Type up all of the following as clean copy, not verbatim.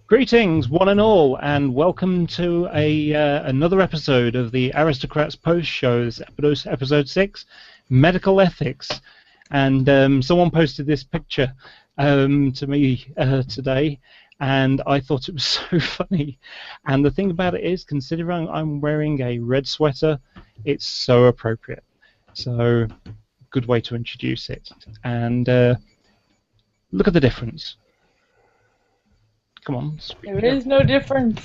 Greetings, one and all, and welcome to another episode of the Aristocrats Post Shows, episode 6, Medical Ethics. And someone posted this picture to me today, and I thought it was so funny. And the thing about it is, considering I'm wearing a red sweater, it's so appropriate. So, good way to introduce it. And look at the difference. Come on. There is no difference.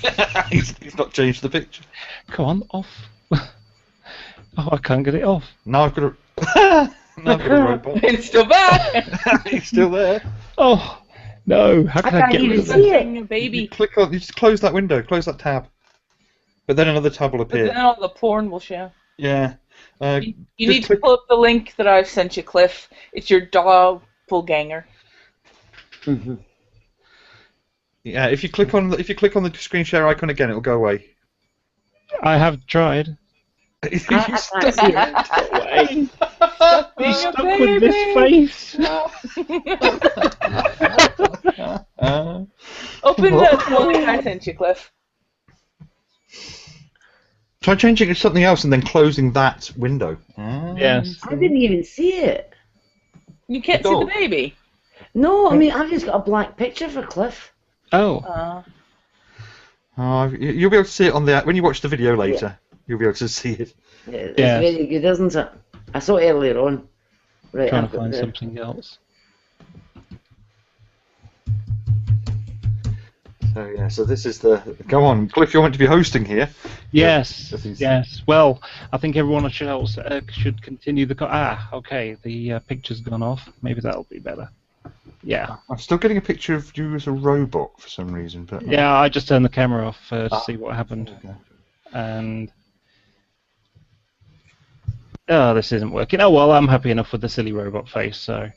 he's not changed the picture. Come on, off. Oh, I can't get it off. Now I've got a... now I've got a robot. It's still back. He's still there. Oh, no. How can I get rid of it? A baby. You click on... You just close that window. Close that tab. But then another tab will But appear. then all the porn will show. Yeah. You need to pull up the link that I've sent you, Cliff. It's your doppelganger. Mm-hmm. Yeah, if you click on the screen share icon again, it'll go away. I have tried. You stuck Away. You're stuck with this face. Open the link I sent you, Cliff. Try changing it to something else and then closing that window. Yes. I didn't even see it. You can't see the baby. No, I mean, I've just got a black picture for Cliff. Oh. You'll be able to see it on the... When you watch the video later, you'll be able to see it. It's very good, isn't it? I saw it earlier on. Right, Trying to find something else. So yeah, so this is the... Go on, Cliff, you're meant to be hosting here. Yes, yes. Well, I think everyone should continue the... okay, the picture's gone off. Maybe that'll be better. Yeah. I'm still getting a picture of you as a robot for some reason, but... Yeah, I just turned the camera off to see what happened. Okay. And... Oh, this isn't working. Oh, well, I'm happy enough with the silly robot face, so...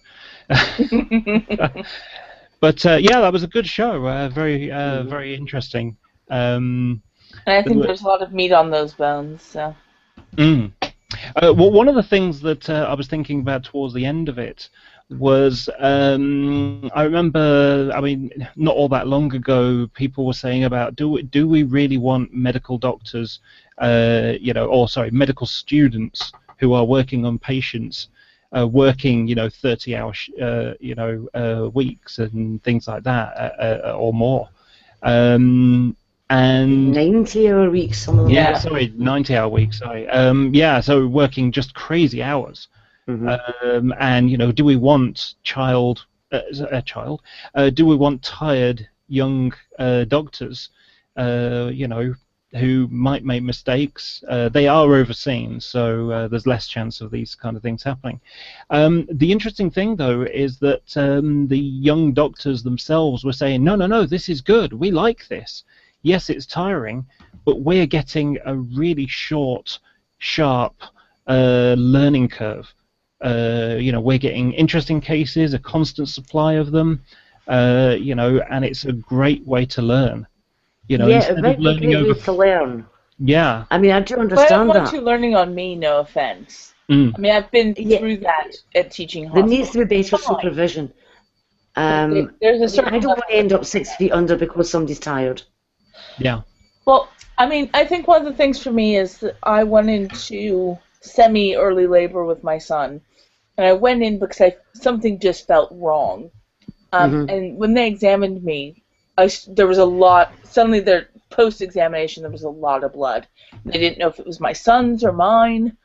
But, yeah, that was a good show. Very interesting. And I think there's a lot of meat on those bones, so... Well, one of the things that I was thinking about towards the end of it was I remember, I mean, not all that long ago, people were saying about do we really want medical doctors, medical students who are working on patients, working 30-hour weeks and things like that or more. And 90-hour weeks, some of them. Yeah, sorry, 90-hour weeks. Sorry. So working just crazy hours. Mm-hmm. And do we want do we want tired young doctors? Who might make mistakes. They are overseen, so there's less chance of these kind of things happening. The interesting thing, though, is that the young doctors themselves were saying, no, this is good. We like this. Yes, it's tiring, but we're getting a really short, sharp learning curve. We're getting interesting cases, a constant supply of them, and it's a great way to learn. Instead of learning over to learn. Yeah. I mean, I do understand that. I don't want that. you learning on me, no offense. I mean, I've been through that at teaching hospitals. There needs to be better supervision. There's a certain I don't want to end up 6 feet under because somebody's tired. Yeah. Well, I mean, I think one of the things for me is that I went into semi-early labor with my son. And I went in because something just felt wrong. And when they examined me, there was a lot, suddenly their post-examination, there was a lot of blood. They didn't know if it was my son's or mine.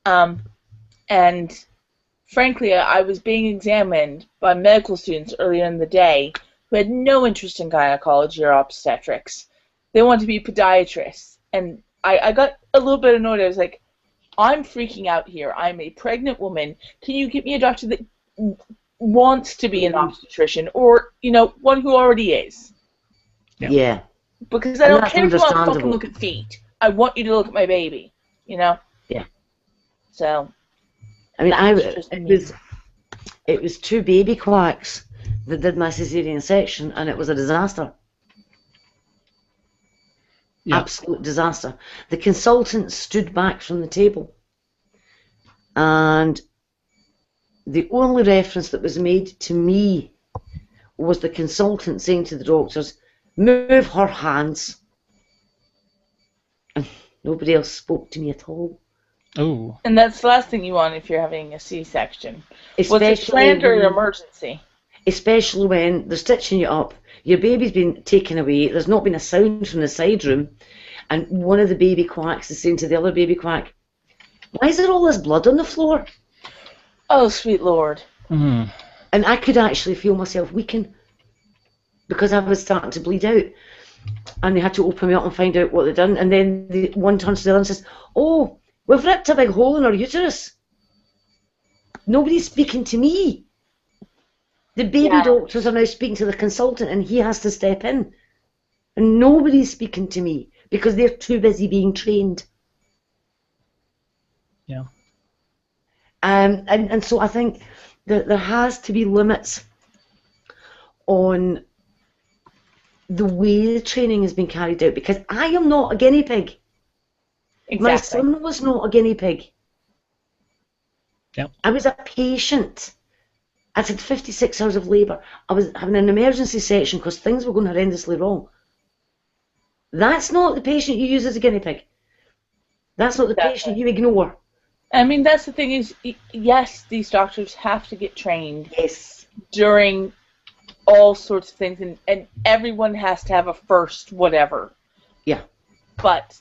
And frankly, I was being examined by medical students earlier in the day who had no interest in gynecology or obstetrics. They wanted to be podiatrists. And I got a little bit annoyed. I was like, I'm freaking out here. I'm a pregnant woman. Can you get me a doctor that wants to be an obstetrician or, one who already is? Yeah. Because I don't care if you want to fucking look at feet. I want you to look at my baby, Yeah. So. I mean, it was 2 baby quacks that did my cesarean section, and it was a disaster. Yeah. Absolute disaster. The consultant stood back from the table, and the only reference that was made to me was the consultant saying to the doctors, move her hands. And nobody else spoke to me at all. Oh. And that's the last thing you want if you're having a C-section. Was it Especially planned or an when- emergency? Especially when they're stitching you up, your baby's been taken away, there's not been a sound from the side room, and one of the baby quacks is saying to the other baby quack, "Why is there all this blood on the floor?" Oh, sweet Lord. Mm. And I could actually feel myself weaken because I was starting to bleed out. And they had to open me up and find out what they'd done. And then one turns to the other and says, "Oh, we've ripped a big hole in her uterus. Nobody's speaking to me." The baby doctors are now speaking to the consultant and he has to step in. And nobody's speaking to me because they're too busy being trained. Yeah. And so I think that there has to be limits on the way the training has been carried out, because I am not a guinea pig. Exactly. My son was not a guinea pig. Yep. I was a patient. I had 56 hours of labour. I was having an emergency section because things were going horrendously wrong. That's not the patient you use as a guinea pig. That's not the patient you ignore. I mean, that's the thing is, yes, these doctors have to get trained Yes. during all sorts of things, and everyone has to have a first whatever. Yeah. But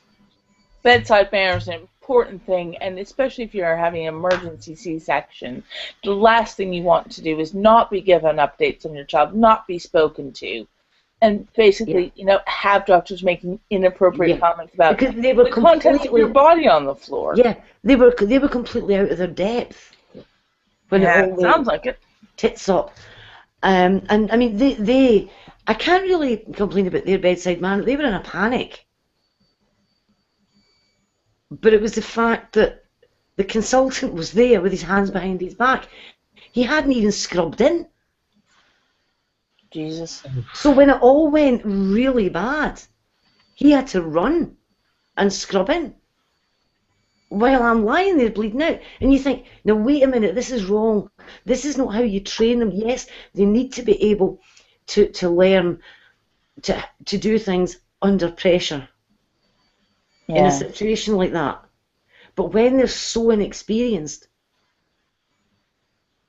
bedside manner is an important thing, and especially if you're having an emergency C-section, the last thing you want to do is not be given updates on your child, not be spoken to, and basically, have doctors making inappropriate comments about because they were the contents of your body on the floor. Yeah, they were completely out of their depth when it all sounds like it. Tits up. And I mean, they I can't really complain about their bedside manner. They were in a panic. But it was the fact that the consultant was there with his hands behind his back. He hadn't even scrubbed in. Jesus. So when it all went really bad, he had to run and scrub in while I'm lying there bleeding out. And you think, now wait a minute, this is wrong. This is not how you train them. Yes, they need to be able to learn to do things under pressure in a situation like that. But when they're so inexperienced,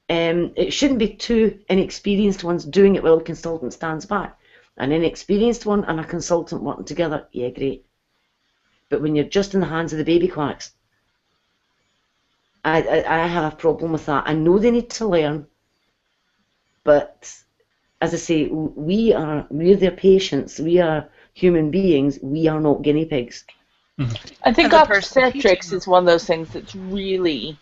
it shouldn't be two inexperienced ones doing it while the consultant stands back. An inexperienced one and a consultant working together, yeah, great. But when you're just in the hands of the baby quacks, I have a problem with that. I know they need to learn, but as I say, we're their patients. We are human beings. We are not guinea pigs. I think obstetrics is one of those things that's really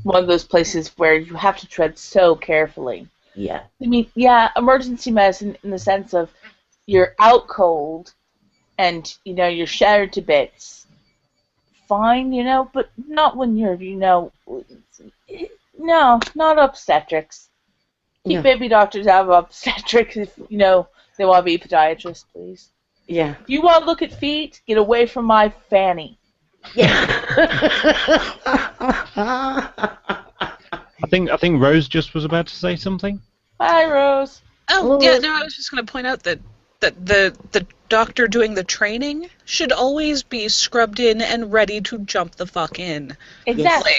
one of those places where you have to tread so carefully. Yeah. I mean, yeah, emergency medicine in the sense of you're out cold and, you're shattered to bits. Fine, but not when you're, no, not obstetrics. Keep baby doctors out of obstetrics if, they want to be podiatrists, please. Yeah. If you want to look at feet, get away from my fanny. Yeah. I think Rose just was about to say something. Hi, Rose. Oh, yeah, no, I was just going to point out that the doctor doing the training should always be scrubbed in and ready to jump the fuck in. Exactly.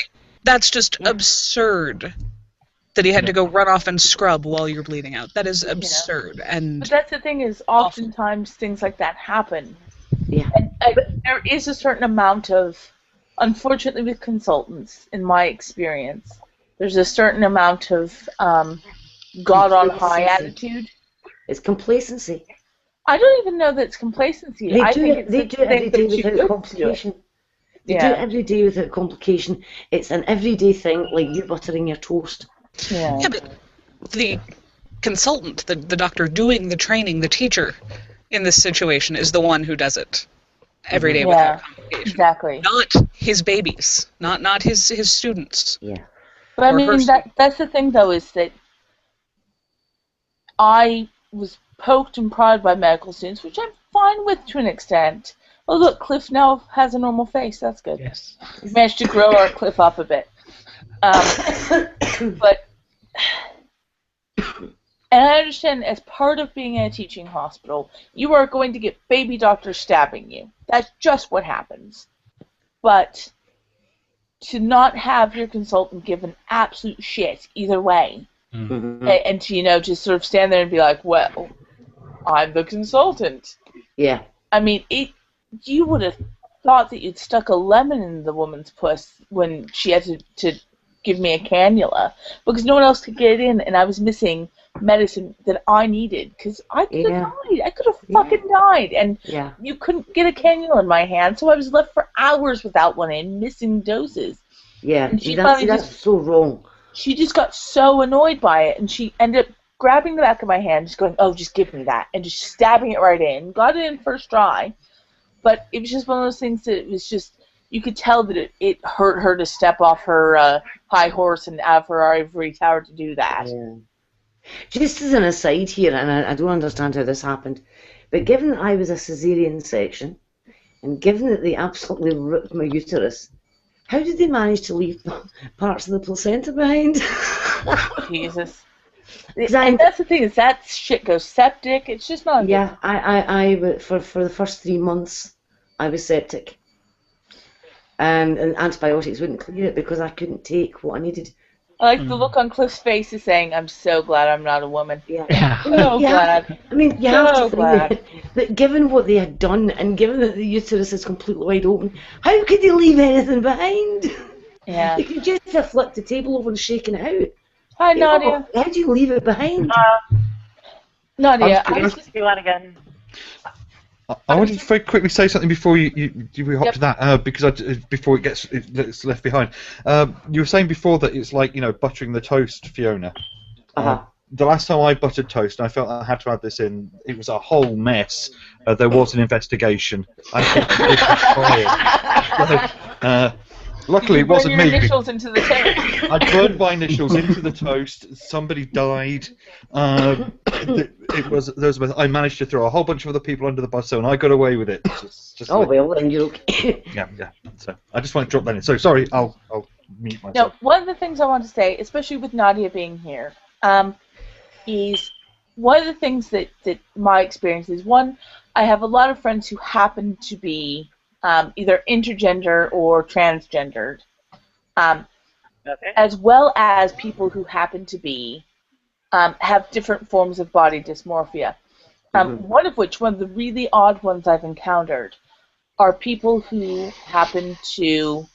That's just absurd that he had to go run off and scrub while you're bleeding out. That is absurd. And but that's the thing is, oftentimes things like that happen. Yeah. And there is a certain amount of, unfortunately with consultants, in my experience, there's a certain amount of God on high attitude. It's complacency. I don't even know that it's complacency. They I do think it every day without complication. They do it every day without complication. It's an everyday thing, like you buttering your toast. Yeah, but the consultant, the doctor doing the training, the teacher in this situation is the one who does it every day without complication. Exactly. Not his babies, not his students. Yeah. But I mean, that's the thing, though, is that I was poked and prodded by medical students, which I'm fine with to an extent. Oh, look, Cliff now has a normal face. That's good. Yes. We've managed to grow our Cliff up a bit. But And I understand as part of being in a teaching hospital, you are going to get baby doctors stabbing you. That's just what happens. But to not have your consultant give an absolute shit either way, and to, just sort of stand there and be like, well, I'm the consultant. Yeah. I mean, you would have thought that you'd stuck a lemon in the woman's puss when she had to give me a cannula, because no one else could get in, and I was missing medicine that I needed, because I could have died. I could have fucking died, and you couldn't get a cannula in my hand, so I was left for hours without one in, missing doses. Yeah, and she that's so wrong. She just got so annoyed by it, and she ended up grabbing the back of my hand, just going, oh, just give me that, and just stabbing it right in. Got it in first try, but it was just one of those things that it was just, you could tell that it hurt her to step off her high horse and out of her ivory tower to do that. Yeah. Just as an aside here, and I don't understand how this happened, but given that I was a caesarean section, and given that they absolutely ripped my uterus, how did they manage to leave parts of the placenta behind? Jesus. And that's the thing, is that shit goes septic. It's just not. Yeah, I for the first 3 months, I was septic. And antibiotics wouldn't clear it because I couldn't take what I needed. I like the look on Cliff's face is saying, I'm so glad I'm not a woman. Yeah. So glad. I mean, you have to think that given what they had done, and given that the uterus is completely wide open, how could they leave anything behind? Yeah. They could just have flipped the table over and shaken it out. Hi, Nadia. How do you leave it behind? Nadia, I was just doing again. I wanted to very quickly say something before we hop to that, because before it's left behind. You were saying before that it's like, buttering the toast, Fiona. The last time I buttered toast, and I felt I had to add this in, it was a whole mess. There was an investigation. Luckily, it wasn't me. Initials into the toast. I burned my initials into the toast. Somebody died. I managed to throw a whole bunch of other people under the bus, and I got away with it. Well, then you're okay. Yeah. So I just want to drop that in. So sorry, I'll mute myself. No, one of the things I want to say, especially with Nadia being here, is one of the things that my experience is, one, I have a lot of friends who happen to be either intergender or transgendered, as well as people who happen to be have different forms of body dysmorphia. One of the really odd ones I've encountered are people who happen to,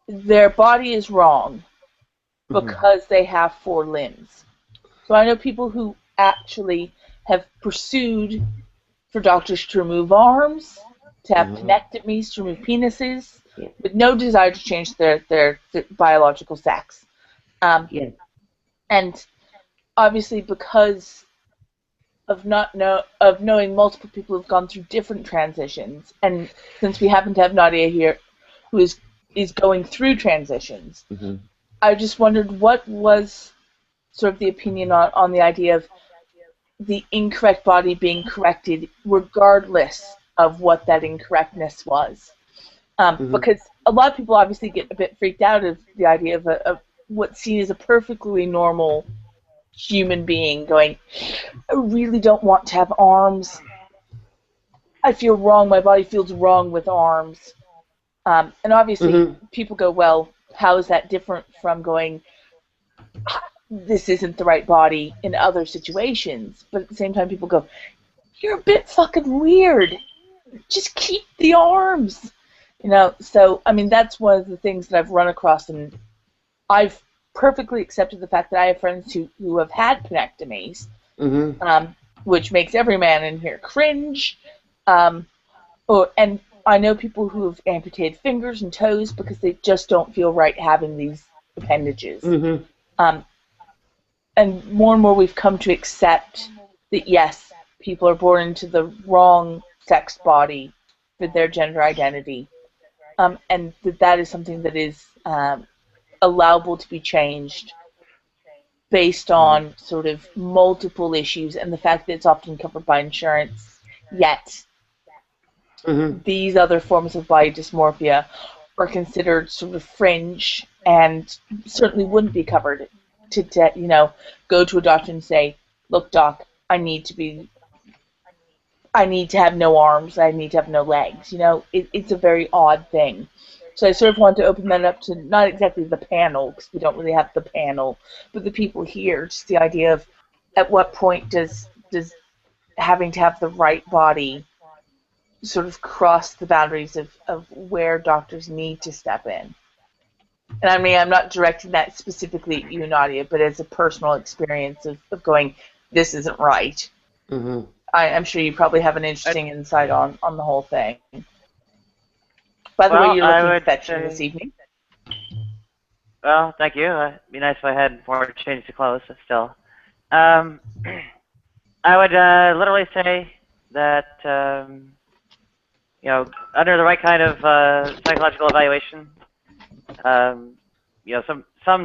their body is wrong because they have 4 limbs. So I know people who actually have pursued for doctors to remove arms, to have penectomies, to remove penises, with no desire to change their biological sex. And obviously, because of knowing multiple people who've gone through different transitions, and since we happen to have Nadia here, who is going through transitions, I just wondered what was sort of the opinion on the idea of the incorrect body being corrected regardless of what that incorrectness was. Because a lot of people obviously get a bit freaked out of the idea of what's seen as a perfectly normal human being going, I really don't want to have arms. I feel wrong. My body feels wrong with arms. And obviously people go, well, how is that different from going, this isn't the right body in other situations? But at the same time, people go, you're a bit fucking weird. Just keep the arms. So, I mean, that's one of the things that I've run across, and I've perfectly accepted the fact that I have friends who have had penectomies, which makes every man in here cringe. And I know people who have amputated fingers and toes because they just don't feel right having these appendages. And more we've come to accept that, yes, people are born into the wrong sex body for their gender identity, and that is something that is allowable to be changed based on sort of multiple issues and the fact that it's often covered by insurance, yet these other forms of body dysmorphia are considered sort of fringe and certainly wouldn't be covered to go to a doctor and say, look, doc, I need to have no arms, I need to have no legs. It's a very odd thing. So I sort of want to open that up to not exactly the panel, because we don't really have the panel, but the people here, just the idea of at what point does having to have the right body sort of cross the boundaries of where doctors need to step in. And I mean, I'm not directing that specifically at you, Nadia, but as a personal experience of going, this isn't right. Mm-hmm. I'm sure you probably have an interesting insight on the whole thing. By the way, you're looking fetching this evening. Well, thank you. It'd be nice if I had more change to clothes, but still. I would literally say that, under the right kind of psychological evaluation, some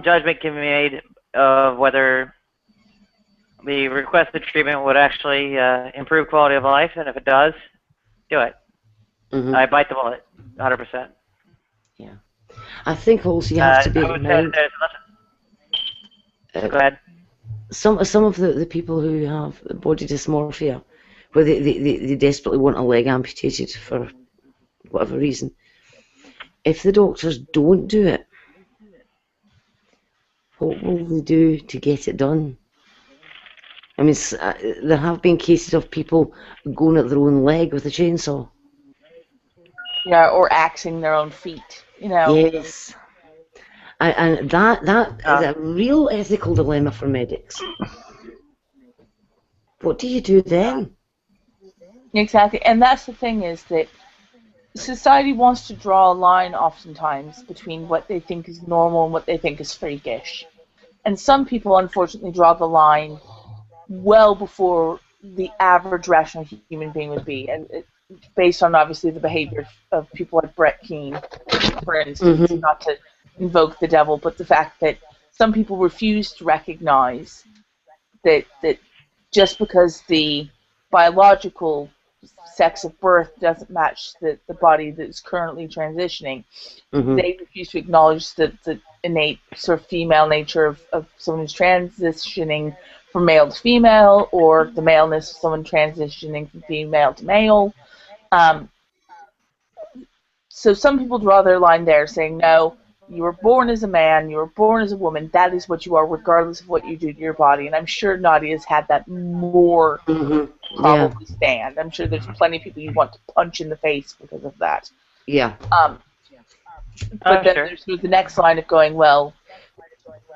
judgment can be made of whether the requested treatment would actually improve quality of life, and if it does, do it. Mm-hmm. I bite the bullet, 100%. Yeah. I think also you have to bear I would in say mind. go ahead. Some of the people who have body dysmorphia, where they desperately want a leg amputated for whatever reason, if the doctors don't do it, what will they do to get it done? I mean, there have been cases of people going at their own leg with a chainsaw. Yeah, or axing their own feet. Yes. And that is a real ethical dilemma for medics. What do you do then? Exactly, and that's the thing, is that society wants to draw a line oftentimes between what they think is normal and what they think is freakish. And some people, unfortunately, draw the line well before the average rational human being would be, and based on, obviously, the behavior of people like Brett Keane, for instance, Mm-hmm. not to invoke the devil, but the fact that some people refuse to recognize that just because the biological sex of birth doesn't match the body that's currently transitioning, Mm-hmm. they refuse to acknowledge the innate sort of female nature of someone who's transitioning from male to female, or the maleness of someone transitioning from female to male. So some people draw their line there, saying, no, you were born as a man, you were born as a woman, that is what you are, regardless of what you do to your body. And I'm sure Nadia's had that more Mm-hmm. probably stand. I'm sure there's plenty of people you want to punch in the face because of that. Yeah. But then Sure. there's sort of the next line of going, well,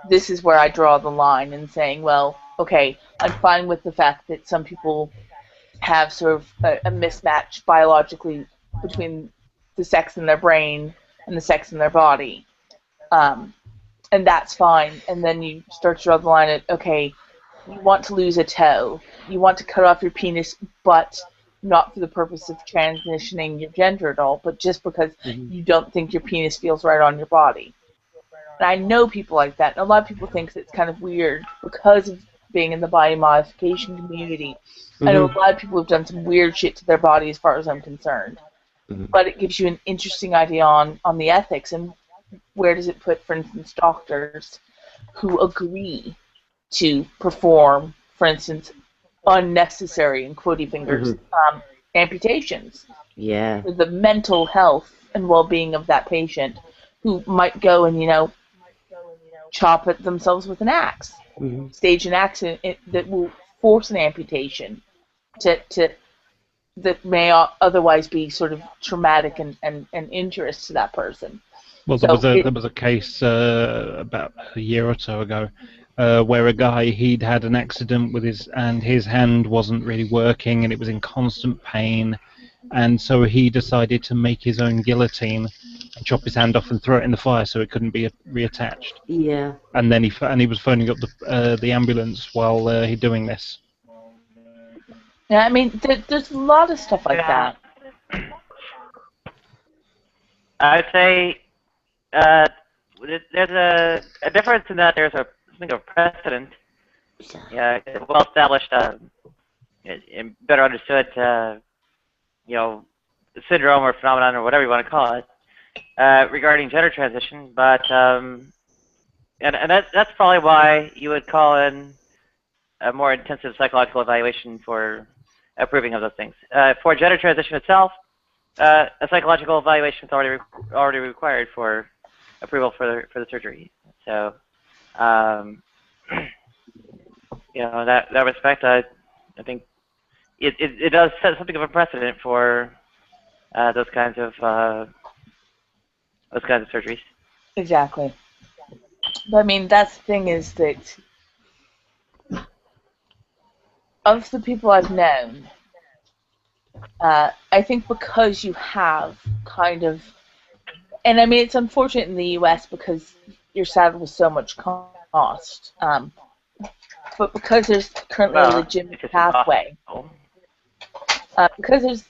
this is where I draw the line, and saying, well, okay, I'm fine with the fact that some people have sort of a mismatch biologically between the sex in their brain and the sex in their body. And that's fine. And then you start to draw the line at, okay, you want to lose a toe, you want to cut off your penis, but not for the purpose of transitioning your gender at all, but just because you don't think your penis feels right on your body. And I know people like that, and a lot of people think that it's kind of weird because of being in the body modification community. I know a lot of people have done some weird shit to their body as far as I'm concerned. But it gives you an interesting idea on the ethics, and where does it put, for instance, doctors who agree to perform, for instance, unnecessary, in quotey fingers, amputations. Yeah. For the mental health and well-being of that patient, who might go and, chop at themselves with an axe, stage an accident that will force an amputation that may otherwise be sort of traumatic and injurious to that person. Well, there was a case about a year or so ago where a guy, he'd had an accident with his hand wasn't really working, and it was in constant pain, and so he decided to make his own guillotine and chop his hand off and throw it in the fire so it couldn't be reattached. Yeah. And then he was phoning up the ambulance while he doing this. Yeah, I mean, there's a lot of stuff like that. I'd say there's a difference in that there's something of precedent, well established, and better understood, syndrome or phenomenon or whatever you want to call it, regarding gender transition. But and that's probably why you would call in a more intensive psychological evaluation for approving of those things. For gender transition itself, a psychological evaluation is already required for approval for the surgery. So, in that respect, I think it does set something of a precedent for those kinds of surgeries. Exactly. But I mean, that's the thing is that of the people I've known, I think because you have kind of, and I mean, it's unfortunate in the U.S. because you're saddled with so much cost, but because there's currently a legitimate pathway, because there's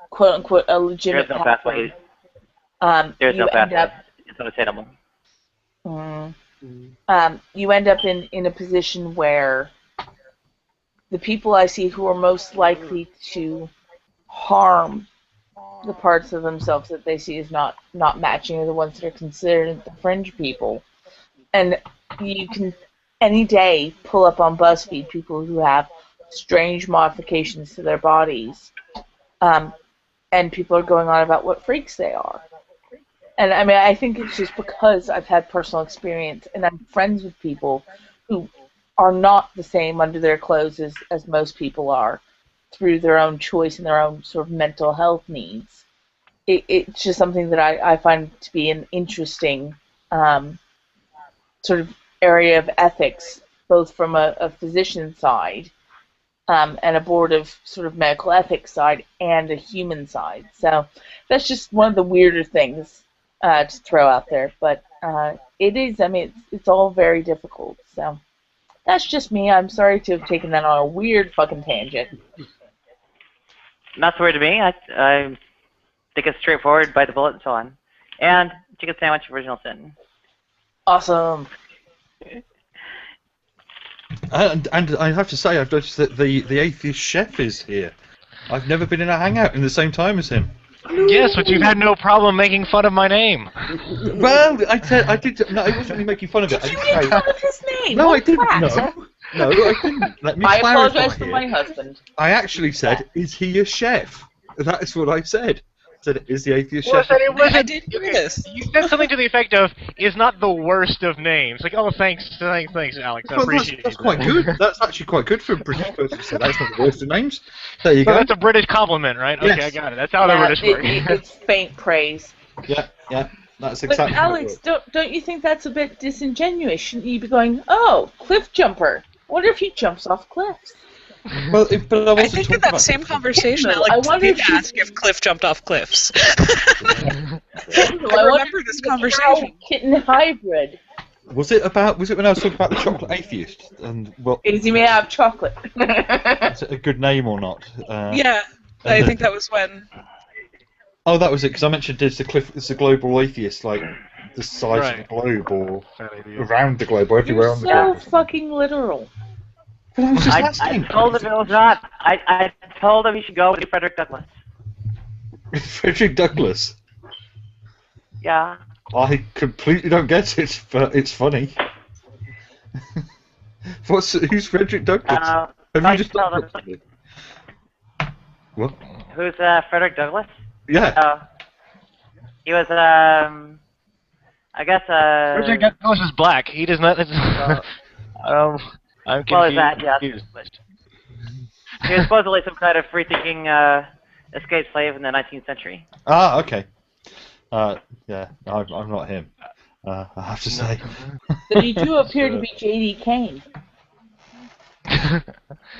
quote unquote a legitimate pathway, there's no pathway. It's unattainable. You end up in a position where the people I see who are most likely to harm the parts of themselves that they see as not matching are the ones that are considered the fringe people. And you can any day pull up on BuzzFeed people who have strange modifications to their bodies, and people are going on about what freaks they are. And I mean, I think it's just because I've had personal experience and I'm friends with people who are not the same under their clothes as most people are through their own choice and their own sort of mental health needs. It's just something that I find to be an interesting sort of area of ethics, both from a physician side and a board of sort of medical ethics side and a human side. So that's just one of the weirder things to throw out there, but it is. I mean, it's all very difficult. So that's just me. I'm sorry to have taken that on a weird fucking tangent. Not so weird to me. I think it's straightforward. Bite the bullet and so on. And chicken sandwich, original sin. Awesome. And I have to say, I've noticed that the atheist chef is here. I've never been in a hangout in the same time as him. Yes, but you've had no problem making fun of my name. Well, I did. No, I wasn't really making fun of it. Did you make fun of his name? No, What I didn't. twat? No, I didn't. Let me I clarify apologize for here. my husband. I actually said, "Is he a chef?" That is what I said. I said, "Is the atheist Well, chef?" it wasn't, I did hear this. You said something to the effect of, "Is not the worst of names." Like, oh, thanks, Alex. I Well, appreciate that's that. quite good. That's actually quite good for a British person to say. That's not the worst of names. There you So go. that's a British compliment, right? Okay, Yes. I got it. That's how the British work. It's faint praise. Yeah, that's But exactly. how it Alex, works. don't you think that's a bit disingenuous? Shouldn't you be going, oh, cliff jumper? I wonder if he jumps off cliffs. Well, but I I wasn't think talking in that about same conversation, I Alex wonder did if she's- ask if Cliff jumped off cliffs. I remember this conversation. Kitten hybrid. Was it when I was talking about the chocolate atheist and well, Is he made out of chocolate? is it a good name or not? Yeah, I think that was when. Oh, that was it because I mentioned it's a global atheist, like the size of the globe or around the globe or everywhere You're on the so globe. fucking literal. But I was just I asking. told him it was not. I told him he should go with Frederick Douglass. Frederick Douglass. Yeah. I completely don't get it, but it's funny. Who's Frederick Douglass? Have I you just tell looked them- up it? What? Who's Frederick Douglass? Yeah. He was I guess Richard Douglas is black. He does not. I'm confused. Well, is that yeah? He was supposedly some kind of free-thinking escaped slave in the 19th century. Ah, okay. Yeah, I'm not him. I have to say. Then you do appear to be J.D. Kane.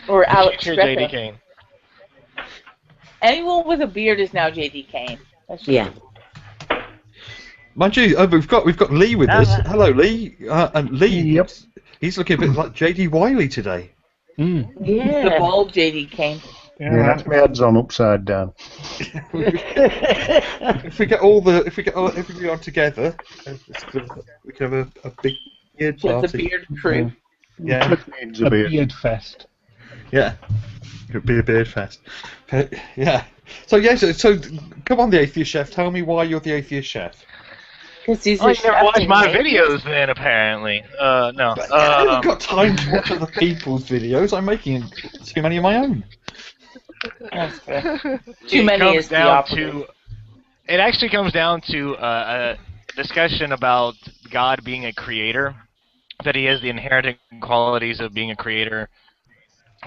Or Alex Future J.D. Griffith. Kane. Anyone with a beard is now J.D. Kane. That's just Yeah. Mind you, we've got Lee with us. Hello, Lee. And Lee, Yep. he's looking a bit like J.D. Wiley today. Mm. the Yeah. bald J.D. Kane. Yeah, that's my head's on upside down. If we get everybody on together, we can have a big beard It's a party. beard crew. Yeah, Cliff needs a A beard. beard fest. yeah. Could be a beard fest. But, yeah. So come on, the atheist chef. Tell me why you're the atheist chef. Because he's Oh, a you never chef watched and my he makes- videos then, apparently. No. But I haven't got time to watch other people's videos. I'm making too many of my own. That's fair. It Too many comes is the down operative. to. It actually comes down to a discussion about God being a creator, that he has the inherent qualities of being a creator.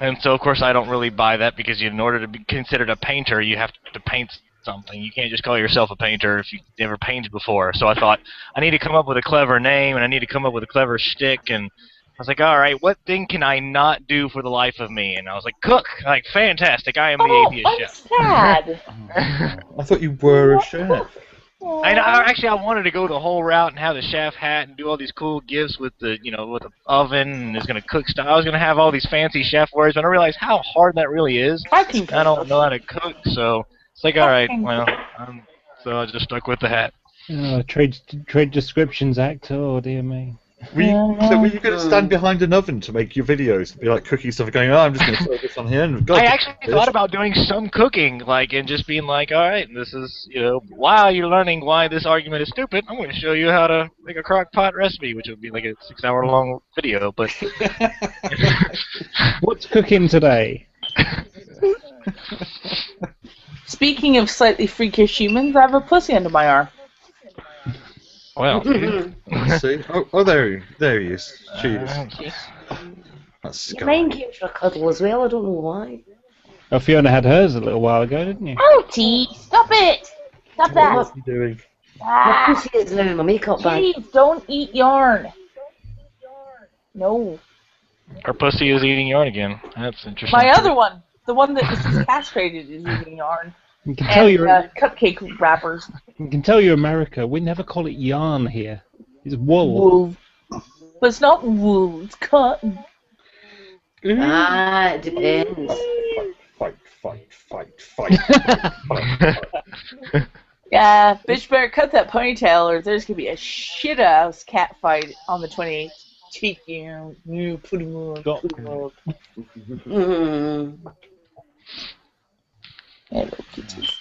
And so, of course, I don't really buy that because in order to be considered a painter, you have to paint something. You can't just call yourself a painter if you've never painted before. So I thought, I need to come up with a clever name, and I need to come up with a clever shtick, and I was like, all right, what thing can I not do for the life of me? And I was like, cook! Like, fantastic, I am the Oh, atheist I'm chef. sad. I thought you were a chef. Actually, I wanted to go the whole route and have the chef hat and do all these cool gifts with the, with the oven and is gonna cook stuff. I was gonna have all these fancy chef words, but I realized how hard that really is. I can I don't know how to cook, so it's like, all right, Fucking well, so I just stuck with the hat. Oh, trade descriptions act. Oh dear me. Were you going to stand behind an oven to make your videos? Be like cooking stuff, going, oh, I'm just going to throw this on here. And I actually thought about doing some cooking, and just being like, all right, this is, while you're learning why this argument is stupid, I'm going to show you how to make a crock pot recipe, which would be like a 6-hour-long video, but... What's cooking today? Speaking of slightly freakish humans, I have a pussy under my arm. Well, Let's see. Oh, there he is. Cheers. That's scary. Mine came for a cuddle as well, I don't know why. Oh, Fiona had hers a little while ago, didn't you? Oh, T, stop it! Stop that! What's he doing? My pussy is now in my makeup bag. Jeez, don't eat yarn. No. our pussy is eating yarn again. That's interesting. My other one, the one that is castrated, is eating yarn. You can tell you're Cupcake wrappers. you can tell you're America. We never call it yarn here. It's wool. Wool. But it's not wool, it's cotton. Ah, it depends. Fight. Yeah, bitch better cut that ponytail or there's gonna be a shit-ass cat fight on the 28th. Take you, put him on, put him on. Hello, kitties.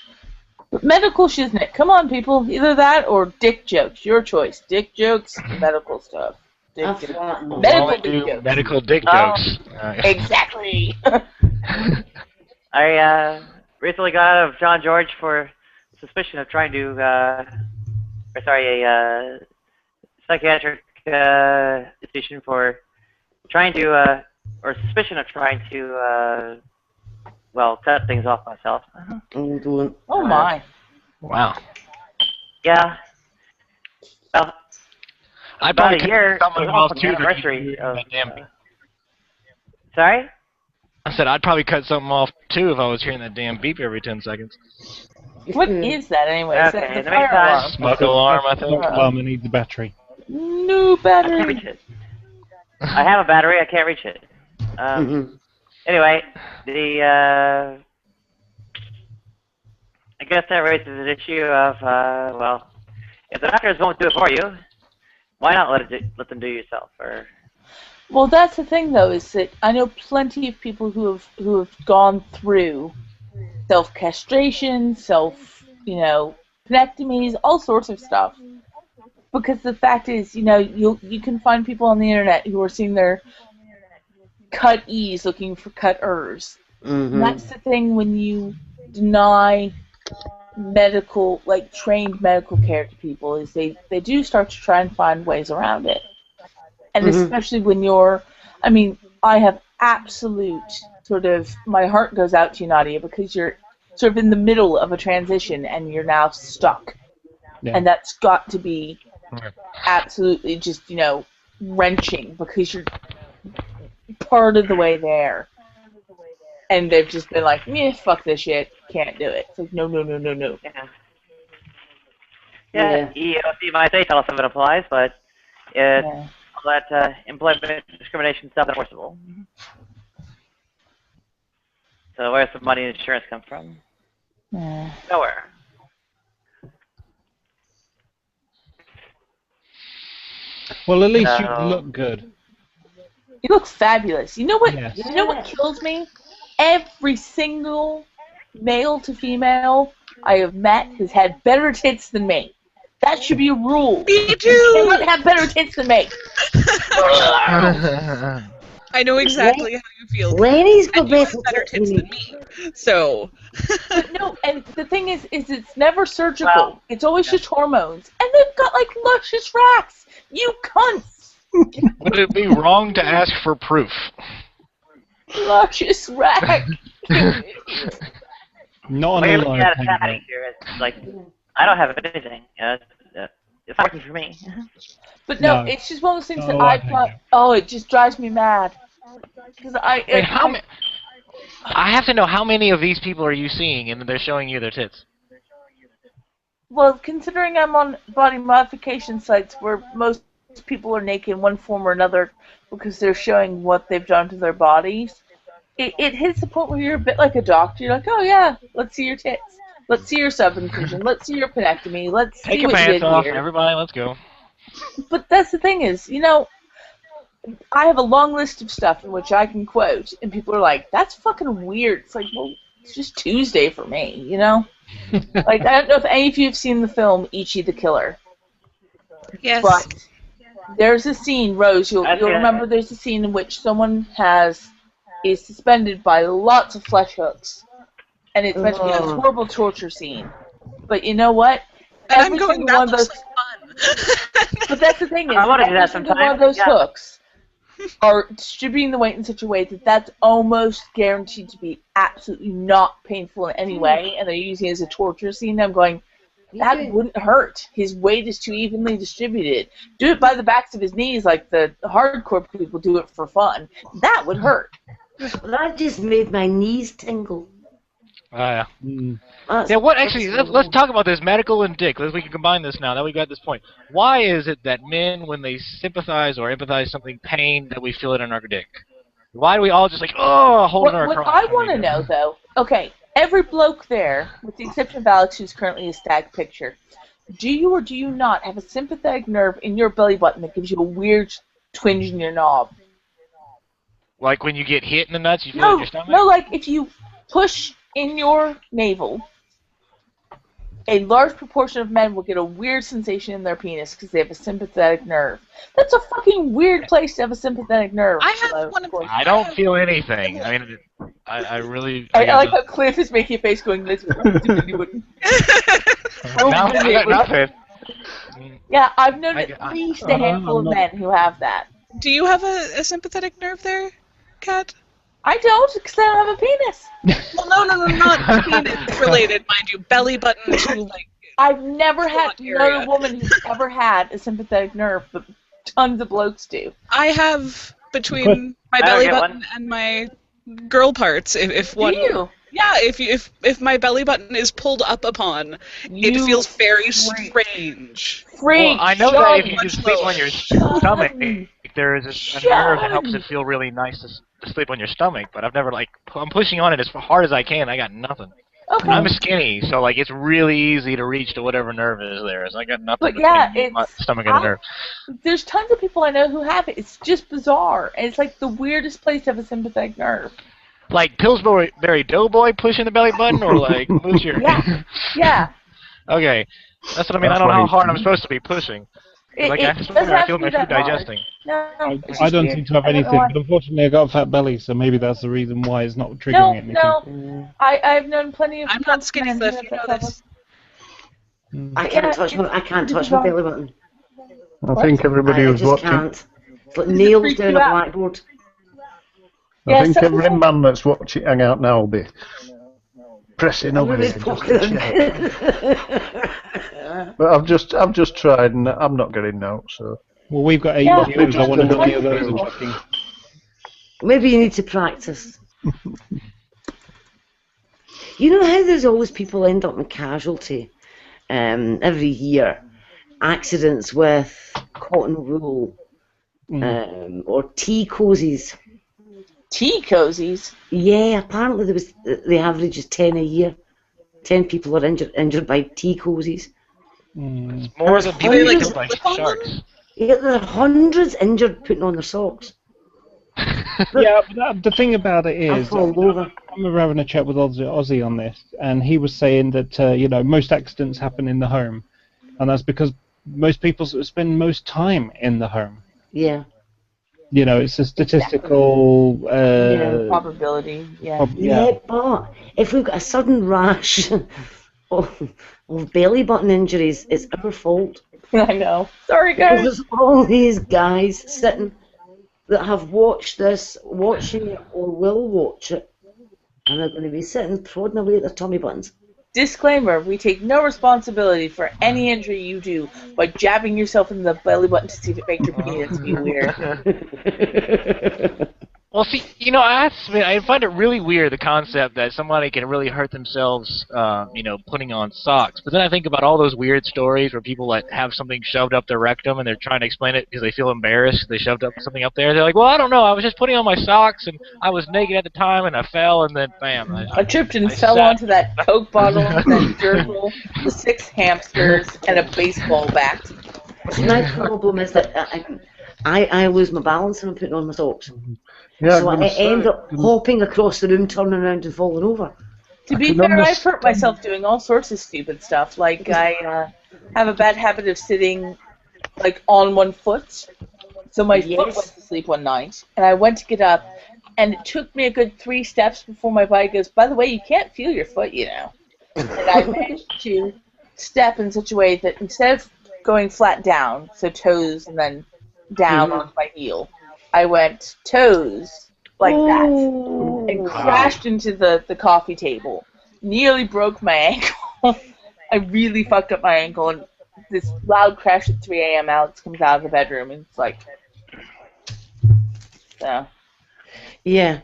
But medical shiznit. Come on, people. Either that or dick jokes. Your choice. Dick jokes, medical stuff. Dick I've jokes. forgotten. Medical do dick jokes. medical dick Oh. jokes. Exactly. I recently got out of John George for suspicion of trying to, a psychiatric institution for trying to, or suspicion of trying to, cut things off myself. Don't. Oh my. Wow. Yeah. Well, I'd about probably a year, cut someone it was off also the too. anniversary of, that damn sorry? I said I'd probably cut something off too if I was hearing that damn beep every 10 seconds. What is that anyway? Is Okay, that in the the fire meantime- alarm? Smoke alarm, I think. Alarm that needs a battery. No I can't battery. reach it. I have a battery, I can't reach it. Anyway, I guess that raises an issue of, if the doctors won't do it for you, why not let them do it yourself? Or Well, that's the thing, though, is that I know plenty of people who have gone through self-castration, penectomies, all sorts of stuff. Because the fact is, you can find people on the internet who are seeing their cut E's looking for cut R's. And that's the thing when you deny medical, trained medical care to people, is they do start to try and find ways around it. And especially when I have absolute my heart goes out to you, Nadia, because you're sort of in the middle of a transition and you're now stuck. Yeah. And that's got to be absolutely just, wrenching because you're part of the way there. And they've just been like, fuck this shit, can't do it. It's like, no. yeah, EEOC might say tell us if it applies, but all that employment discrimination stuff is enforceable. So where's the money and insurance come from? Nowhere. Well, at least you look good. You look fabulous. You know what? Yes. You know what kills me? Every single male to female I have met has had better tits than me. That should be a rule. Me You too! cannot have better tits than me. I know exactly how you feel. Lenny's got And you have better better tits than me. So. But no, and the thing is it's never surgical. Well, it's always just hormones. And they've got, like, luscious racks. You cunts. Would it be wrong to ask for proof? Luscious rack. Not on Well, a you're looking live at a thing, fatty here. It's like, I don't have anything. It's working for me. But no, No. it's just one of those things that No, I I think thought, so. oh, it just drives me mad. Because Wait, I have to know how many of these people are you seeing, and they're showing you their tits. Well, considering I'm on body modification sites where most people are naked in one form or another because they're showing what they've done to their bodies, it hits the point where you're a bit like a doctor. You're like, oh yeah, let's see your tits. Let's see your subincision. Let's see your penectomy. Let's Take see your what you pants did off, here. everybody. Let's go. But that's the thing is, I have a long list of stuff in which I can quote, and people are like, that's fucking weird. It's like, well, it's just Tuesday for me, Like, I don't know if any of you have seen the film Ichi the Killer, Yes. but there's a scene, Rose, you'll I've seen it. remember there's a scene in which someone is suspended by lots of flesh hooks, and it's meant to be a Oh. horrible torture scene. But you know what? And I'm Every going, single that one of looks those. like fun. But that's the thing is, I wanna do every that single one sometime. of those Yeah. hooks are distributing the weight in such a way that that's almost guaranteed to be absolutely not painful in any way, and they're using it as a torture scene. I'm going, that wouldn't hurt. His weight is too evenly distributed. Do it by the backs of his knees like the hardcore people do it for fun. That would hurt. That just made my knees tingle. Yeah. Mm. That's- Yeah, what actually, that's- let's talk about this, medical and dick. We can combine this now that we got this point. Why is it that men, when they sympathize or empathize something pain, that we feel it in our dick? Why do we all just like, oh, hold it in our What crotch? I want to know, though, okay, every bloke there, with the exception of Alex, who's currently a stag picture, do you or do you not have a sympathetic nerve in your belly button that gives you a weird twinge in your knob? Like when you get hit in the nuts, you feel it in your stomach? No, like if you push in your navel, a large proportion of men will get a weird sensation in their penis because they have a sympathetic nerve. That's a fucking weird place to have a sympathetic nerve. I have Hello, one of of course. I don't feel anything. I mean, I really... I got like how nothing. Cliff is making a face going, let's Now I got nothing. Yeah, I've known I- at least I- a handful of I'm not- men who have that. Do you have a sympathetic nerve there, Kat? I don't, because I don't have a penis. Well, no, not penis related, mind you. Belly button to like. I've never had Slot known area. a woman who's ever had a sympathetic nerve, but tons of blokes do. I have between Good. my I don't belly get button one. and my girl parts. If one. Do you? Yeah, if my belly button is pulled up upon, it You feels very freak. strange. Freak. Well, I know shut that if you up. just sleep on your Shut stomach, up. there is a Shut nerve that helps up. it feel really nice to sleep on your stomach, but I've never, like, I'm pushing on it as hard as I can, I got nothing. Okay. I'm skinny, so, like, it's really easy to reach to whatever nerve is there, so I got nothing But yeah, between my it's- stomach and the I- nerve. There's tons of people I know who have it. It's just bizarre. And it's like the weirdest place to have a sympathetic nerve. Like, Pillsbury Doughboy pushing the belly button, or, like, push your... Yeah. Yeah. Okay, that's what I mean, That's I don't know how why- hard I'm supposed to be pushing. Like, I doesn't swear, I have feel to my be food that hard. digesting. No, it's just I don't weird. seem to have I don't know anything, why. but unfortunately I got a fat belly, so maybe that's the reason why it's not triggering No, anything. no. I've known plenty of I'm not skinny, men who Cliff. have You that know problem. this. Mm. I can't Yeah, touch my it's belly button. I think everybody I who's just watching, can't. It's like nails freak down you a out. blackboard. I Yeah, think some every people- man that's watching Hang Out Now will be pressing over Everybody's here just to check. poking. But I've just tried and I'm not getting out. So Well, we've got 8 Yeah, viewers. I wonder how many of it's those are like- checking. Maybe you need to practice. You know how there's always people end up in casualty every year? Accidents with cotton wool or tea cozies. Tea cozies. Yeah, apparently there was the average is 10 a year. 10 people are injured by tea cozies. Mm. More than people They, get like, killed by slip on them? sharks. Yeah, there are hundreds injured putting on their socks. Yeah, but the thing about it I is, fall over. I remember having a chat with Ozzy on this, and he was saying that most accidents happen in the home, and that's because most people spend most time in the home. Yeah. You know, it's a statistical Probability. Yeah. Yeah, but if we've got a sudden rash of belly button injuries, it's our fault. I know. Sorry, Because guys. there's all these guys sitting that have watched this, watching it, or will watch it, and they're going to be sitting prodding away at their tummy buttons. Disclaimer, we take no responsibility for any injury you do by jabbing yourself in the belly button to see if it makes your penis be weird. Well, see, I find it really weird, the concept that somebody can really hurt themselves, putting on socks. But then I think about all those weird stories where people have something shoved up their rectum and they're trying to explain it because they feel embarrassed. They shoved up something up there. They're like, well, I don't know. I was just putting on my socks and I was naked at the time and I fell and then bam. I tripped and fell onto that Coke bottle, that gerbil, the 6 hamsters, and a baseball bat. My problem is that I lose my balance when I'm putting on my socks. Yeah, So I end up hopping across the room, turning around and falling over. To be fair, I've hurt myself doing all sorts of stupid stuff. Like, I have a bad habit of sitting, on one foot. So my foot went to sleep one night, and I went to get up, and it took me a good 3 steps before my body goes, by the way, you can't feel your foot, And I managed to step in such a way that instead of going flat down, so toes and then down onto my heel, I went toes like that and crashed into the coffee table. Nearly broke my ankle. I really fucked up my ankle, and this loud crash at 3 a.m. Alex comes out of the bedroom, and it's like, so. Yeah.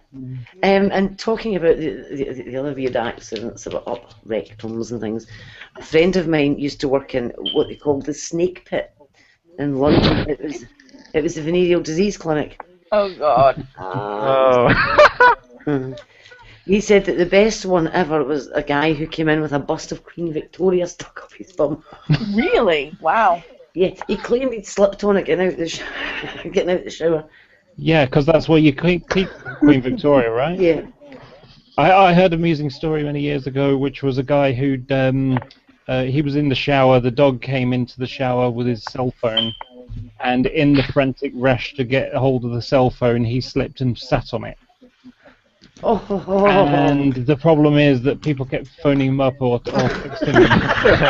And talking about the other weird accidents about rectums and things, a friend of mine used to work in what they called the snake pit in London. It was a venereal disease clinic. Oh, God. He said that the best one ever was a guy who came in with a bust of Queen Victoria stuck up his bum. Really? Wow. Yeah, he claimed he'd slipped on it getting out the shower. Yeah, because that's where you keep Queen Victoria, right? Yeah. I heard an amusing story many years ago, which was a guy who'd he was in the shower. The dog came into the shower with his cell phone, and in the frantic rush to get a hold of the cell phone, he slipped and sat on it. And the problem is that people kept phoning him up or texting him,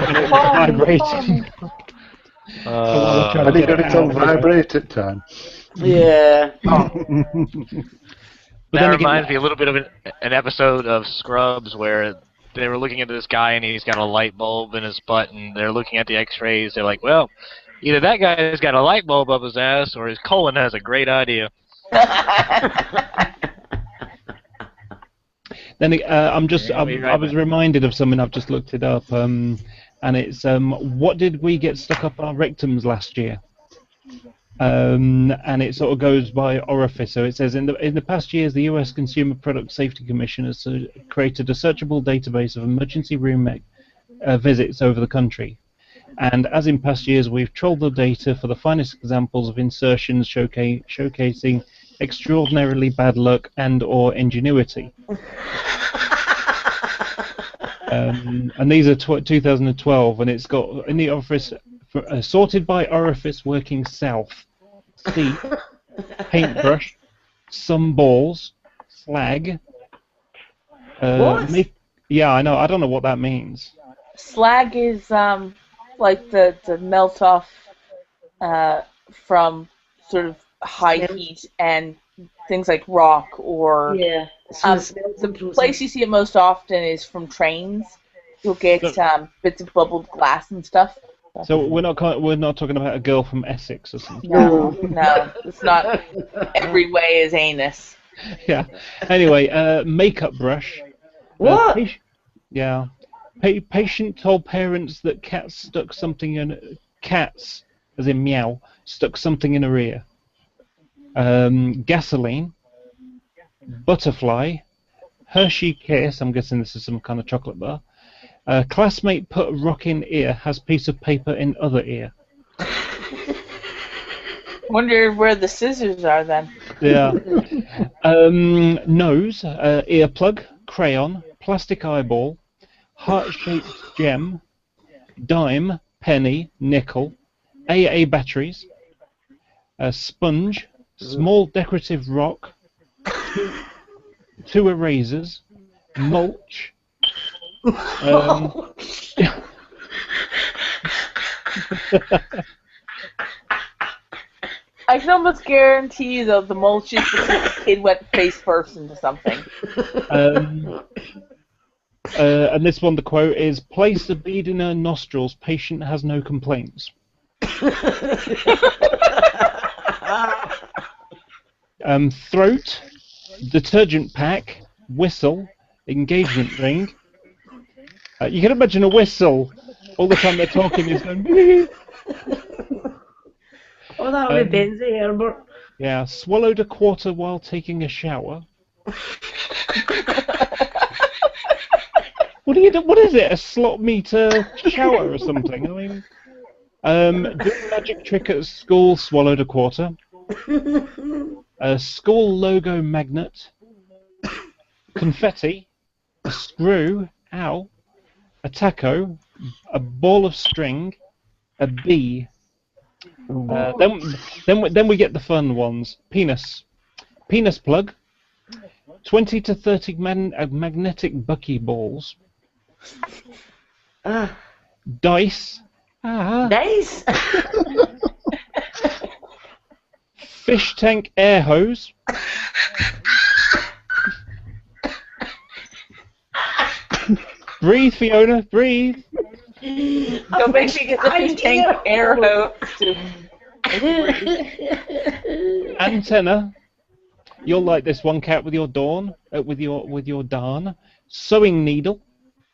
and it was vibrating. I need it on vibrate at time. Yeah. That reminds me a little bit of an episode of Scrubs where they were looking into this guy and he's got a light bulb in his butt, and they're looking at the x-rays. They're like, well, either that guy has got a light bulb up his ass or his colon has a great idea. Then I was reminded of something. I've just looked it up, and it's what did we get stuck up our rectums last year? And it sort of goes by orifice. So it says in the past years, the U.S. Consumer Product Safety Commission has created a searchable database of emergency room visits over the country. And as in past years, we've trolled the data for the finest examples of insertions showcasing extraordinarily bad luck and/or ingenuity. And these are 2012, and it's got in the office sorted by orifice working south. C. Paintbrush, some balls, slag. What? Yeah, I know. I don't know what that means. Slag is like the melt off from sort of high heat and things like rock or the place you see it most often is from trains. You'll get bits of bubbled glass and stuff. So we're not talking about a girl from Essex or something. No, it's not. Every way is anus. Yeah. Anyway, makeup brush. What? Yeah. Patient told parents that cats, as in meow, stuck something in her ear. Gasoline, butterfly, Hershey Kiss, I'm guessing this is some kind of chocolate bar. Classmate put rock in ear, has piece of paper in other ear. Wonder where the scissors are then. Yeah. Nose, earplug, crayon, plastic eyeball, heart-shaped gem, dime, penny, nickel, AA batteries, a sponge, small decorative rock, two erasers, mulch. I can almost guarantee though the mulch is because the kid went face first into something. And this one, the quote is, "Place a bead in her nostrils, patient has no complaints." Throat, detergent pack, whistle, engagement ring. You can imagine a whistle all the time they're talking is going. Oh, that would be Benzie, Herbert. Yeah, swallowed a quarter while taking a shower. What is it? A slot meter shower or something? I mean, doing a magic trick at school, swallowed a quarter. A school logo magnet. Confetti. A screw. Ow. A taco. A ball of string. A bee. Then we get the fun ones. Penis. Penis plug. 20 to 30 magnetic buckyballs. Dice. Dice? Fish tank air hose. Breathe, Fiona, breathe. Don't make me get the fish tank air hose. Antenna. You'll like this one, Cat, with your darn. Sewing needle.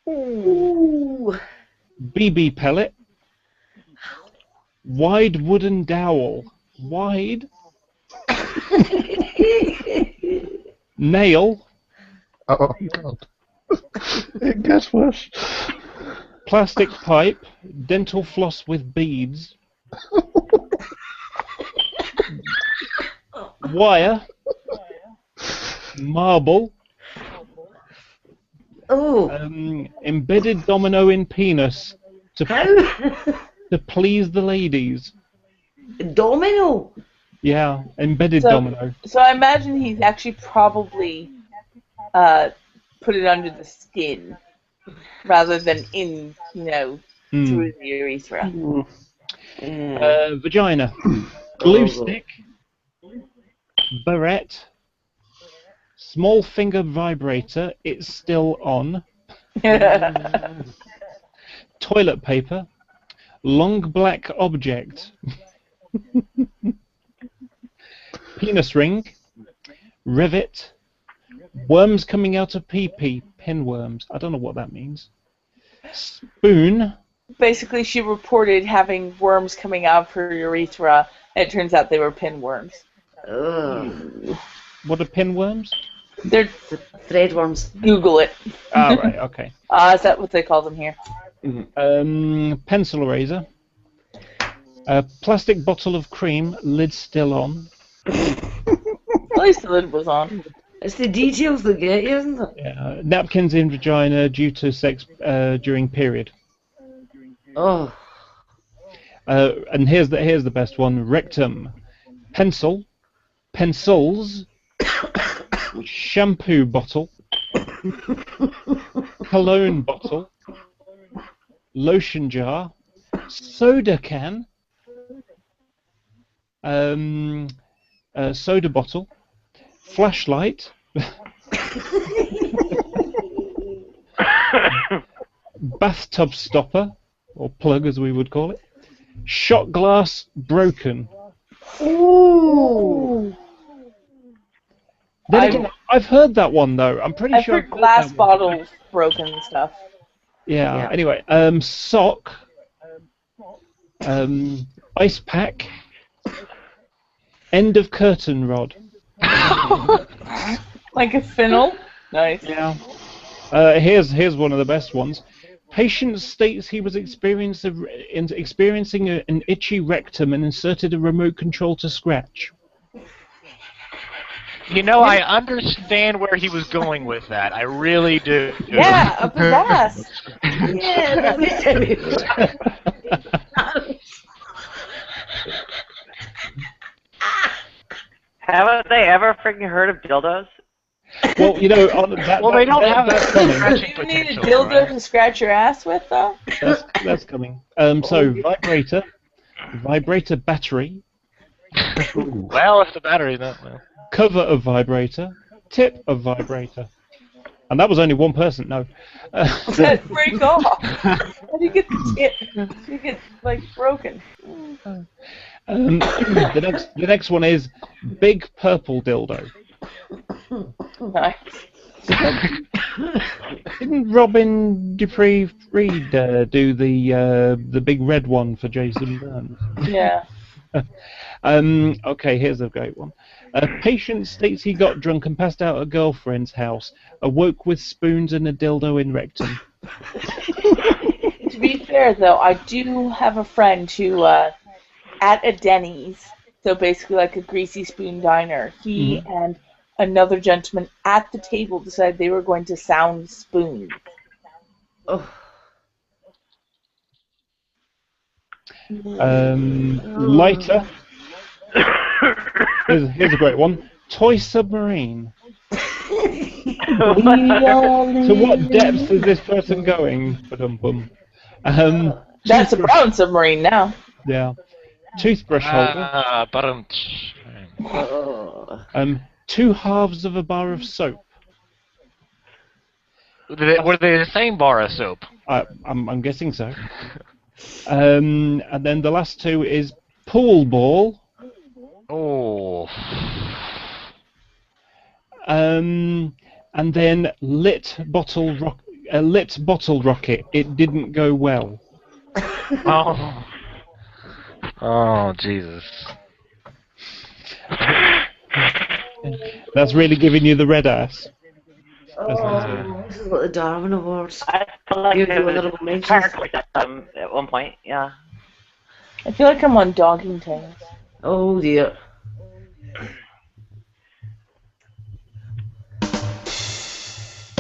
Ooh. BB pellet. Wide wooden dowel. Wide. Nail. Oh, God. It gets worse. Plastic pipe. Dental floss with beads. Wire. Marble. Oh. Embedded domino in penis to please the ladies. Domino? Yeah, embedded domino. So I imagine he's actually probably put it under the skin rather than in, through the urethra. Vagina. Glue stick. Barrette. Small finger vibrator. It's still on. Toilet paper. Long black object. Penis ring. Rivet. Worms coming out of pee-pee. Pinworms. I don't know what that means. Spoon. Basically, she reported having worms coming out of her urethra, and it turns out they were pinworms. What are pinworms? They're threadworms. Google it. Ah, right, okay. Is that what they call them here? Pencil eraser. A plastic bottle of cream, lid still on. At least the lid was on. It's the details that get you, isn't it? Yeah, napkins in vagina due to sex during period. Oh. And here's the best one. Rectum. Pencil. Pencils. Shampoo bottle. Cologne bottle. Lotion jar. Soda can. Soda bottle. Flashlight. Bathtub stopper, or plug as we would call it. Shot glass broken. Ooh. Then again, I've heard that one though. I'm pretty sure. I've heard glass bottles broken and stuff. Yeah. Anyway, sock. Ice pack. End of curtain rod. Like a funnel? Nice. Yeah. Here's one of the best ones. Patient states he was experiencing an itchy rectum and inserted a remote control to scratch. I understand where he was going with that. I really do. Yeah, up his ass. Yeah, that makes sense. Haven't they ever freaking heard of dildos? Well, you know, They don't have that's that coming. Do you need a dildo to scratch your ass with, though? That's coming. So vibrator battery, Well, if the battery's not well. cover of vibrator, tip of vibrator, and that was only one person. No. That break off. How do you get the tip? You get like broken. The next one is big purple dildo. Nice. Didn't Robin Dupree Reed do the big red one for Jason Burns? Yeah. Okay, here's a great one. A patient states he got drunk and passed out at a girlfriend's house, awoke with spoons and a dildo in rectum. To be fair, though, I do have a friend who, at a Denny's, so basically like a greasy spoon diner, he and another gentleman at the table decided they were going to sound spoons. Oh. Lighter. Here's a great one. Toy submarine. To what depths is this person going? Ba-dum-bum. That's a brown submarine now. Yeah. Toothbrush holder. Oh. 2 halves of a bar of soap. Were they the same bar of soap? I'm guessing so. And then the last 2 is pool ball. Oh. And then lit bottle rocket. It didn't go well. Oh. Oh, Jesus. That's really giving you the red ass. Oh, this is like the Darwin Awards. I feel like You it do was honorable mentions. fireworks at one point, yeah. I feel like I'm on Dogging Tales. Oh dear.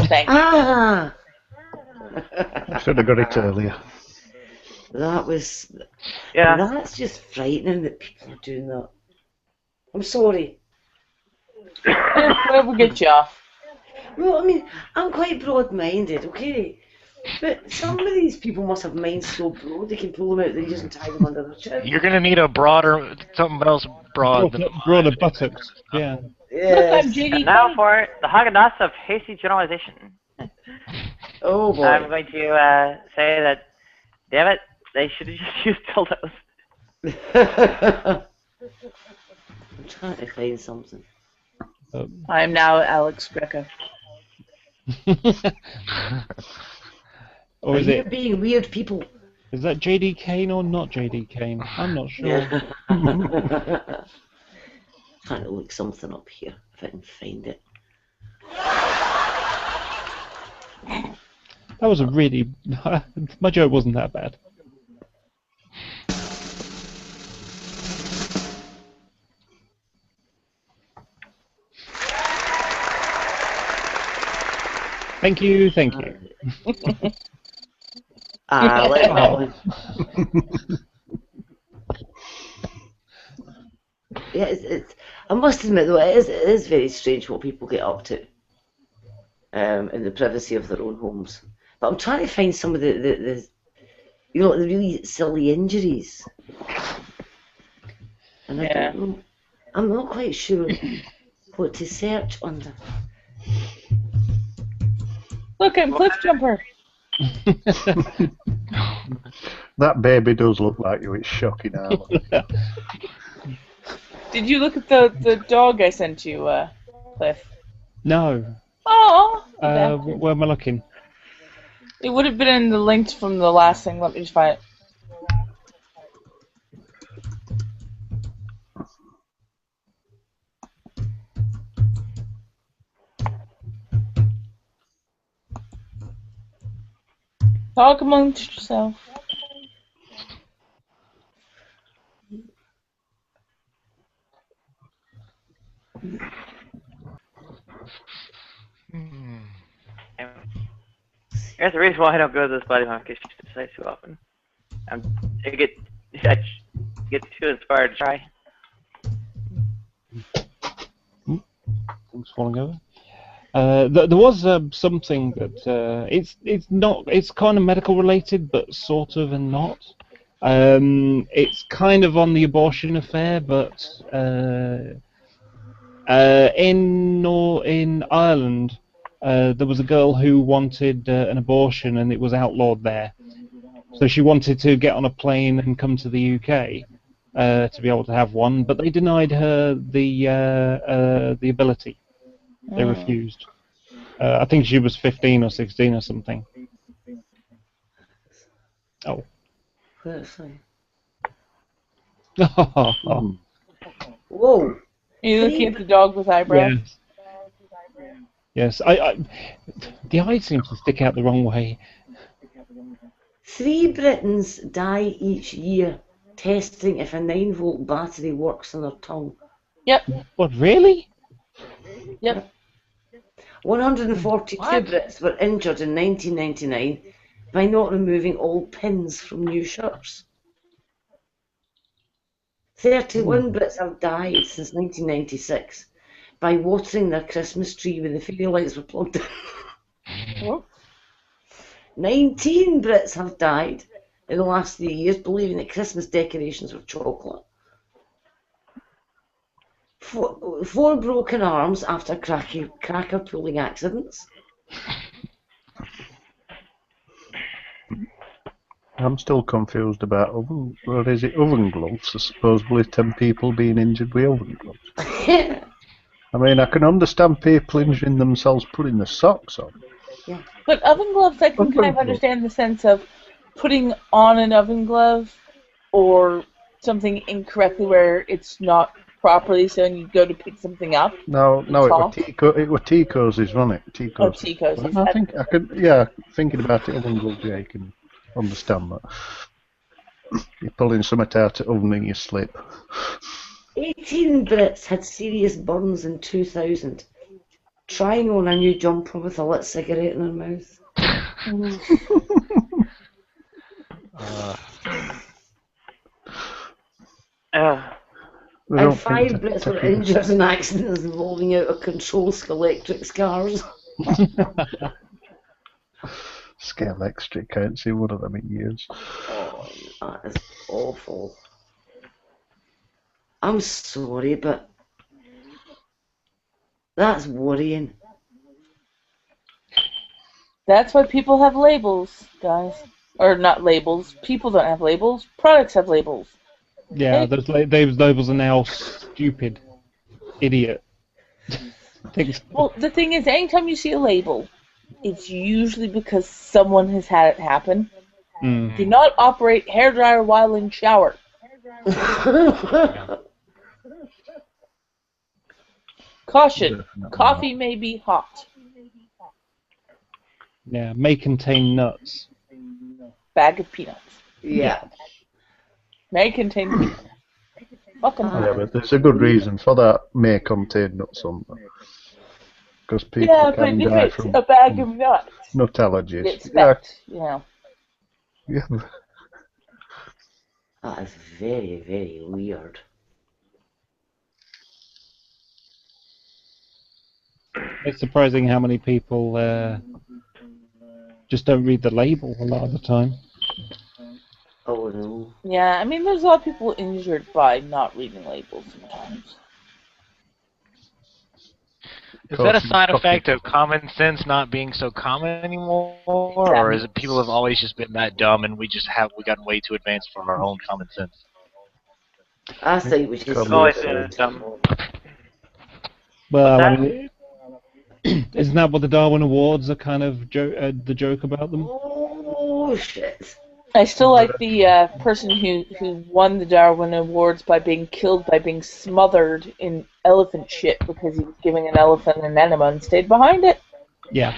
Thanks. Ah! I should have got it earlier. That was... Yeah. That's just frightening that people are doing that. I'm sorry. Whatever gets you off. No, I mean, I'm quite broad-minded, okay? But some of these people must have minds so broad they can pull them out their ears and tie them under their chin. You're gonna need a broader, something else broad than broader buttocks. Yeah. Yes. Look, I'm JD. And now for the Haagen-Dazs of hasty generalization. Oh boy. I'm going to say that, damn it, they should have just used dildos. I'm trying to find something. I'm now Alex Greco. Or is You're it? being weird people. Is that JD Kane or not JD Kane? I'm not sure. Trying to look something up here if I can find it. That was a really. My joke wasn't that bad. Thank you, thank you. Ah, let that one. Yeah, it's. I must admit though, it is very strange what people get up to. In the privacy of their own homes. But I'm trying to find some of the you know, the really silly injuries. And I don't know. I'm not quite sure what to search under. Look, I'm Cliff Jumper. That baby does look like you. It's shocking, Alan. Did you look at the dog I sent you, Cliff? No. Oh. Where am I looking? It would have been in the links from the last thing. Let me just find it. Talk amongst yourself. There's the reason why I don't go to those body modification sites too often. I get too inspired to try. Things falling over. There was something that it's kind of medical related, but sort of and not. It's kind of on the abortion affair, but in Ireland, there was a girl who wanted an abortion, and it was outlawed there. So she wanted to get on a plane and come to the UK to be able to have one, but they denied her the ability. They refused. I think she was 15 or 16 or something. Oh. Whoa. Are you looking at the dog with eyebrows? Yes. The eye seems to stick out the wrong way. 3 Britons die each year testing if a 9-volt battery works on their tongue. Yep. What, really? Yep. 142 What? Brits were injured in 1999 by not removing all pins from new shirts. 31 Brits have died since 1996 by watering their Christmas tree when the fairy lights were plugged in. 19 Brits have died in the last 3 years believing that Christmas decorations were chocolate. 4 broken arms after cracker pulling accidents. I'm still confused about oven. Or is it oven gloves? There's supposedly 10 people being injured with oven gloves. I mean, I can understand people injuring themselves putting the socks on. Yeah. But oven gloves, I can Oven kind of glove. understand the sense of putting on an oven glove or something incorrectly where it's not properly, so when you go to pick something up. No, it was off. Tico's, wasn't it? Tico's. Oh, Tico's. I think I could. Yeah, thinking about it, oven gloves. Yeah, you can understand that. You're pulling something out of oven and you slip. 18 Brits had serious burns in 2000 trying on a new jumper with a lit cigarette in their mouth. And 5 Brits were injured in accidents involving out-of-control electric cars. Electric, I haven't seen one of them in years. Oh, that is awful. I'm sorry, but that's worrying. That's why people have labels, guys. Or not labels. People don't have labels. Products have labels. Yeah, those labels are now stupid. Idiot. Things. Well, the thing is, anytime you see a label, it's usually because someone has had it happen. Do not operate hairdryer while in shower. Caution, coffee may be hot. Yeah, may contain nuts. Bag of peanuts. Yeah. May contain peanuts. Fucking Yeah, but there's a good reason for that. May contain nuts on them. Because people can but die if it's from a bag of nuts, nut allergies. you expect, you know. Yeah. That is very, very weird. It's surprising how many people just don't read the label a lot of the time. Oh no. Yeah, I mean, there's a lot of people injured by not reading labels sometimes. Is that a side effect of common sense not being so common anymore, or is it people have always just been that dumb and we gotten way too advanced for our own common sense? I think we should Always been dumb. Well, I mean, isn't that what the Darwin Awards are kind of the joke about them? Oh shit. I still like the person who won the Darwin Awards by being killed by being smothered in elephant shit because he was giving an elephant an enema and stayed behind it. Yeah.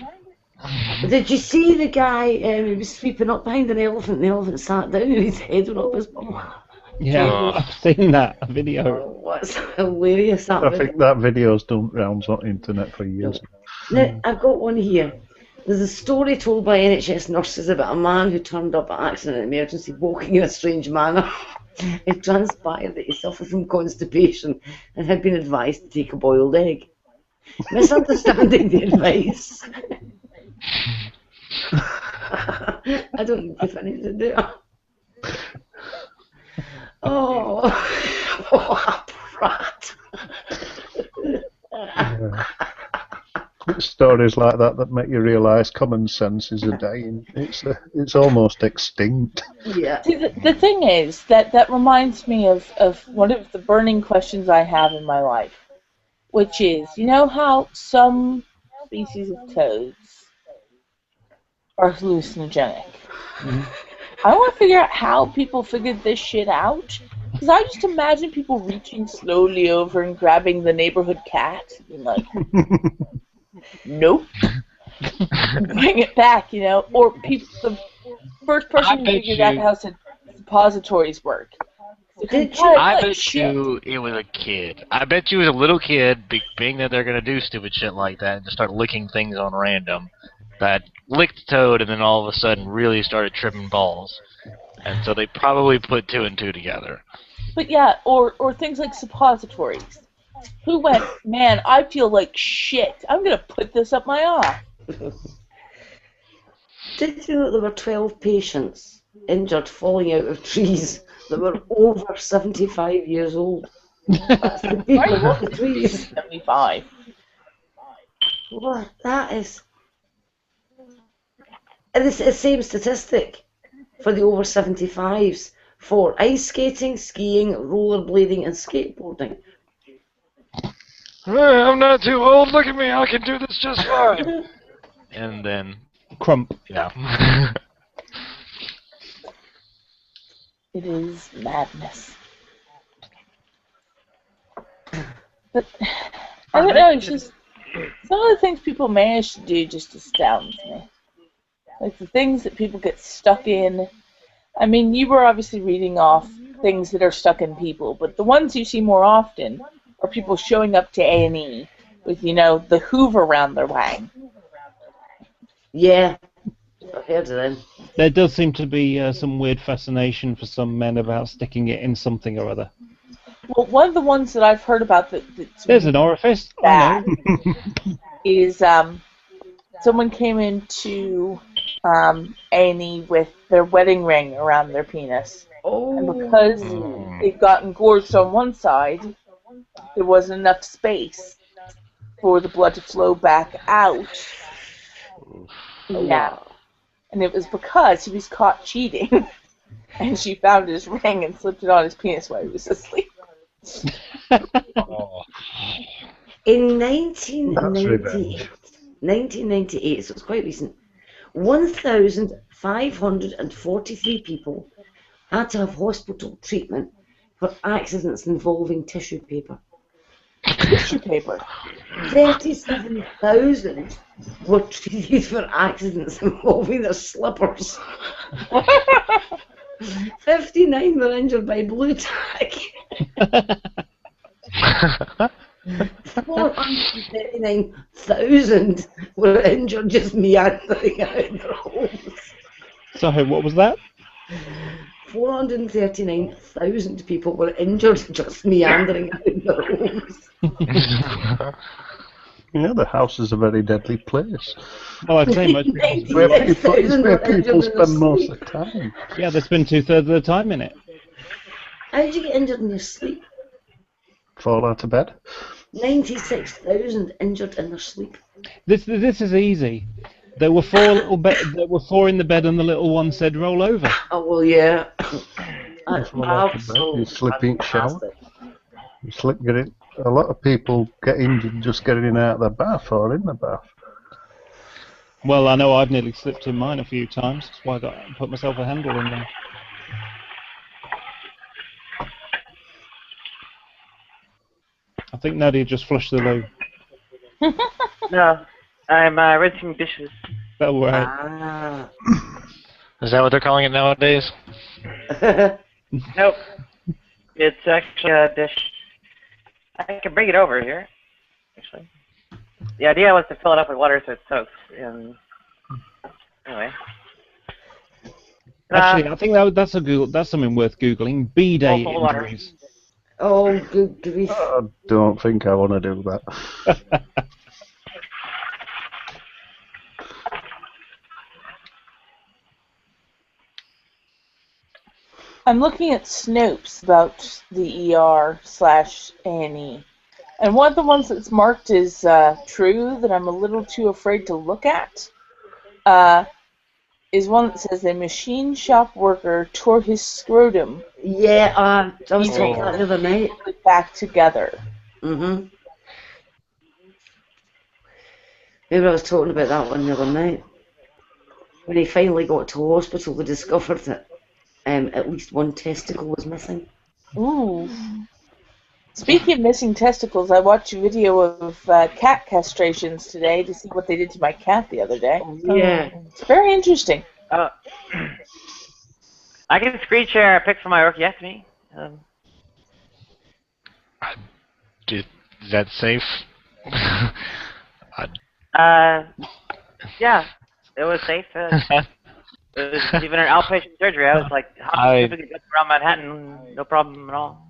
Did you see the guy who was sweeping up behind an elephant and the elephant sat down and his head went up his bum? Yeah, I've seen that video. Oh, what's hilarious that I think that video's done rounds on the internet for years. Now, I've got one here. There's a story told by NHS nurses about a man who turned up at accident and emergency walking in a strange manner. It transpired that he suffered from constipation and had been advised to take a boiled egg. Misunderstanding the advice. I don't need to finish the dinner. Oh, what a brat. Yeah. It's stories like that that make you realise common sense is dying. It's almost extinct. Yeah. See, the thing is that reminds me of one of the burning questions I have in my life, which is, you know how some species of toads are hallucinogenic? I want to figure out how people figured this shit out. Because I just imagine people reaching slowly over and grabbing the neighborhood cat and like, nope, bring it back, Or people, the first person who figured out how suppositories work. Did you? I bet you it was a kid. I bet you it was a little kid, being that they're going to do stupid shit like that and just start licking things on random, that licked Toad and then all of a sudden really started tripping balls. And so they probably put 2 and 2 together. But yeah, or things like suppositories. Who went, man, I feel like shit. I'm going to put this up my ass. Did you know there were 12 patients injured falling out of trees that were over 75 years old? That's the people on the trees. 75. Well, that is... And it's the same statistic for the over 75s for ice skating, skiing, rollerblading and skateboarding. Hey, I'm not too old. Look at me. I can do this just fine. And then... Crump. Yeah. It is madness. But, I don't know, it's just... Some of the things people manage to do just astounds me. Like the things that people get stuck in. I mean, you were obviously reading off things that are stuck in people, but the ones you see more often are people showing up to A&E with, the Hoover around their wang. Yeah, I've heard of them. There does seem to be some weird fascination for some men about sticking it in something or other. Well, one of the ones that I've heard about that's There's an orifice. bad I know. is someone came into A&E with their wedding ring around their penis. Oh. And because they'd gotten gorged on one side, there wasn't enough space for the blood to flow back out. Yeah. And it was because he was caught cheating, and she found his ring and slipped it on his penis while he was asleep. In 1998, so it's quite recent, 1,543 people had to have hospital treatment for accidents involving tissue paper. Tissue paper. 37,000 were treated for accidents involving their slippers. 59 were injured by blue tack. 439,000 were injured just meandering out their homes. Sorry, what was that? 439,000 people were injured just meandering out their homes. Yeah, the house is a very deadly place. Well, I'd say most people. It's where people spend most of the time. Yeah, they spend 2/3 of the time in it. How did you get injured in your sleep? Fall out of bed. 96,000 injured in their sleep. This is easy. There were 4 little there were 4 in the bed, and the little one said, "Roll over." Oh well, yeah. You fall out of bed, you slip in the shower. You a lot of people get injured just getting in out of the bath or in the bath. Well, I know I've nearly slipped in mine a few times. That's why I put myself a handle in there. I think Nadia just flushed the loo. No, I'm rinsing dishes. Oh, right. Ah. Is that what they're calling it nowadays? Nope. It's actually a dish. I can bring it over here, actually. The idea was to fill it up with water so it soaks. Anyway. Actually, I think that's something worth googling. B-day Water. injuries. Oh, good grief. I don't think I want to do that. I'm looking at Snopes about the ER/A&E, and one of the ones that's marked as true that I'm a little too afraid to look at is one that says a machine shop worker tore his scrotum. Yeah, I was talking about that the other night. Put it back together. Mm-hmm. Maybe I was talking about that one the other night. When he finally got to hospital, they discovered that at least one testicle was missing. Ooh. Speaking of missing testicles, I watched a video of cat castrations today to see what they did to my cat the other day. Yeah. It's very interesting. I can screen share a pic from my orchiectomy. Is that safe? Yeah, it was safe. It was even an outpatient surgery. I was like, typically around Manhattan, no problem at all.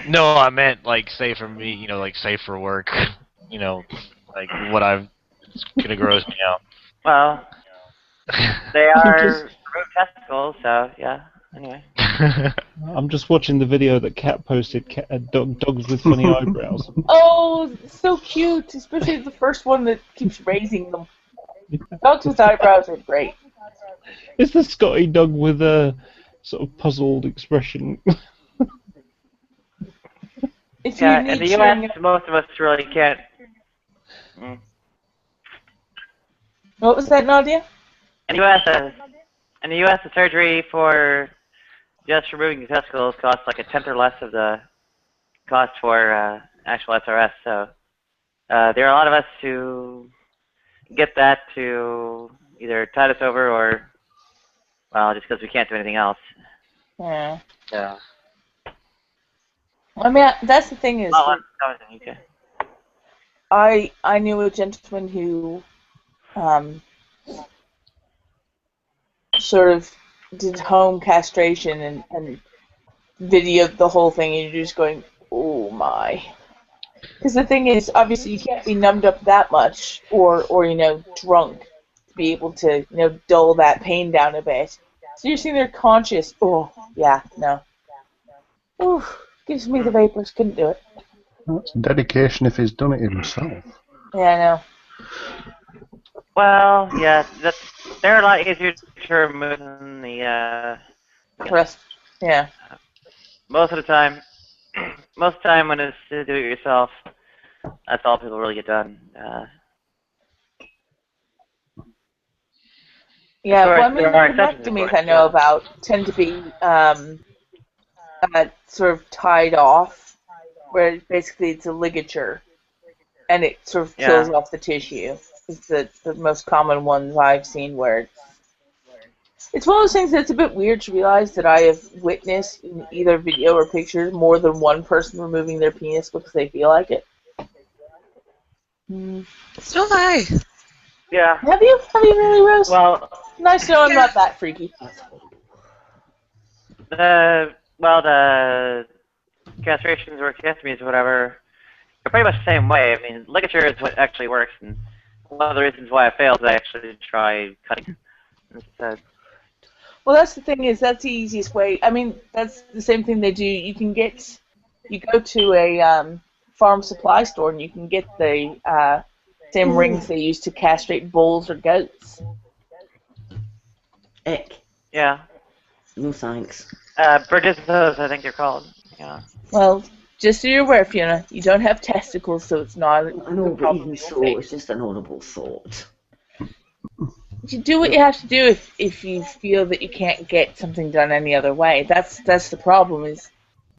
No, I meant like safe for me, you know, like safe for work. You know, like what it's gonna gross me out. Well, they are removed testicles, so yeah. Anyway. I'm just watching the video that Kat posted. Dogs with funny eyebrows. Oh, so cute, especially the first one that keeps raising them. Dogs with eyebrows are great. It's the Scotty dog with a sort of puzzled expression. If Yeah, you in need the U.S., most of us really can't. What was that, Nadia? In the U.S., the surgery for just removing the testicles costs like a tenth or less of the cost for actual SRS. So there are a lot of us who get that to either tide us over or, well, just because we can't do anything else. Yeah. So. I mean, that's the thing is, Okay. I knew a gentleman who sort of did home castration and videoed the whole thing, and you're just going, oh my. Because the thing is, obviously, you can't be numbed up that much or drunk to be able to, dull that pain down a bit. So you're sitting there conscious. Oh, yeah, no. Ooh, gives me the vapors. Couldn't do it. That's dedication if he's done it himself. Yeah, I know. Well, yeah, they're a lot easier to remove than the rest. Yeah. Most of the time when it's to do it yourself, that's all people really get done. Yeah, well, I mean, the mastectomies I know about tend to be sort of tied off, where basically it's a ligature, and it sort of kills off the tissue. It's the most common ones I've seen where it's one of those things that's a bit weird to realize that I have witnessed in either video or pictures more than one person removing their penis because they feel like it. So have I. Yeah. Have you really, Rose? Well, nice to know I'm not that freaky. The castrations or orchiectomies or whatever are pretty much the same way. I mean, ligature is what actually works, and one of the reasons why I failed is I actually tried cutting instead. Well, that's the thing is that's the easiest way. I mean, that's the same thing they do. You go to a farm supply store and you can get the same rings they use to castrate bulls or goats. Ick. Yeah. No thanks. Bridgettos, I think they're called. Yeah. Well, just so you're aware, Fiona, you don't have testicles, so it's not. I know, but even so, it's just an horrible thought. You do what you have to do if you feel that you can't get something done any other way. That's the problem. Is.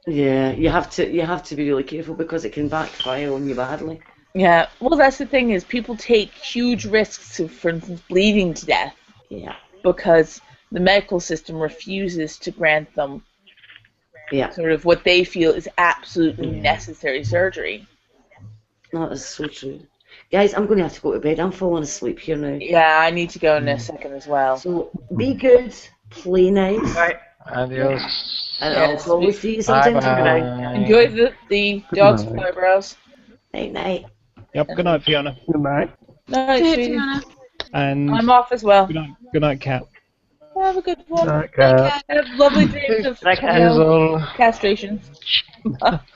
Yeah, you have to be really careful because it can backfire on you badly. Yeah, well, that's the thing is people take huge risks of, for instance, bleeding to death. Yeah. Because the medical system refuses to grant them sort of what they feel is absolutely necessary surgery. That is so true. Guys, I'm going to have to go to bed. I'm falling asleep here now. Yeah, I need to go in a second as well. So, be good, play nice. All right. Adios. And Yes, I'll probably we- see you sometime Bye-bye. tomorrow. Enjoy the dog's night. eyebrows. Night night. Yep. Good night, Fiona. Good night. Night, Good, sweetie. Fiona. And I'm off as well. good night, Cat. Have a good one. Night, Bye, cat. Cat. Have lovely dreams of Like, Hazel. castration.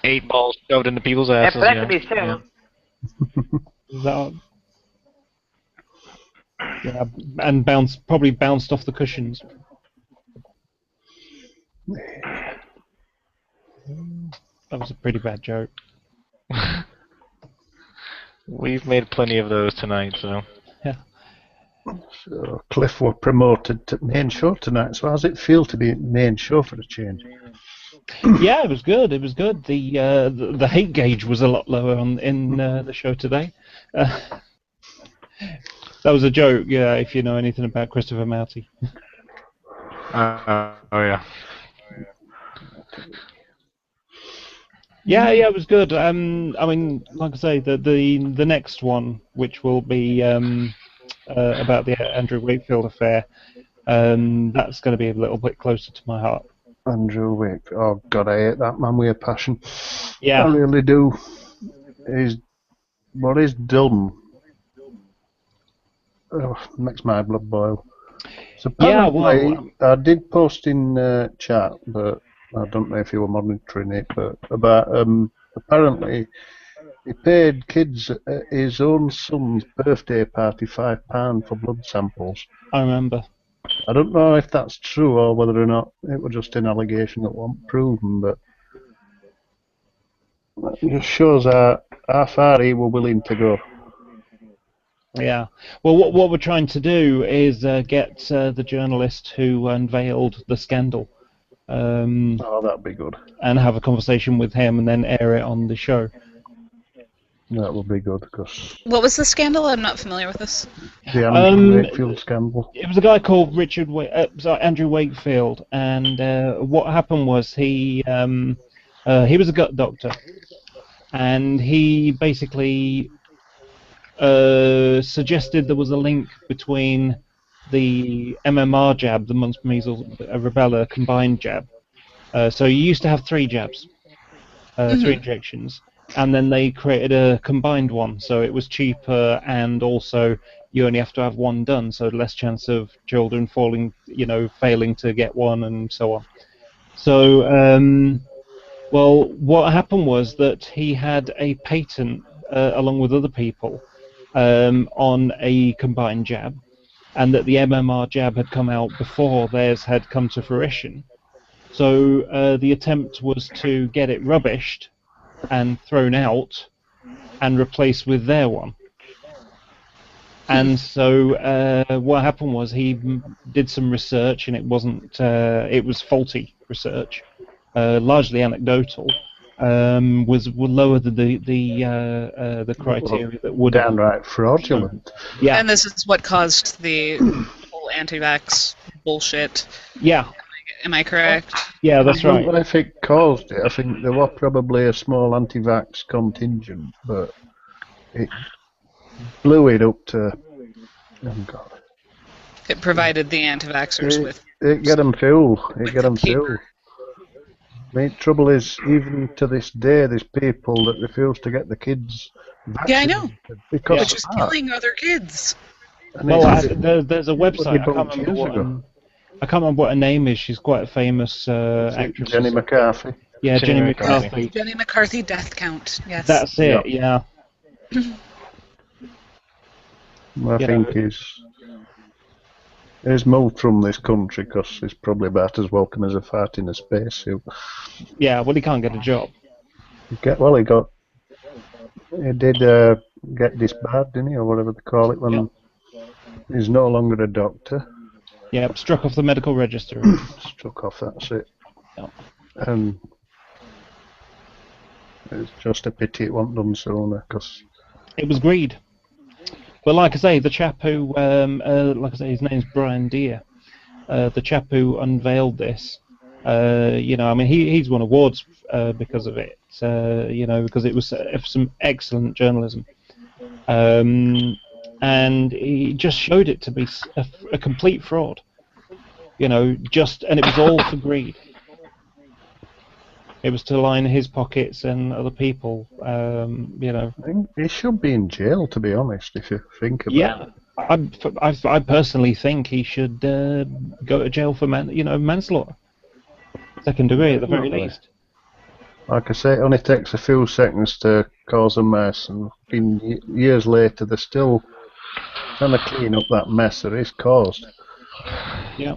8 balls shoved into people's and asses. vasectomies too. Yeah. Is that? Yeah, and probably bounced off the cushions. That was a pretty bad joke. We've made plenty of those tonight, so. So Cliff were promoted to main show tonight. So how's it feel to be main show for a change? Yeah, it was good. It was good. The hate gauge was a lot lower in the show today. That was a joke. Yeah, if you know anything about Christopher Mouty. Oh yeah. Yeah, it was good. I mean, like I say, the next one, which will be about the Andrew Wakefield affair, that's going to be a little bit closer to my heart. Andrew Wick. Oh God, I hate that man with a passion. Yeah. I really do. What he's done makes my blood boil. So Yeah, apparently, well, I did post in chat, but I don't know if you were monitoring it, but about apparently he paid kids at his own son's birthday party £5 for blood samples. I remember. I don't know if that's true or whether or not it was just an allegation that wasn't proven, but it just shows how far he were willing to go. Yeah. Well, what we're trying to do is get the journalist who unveiled the scandal, Oh, that'd be good. and have a conversation with him, and then air it on the show. That would be good, because What was the scandal? I'm not familiar with this. the Andrew Wakefield scandal. It was a guy called Andrew Wakefield, and what happened was he was a gut doctor, and he basically suggested there was a link between the MMR jab, the mumps, measles, rubella combined jab. So you used to have 3 jabs, 3 injections, and then they created a combined one, so it was cheaper, and also you only have to have 1 done, so less chance of children failing to get one, and so on. So, well, what happened was that he had a patent, along with other people, on a combined jab, and that the MMR jab had come out before theirs had come to fruition. So the attempt was to get it rubbished and thrown out and replaced with their one. And so what happened was he did some research, and it wasn't. It was faulty research, largely anecdotal. Was lower than the criteria that would Downright fraudulent. Yeah. And this is what caused the whole anti-vax bullshit. Yeah. Am I correct? Yeah, that's I don't right. know if it caused it. I think there was probably a small anti-vax contingent, but it blew it up to. Oh God! It provided the anti-vaxxers with. It get them full. It with get them the paper. full. The trouble is, even to this day, there's people that refuse to get the kids vaccinated. Yeah, I know. Because Which is of that. killing other kids. And Well, it's- there's a website. I can't years remember what. ago. I can't remember what her name is. She's quite a famous actress. Jenny McCarthy. Yeah, Jenny Jenny McCarthy. Jenny McCarthy death count. Yes. That's it. Yeah. I think he's moved from this country because he's probably about as welcome as a fart in a spacesuit. Yeah. Well, he can't get a job. He did get disbarred, didn't he, or whatever they call it, when he's no longer a doctor. Yeah. Struck off the medical register. Struck off, that's it. Yeah. And it's just a pity it wasn't done sooner, because It was greed. But like I say, the chap who, like I say, his name's Brian Deere. The chap who unveiled this, I mean, he's won awards because of it. Because it was some excellent journalism, and he just showed it to be a complete fraud. You know, and it was all for greed. It was to line his pockets and other people. You know. I think he should be in jail, to be honest, if you think about Yeah, it. I personally think he should go to jail for manslaughter, second degree at the very Definitely. least. Like I say, it only takes a few seconds to cause a mess, and years later they're still trying to clean up that mess that is caused. Yeah.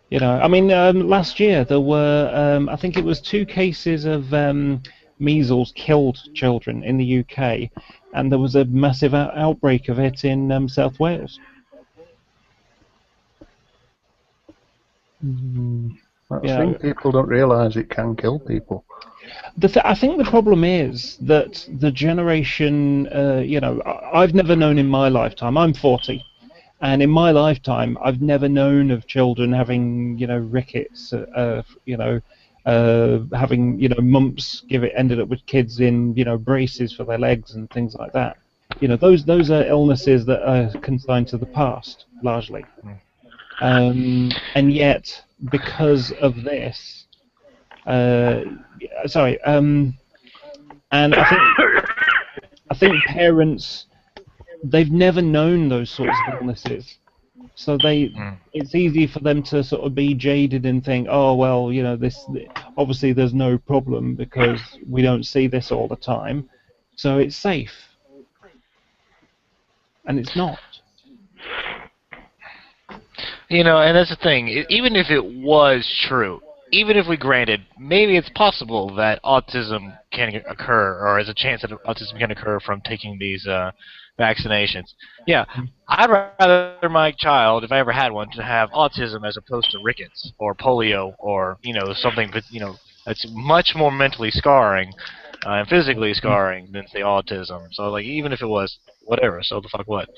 You know, I mean, last year there were, I think it was 2 cases of measles killed children in the UK, and there was a massive outbreak of it in South Wales. That's Yeah. the thing, people don't realise it can kill people. I think the problem is that the generation, you know, I've never known in my lifetime, I'm 40, and in my lifetime, I've never known of children having, you know, rickets, you know, having, you know, mumps, ended up with kids in, you know, braces for their legs and things like that. You know, those are illnesses that are consigned to the past, largely. And yet, because of this, and I think parents, they've never known those sorts of illnesses, so it's easy for them to sort of be jaded and think, oh well, you know, this obviously there's no problem because we don't see this all the time, so it's safe, and it's not. You know, and that's the thing. Even if it was true, even if we granted, maybe it's possible that autism can occur, or there's a chance that autism can occur from taking these vaccinations. Yeah, I'd rather my child, if I ever had one, to have autism as opposed to rickets or polio or, you know, something that, you know, that's much more mentally scarring and physically scarring than, say, autism. So, like, even if it was whatever, so the fuck what?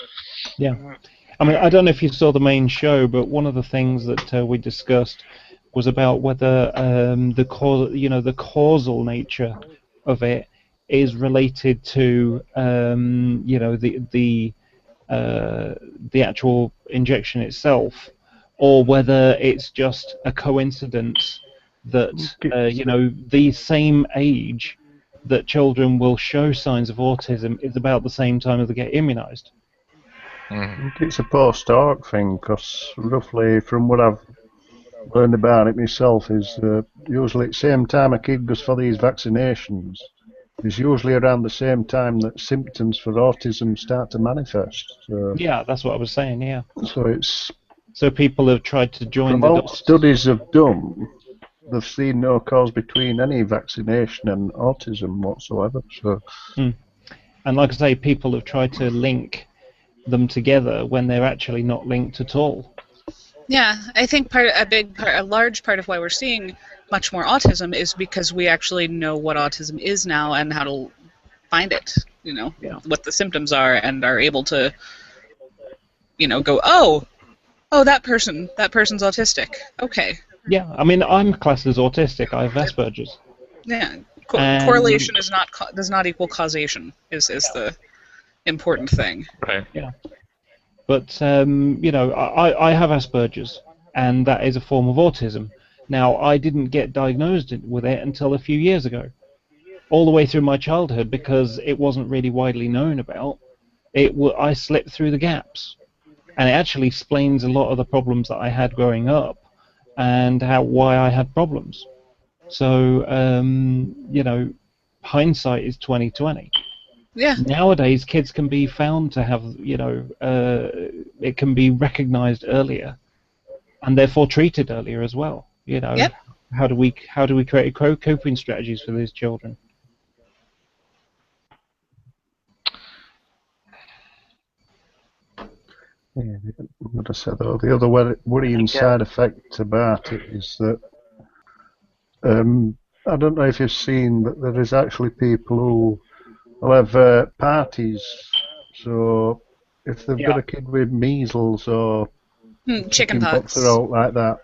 Yeah. I mean, I don't know if you saw the main show, but one of the things that we discussed was about whether the causal nature of it is related to you know, the actual injection itself, or whether it's just a coincidence that you know, the same age that children will show signs of autism is about the same time as they get immunized. I think it's a post-hoc thing, because roughly from what I've learned about it myself is usually at the same time a kid goes for these vaccinations is usually around the same time that symptoms for autism start to manifest. So, yeah, that's what I was saying, yeah. So people have tried to join the the dots. Studies have done, they've seen no cause between any vaccination and autism whatsoever. So, and like I say, people have tried to link them together when they're actually not linked at all. Yeah, I think a large part of why we're seeing much more autism is because we actually know what autism is now and how to find it, you know, what the symptoms are, and are able to, you know, go, oh, that person's autistic. Okay. Yeah, I mean, I'm classed as autistic. I have Asperger's. Yeah, correlation does not equal causation. Is the important thing. Right. Yeah. But you know, I have Asperger's, and that is a form of autism. Now, I didn't get diagnosed with it until a few years ago, all the way through my childhood, because it wasn't really widely known about. I slipped through the gaps, and it actually explains a lot of the problems that I had growing up, and why I had problems. So you know, hindsight is 20/20. Yeah. Nowadays, kids can be found to have, you know, it can be recognized earlier, and therefore treated earlier as well. You know, yep. How do we create coping strategies for these children? yeah, what I said though, the other worrying side effect about it is that I don't know if you've seen, but there is actually people who will have parties. So if they've got a kid with measles or chickenpox or out like that,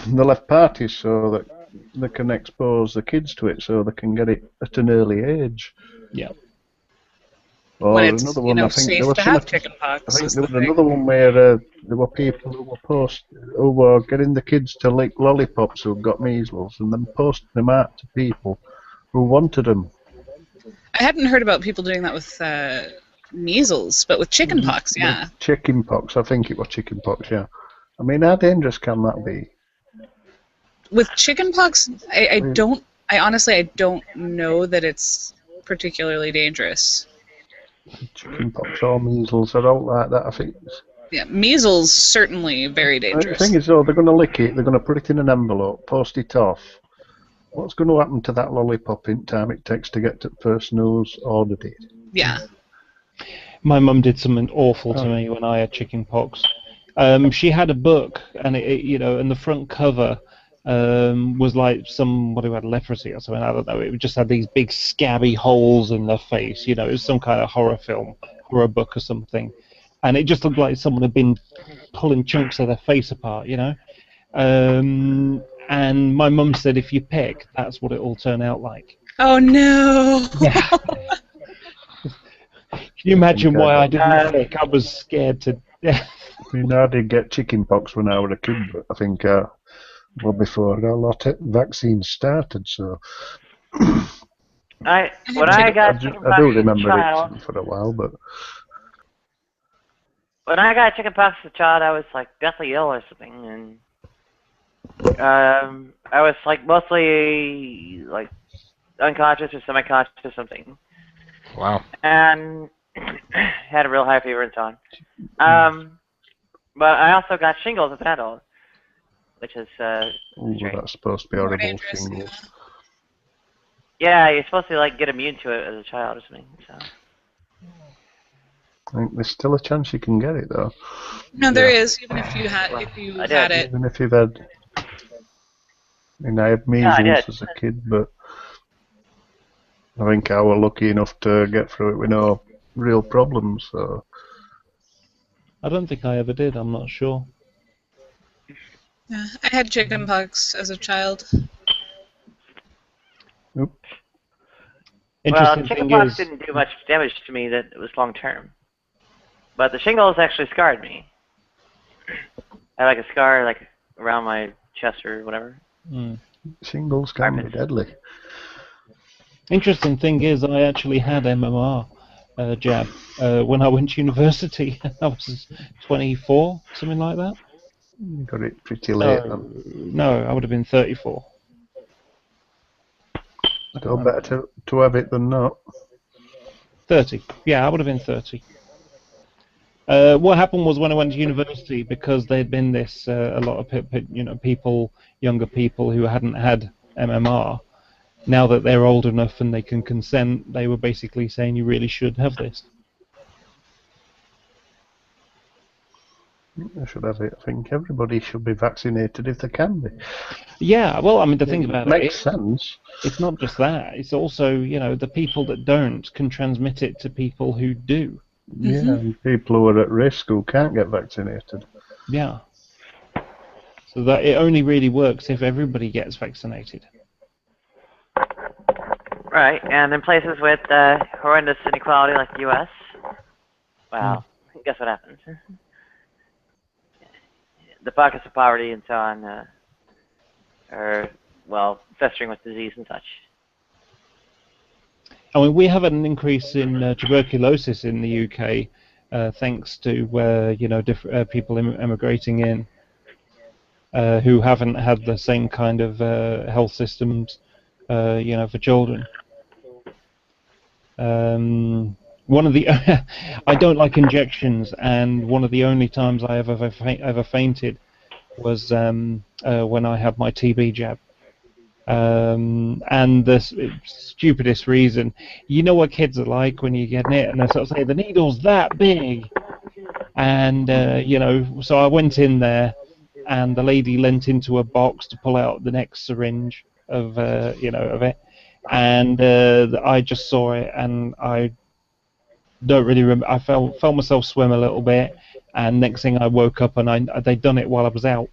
they'll have parties so that they can expose the kids to it, so they can get it at an early age. Yeah. Or when it's another one, I think there safe was to some. have chicken I pox. think Is there the was thing. another one where there were people who were getting the kids to lick lollipops who got measles and then posting them out to people who wanted them. I hadn't heard about people doing that with measles, but with chicken pox, yeah. With chicken pox, I think it was chicken pox, yeah. I mean, how dangerous can that be? With chicken pox, I honestly don't know that it's particularly dangerous. Chicken pox or measles, I don't like that. I think. Yeah, measles certainly very The dangerous. thing is, though, they're going to lick it, they're going to put it in an envelope, post it off. What's going to happen to that lollipop in time it takes to get to the person who's ordered it? Yeah. My mum did something awful to me when I had chicken pox. She had a book, and and the front cover was like somebody who had leprosy or something. I don't know. It just had these big scabby holes in their face. It was some kind of horror film, horror book or something, and it just looked like someone had been pulling chunks of their face apart. And my mum said, if you pick, that's what it will turn out like. Oh no. Yeah. Can you imagine why I didn't pick? I was scared to death. I mean, I did get chicken pox when I was a kid, but I think, before a lot of vaccines started, so. When I got chicken I do pox remember as a child, it for a while, but. when I got chicken pox as a child, I was like deathly ill or something, and I was like mostly like unconscious or semi-conscious or something. Wow. And had a real high fever and so on. But I also got shingles as an adult, which is Ooh, strange. that's supposed to be More horrible dangerous, shingles. Yeah, you're supposed to like get immune to it as a child or something. So. I think there's still a chance you can get it, though. No, there is, even if you had it. Even if you've had. I mean, I had measles as a kid, but I think I was lucky enough to get through it with no real problems. So. I don't think I ever did. I'm not sure. Yeah, I had chicken pox as a child. Nope. Well, Interesting chicken thing pox is, didn't do much damage to me that it was long term. But the shingles actually scarred me. I had like a scar like around my chest or whatever. Shingles can be deadly. interesting thing is, I actually had MMR jab when I went to university. I was 24, something like that. You got it pretty late. No, I would have been 34. So better to have it than not. 30. Yeah, I would have been 30. What happened was when I went to university, because there'd been this a lot of people, younger people who hadn't had MMR. Now that they're old enough and they can consent, they were basically saying you really should have this. I should have it. I think everybody should be vaccinated if they can be. Yeah, well, I mean, the thing about it makes sense. It's not just that. It's also, the people that don't can transmit it to people who do. Yeah, and people who are at risk who can't get vaccinated. Yeah. So that it only really works if everybody gets vaccinated. Right, and in places with horrendous inequality like the U.S., well, guess what happens? The pockets of poverty and so on are, well, festering with disease and such. I mean, we have an increase in tuberculosis in the UK, thanks to different people emigrating in who haven't had the same kind of health systems, for children. One of the I don't like injections, and one of the only times I ever fainted was when I had my TB jab. And the stupidest reason, you know what kids are like when you get it, and they sort of say the needle's that big, and so I went in there, and the lady leant into a box to pull out the next syringe of of it, and I just saw it, and I don't really remember. I felt myself swim a little bit, and next thing I woke up and they'd done it while I was out.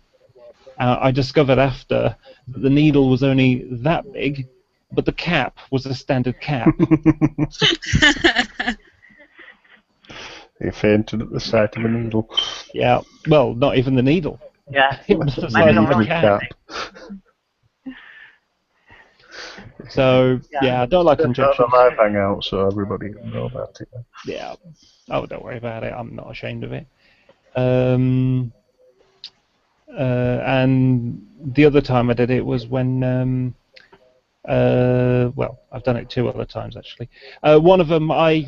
I discovered after that the needle was only that big, but the cap was a standard cap. He fainted at the sight of a needle. Yeah. Well, not even the needle. Yeah. It was the I size don't of know a cat. So yeah, I don't like Set out injections. the live hangout so everybody can know about it. Yeah. Oh, don't worry about it. I'm not ashamed of it. And the other time I did it was when well, I've done it 2 other times actually. One of them, I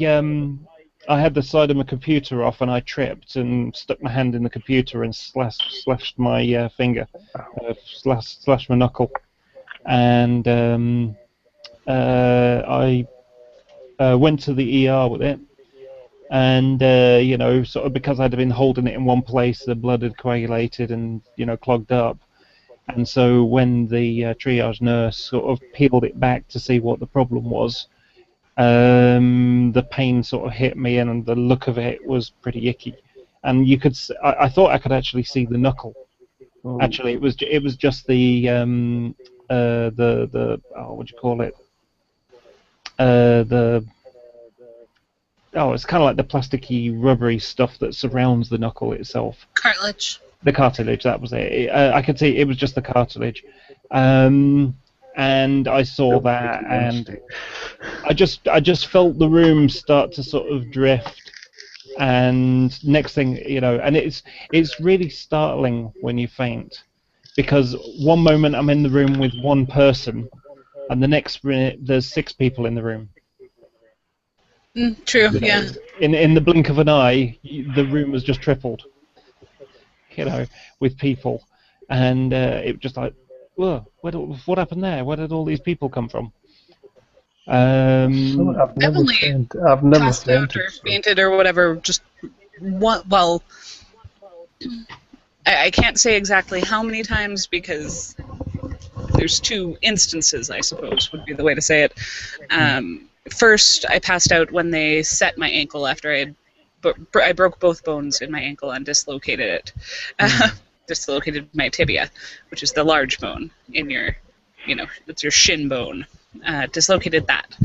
had the side of my computer off and I tripped and stuck my hand in the computer and slashed my finger, slashed my knuckle, and I went to the ER with it. And you know, sort of because I'd been holding it in one place, the blood had coagulated and clogged up. And so when the triage nurse sort of peeled it back to see what the problem was, the pain sort of hit me, and the look of it was pretty icky. And you could, I thought I could actually see the knuckle. Oh. Actually, it was just the oh, what do you call it? It's kind of like the plasticky, rubbery stuff that surrounds the knuckle itself. Cartilage. The cartilage, that was it. I could see it was just the cartilage. And I saw that, and I just felt the room start to sort of drift. And next thing, and it's really startling when you faint, because one moment I'm in the room with one person, and the next minute there's 6 people in the room. True, yeah. In the blink of an eye, the room was just tripled. With people, and it just like, whoa, what happened there? Where did all these people come from? I've never Passed out or fainted or whatever. Just well, I can't say exactly how many times, because there's 2 instances, I suppose, would be the way to say it. First, I passed out when they set my ankle after I broke both bones in my ankle and dislocated it. Dislocated my tibia, which is the large bone in your, it's your shin bone. Dislocated that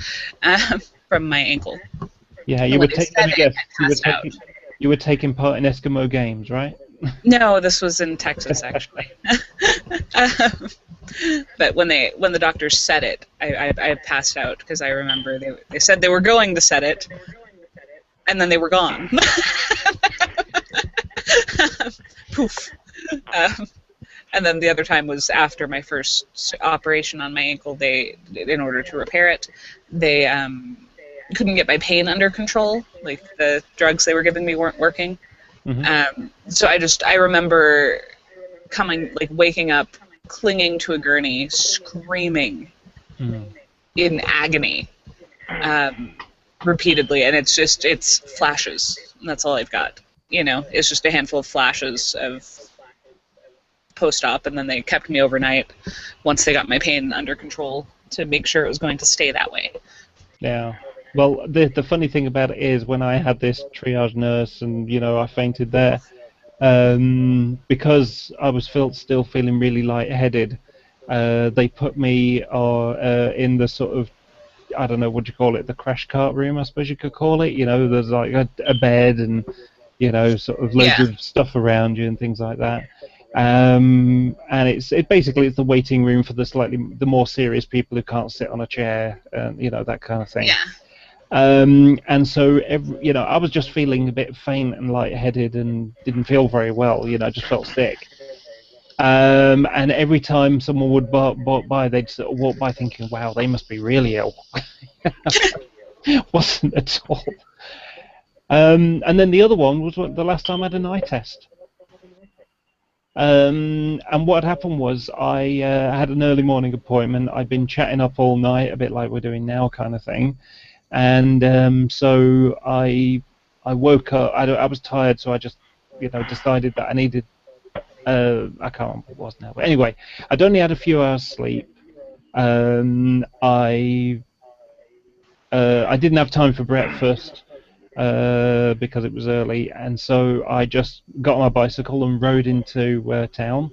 from my ankle. Yeah, you would take. Let me guess. You were taking part in Eskimo games, right? No, this was in Texas actually. But when the doctors set it, I passed out, because I remember they said they were going to set it, and then they were gone. Poof. And then the other time was after my first operation on my ankle. In order to repair it, they couldn't get my pain under control. Like, the drugs they were giving me weren't working. Mm-hmm. So I remember waking up, clinging to a gurney, screaming in agony. Repeatedly, and it's flashes, and that's all I've got. It's just a handful of flashes of post-op, and then they kept me overnight once they got my pain under control to make sure it was going to stay that way. Yeah. Well, the funny thing about it is, when I had this triage nurse and I fainted there, because I was still feeling really lightheaded, they put me in the sort of, I don't know, what do you call it, the crash cart room, I suppose you could call it. There's like a bed and, sort of loads of stuff around you and things like that. And it's the waiting room for the more serious people who can't sit on a chair, and that kind of thing. Yeah. And so I was just feeling a bit faint and lightheaded and didn't feel very well. Just felt sick. And every time someone would walk by, they'd sort of walk by thinking, "Wow, they must be really ill." Wasn't at all. And then the other one was the last time I had an eye test. And what happened was, I had an early morning appointment. I'd been chatting up all night, a bit like we're doing now, kind of thing. And so I woke up. I was tired, so I just decided that I needed. I can't remember what it was now. But anyway, I'd only had a few hours sleep. I didn't have time for breakfast because it was early, and so I just got on my bicycle and rode into town.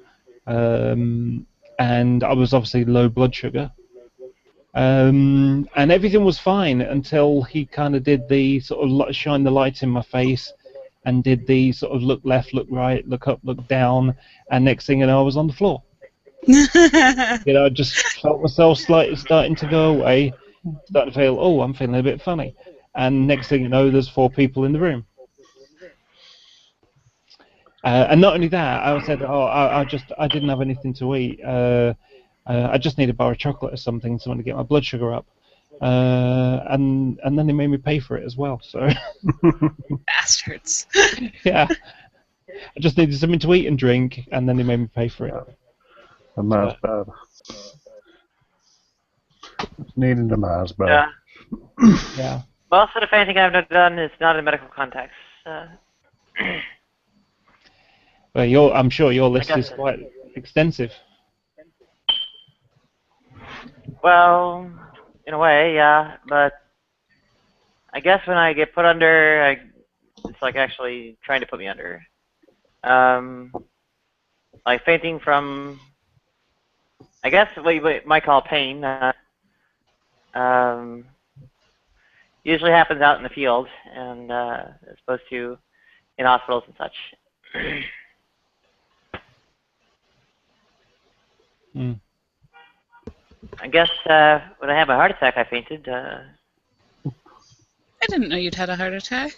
And I was obviously low blood sugar. And everything was fine until he kind of did the sort of shine the light in my face and did the sort of look left, look right, look up, look down, and next thing you know, I was on the floor. You know, I just felt myself slightly starting to go away, starting to feel, oh, I'm feeling a bit funny. And next thing you know, there's 4 people in the room. And not only that, I said, oh, I didn't have anything to eat. I just need a bar of chocolate or something to get my blood sugar up. And then they made me pay for it as well. So Bastards. yeah, I just needed something to eat and drink, and then they made me pay for it. A Mars bar. Needing a Mars bar. Yeah. Yeah. Most of the fainting I've done is not in medical context. Well, I'm sure your list is quite extensive. Well, in a way, yeah, but I guess when I get put under, it's like actually trying to put me under. Like fainting from, I guess what you might call pain, usually happens out in the field, and as opposed to in hospitals and such. Mm. I guess when I had my heart attack, I fainted. I didn't know you'd had a heart attack.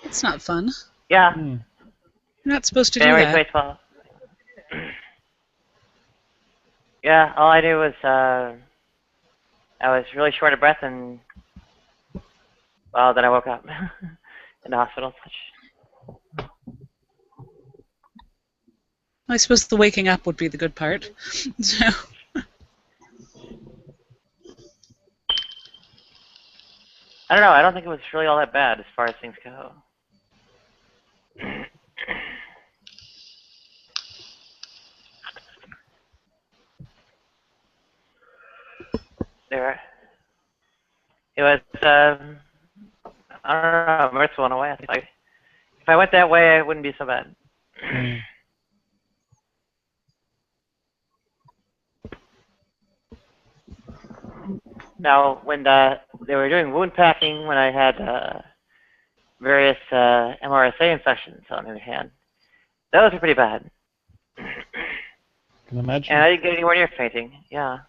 It's not fun. Yeah. Mm. You're not supposed to do January that. 2012. Yeah, all I knew was I was really short of breath, and well, then I woke up in the hospital and such. I suppose the waking up would be the good part. So. I don't know. I don't think it was really all that bad as far as things go. It was, I don't know, merciful in a way. I think if I went that way, it wouldn't be so bad. Mm. Now, when they were doing wound packing, when I had various MRSA infections on the other hand, those were pretty bad. Can imagine. And I didn't get anywhere near fainting. Yeah.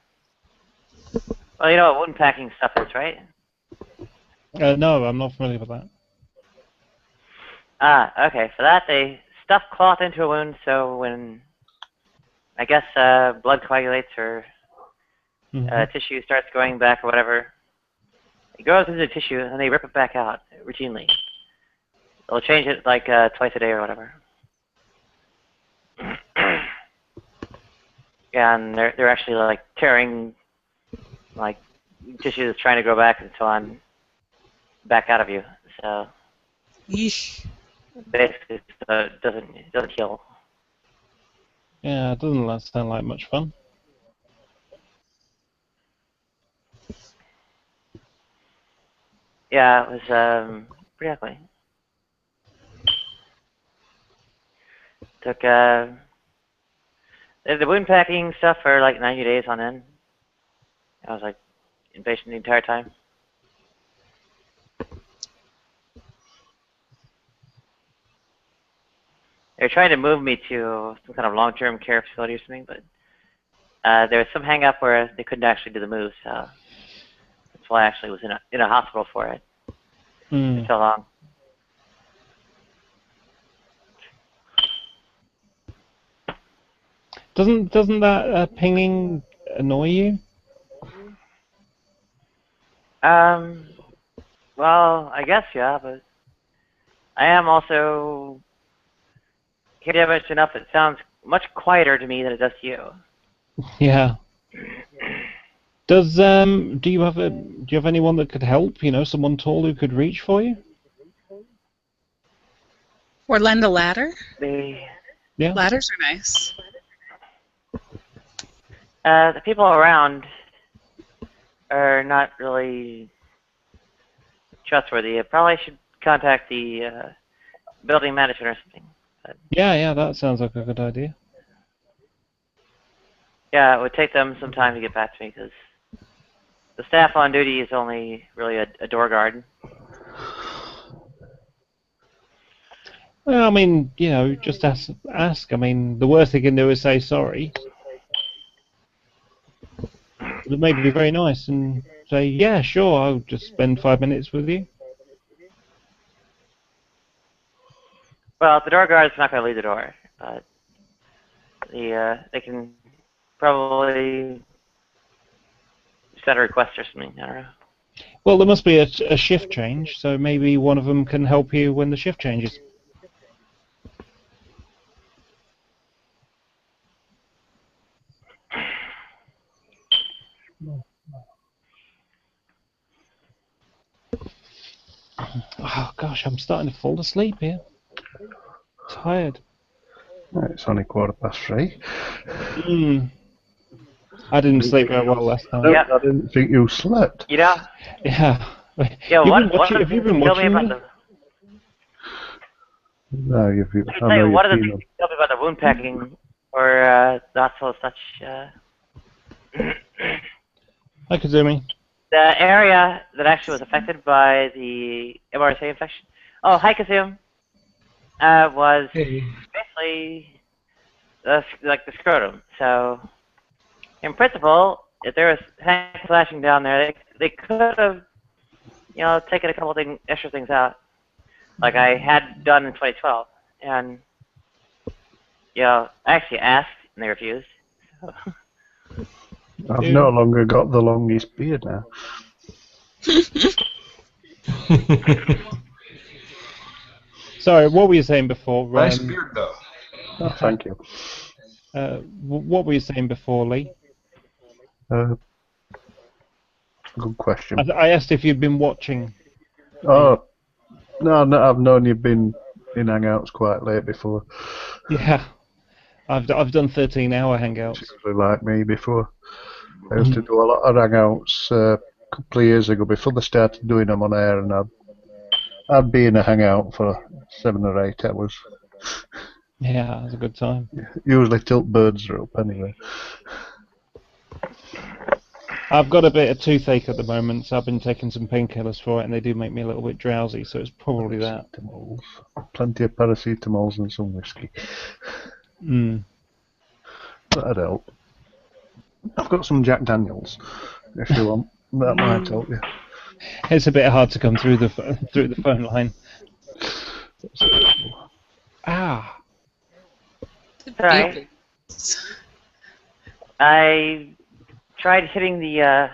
Well, you know what wound packing stuff is, right? No, I'm not familiar with that. Ah, okay. For that, they stuff cloth into a wound, so when, I guess, blood coagulates or tissue starts going back or whatever, it goes into the tissue and they rip it back out routinely. They'll change it like twice a day or whatever. Yeah, and they're actually like tearing like tissue that's trying to grow back and so on back out of you. So Yeesh. basically, it doesn't heal. Yeah, it doesn't sound like much fun. Yeah, it was pretty ugly. Took the wound packing stuff for like 90 days on end. I was like inpatient the entire time. They were trying to move me to some kind of long-term care facility or something, but there was some hang-up where they couldn't actually do the move, so that's why I actually was in a hospital for it for so long. Doesn't that pinging annoy you? Well, I guess yeah, but I am also hear damage enough. It sounds much quieter to me than it does to you. Yeah. Do you have anyone that could help? You know, someone tall who could reach for you? Or lend a ladder? Yeah. Ladders are nice. The people around are not really trustworthy. You probably should contact the building management or something. But Yeah, that sounds like a good idea. yeah, it would take them some time to get back to me because the staff on duty is only really a door guard. Well, I mean, just ask. I mean, the worst they can do is say sorry. But it may be very nice and say, yeah, sure, I'll just spend 5 minutes with you. Well, the door guard's not going to leave the door. They can probably send a request or something. I don't know. Well, there must be a shift change, so maybe one of them can help you when the shift changes. Oh gosh, I'm starting to fall asleep here. Tired. It's only 3:15. I didn't sleep very well last night. Yeah. I didn't think you slept. Yeah. Yeah. Have you been watching me? No, Let me tell you, one of the things you tell me about the wound packing or not so such. Hi, Kazumi. The area that actually was affected by the MRSA infection. Oh, hi, Kazum. Was basically like the scrotum. So, in principle, if there was hand slashing down there, they could have, taken a couple extra things out, like I had done in 2012, and I actually asked and they refused. So. I've no longer got the longest beard now. Sorry, what were you saying before? Nice beard, though. Oh, thank you. What were you saying before, Lee? Good question. I asked if you'd been watching. Oh, no, I've known you've been in Hangouts quite late before. Yeah, I've done 13-hour Hangouts. Actually, like me before. I used to do a lot of Hangouts a couple of years ago before they started doing them on air, and I'd be in a Hangout for 7 or 8 hours. Yeah, that was a good time. Usually tilt birds are up anyway. I've got a bit of toothache at the moment, so I've been taking some painkillers for it, and they do make me a little bit drowsy, so it's probably that. Plenty of paracetamols and some whiskey. That'd help. I've got some Jack Daniels, if you want. That might help you. It's a bit hard to come through the phone line. Ah. Sorry. I tried hitting the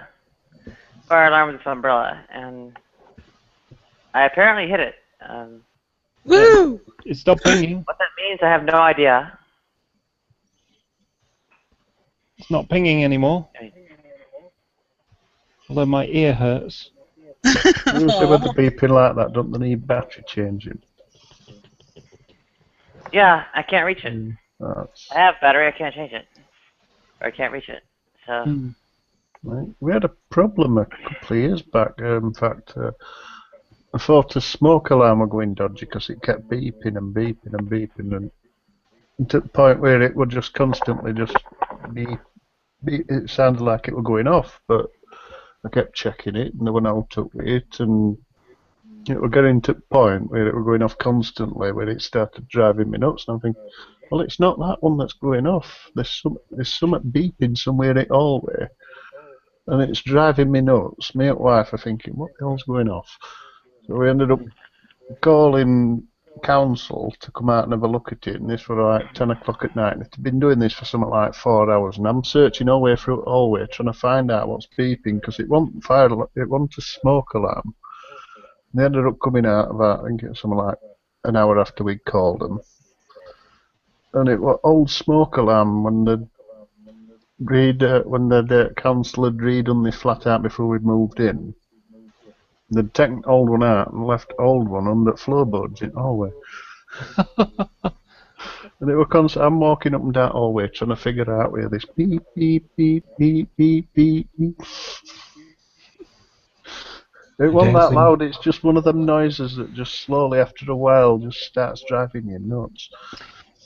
fire alarm with this umbrella, and I apparently hit it. Woo! It stopped pinging. What that means, I have no idea. It's not pinging anymore. Although my ear hurts. Usually with the beeping like that, don't they need battery changing? Yeah, I can't reach it. I have battery, I can't change it. Or I can't reach it. So. Right. We had a problem a couple of years back. In fact, I thought the smoke alarm was going dodgy because it kept beeping and beeping and beeping, and to the point where it would just constantly just beep. It sounded like it was going off, but I kept checking it, and there were no up with it, and it was getting to the point where it was going off constantly, where it started driving me nuts, and I'm thinking, well, it's not that one that's going off. There's something beeping somewhere in it hallway, and it's driving me nuts. Me and wife are thinking, what the hell's going off? So we ended up calling council to come out and have a look at it, and this was like 10 o'clock at night, and they've been doing this for something like 4 hours, and I'm searching all the way through it hallway trying to find out what's beeping, because it wasn't a smoke alarm. And they ended up coming out about, I think it was something like an hour after we'd called them, and it was old smoke alarm when the council had redone this flat out before we moved in. They'd taken old one out and left old one under floorboards in the hallway. And it was I'm walking up and down the hallway trying to figure out where this beep, beep, beep, beep, beep, beep, beep. It wasn't that loud, it's just one of them noises that just slowly after a while just starts driving you nuts.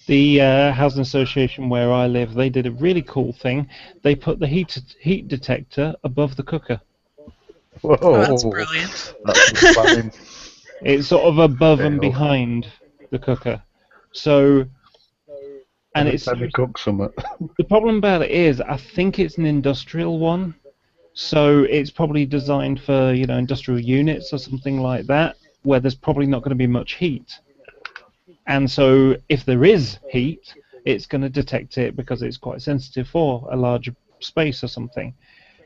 The housing association where I live, they did a really cool thing. They put the heat detector above the cooker. Whoa. Oh, that's brilliant. That's planning. It's sort of above and behind the cooker. So, and Every it's time you cook something. the problem about it is I think it's an industrial one, so it's probably designed for industrial units or something like that, where there's probably not going to be much heat. And so if there is heat, it's going to detect it because it's quite sensitive for a large space or something.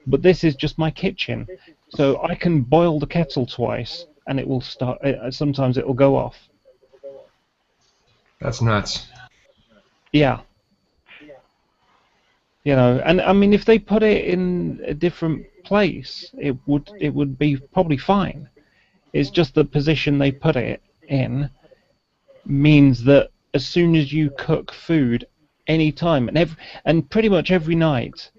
But this is just my kitchen, so I can boil the kettle twice and it will start. Sometimes it will go off. That's nuts. Yeah. And I mean, if they put it in a different place, it would be probably fine. It's just the position they put it in means that as soon as you cook food, any time and pretty much every night,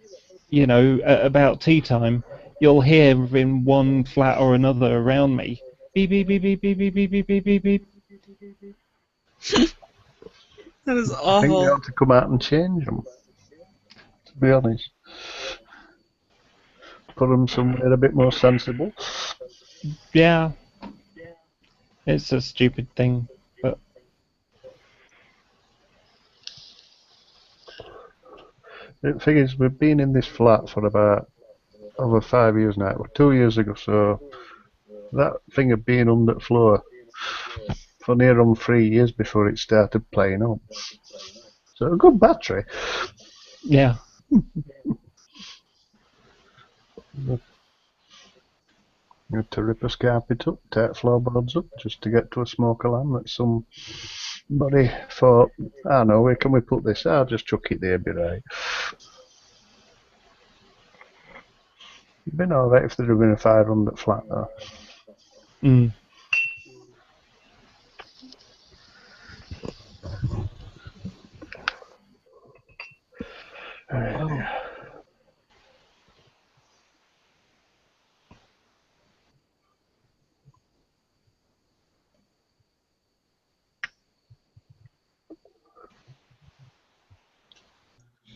at about tea time, you'll hear in one flat or another around me, beep beep beep beep beep beep beep beep beep beep beep. That is I think they awful. ought to come out and change them. To be honest, put them somewhere a bit more sensible. Yeah, it's a stupid thing, but The thing is, we've been in this flat for about over 5 years now. Well, 2 years ago, so that thing had been on the floor for near on 3 years before it started playing up. So a good battery. yeah. You had to rip a carpet up, take floorboards up, just to get to a smoke alarm that somebody thought, I know, where can we put this? I'll just chuck it there, be right. It'd been alright if there'd have been a fire on that flat though. Mm. Oh.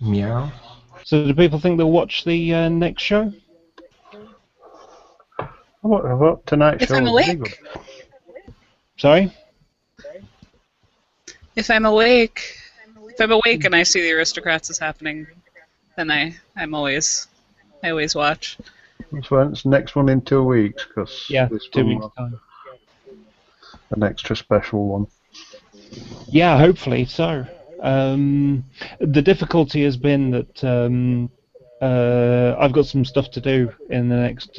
Meow. So do people think they'll watch the next show? What tonight's If show I'm was very good. awake, Sorry? if I'm awake and I see the Aristocrats is happening, then I always watch. So it's next one in 2 weeks, because Yeah, this 2 one weeks was time. an extra special one. Yeah, hopefully so. The difficulty has been that I've got some stuff to do in the next.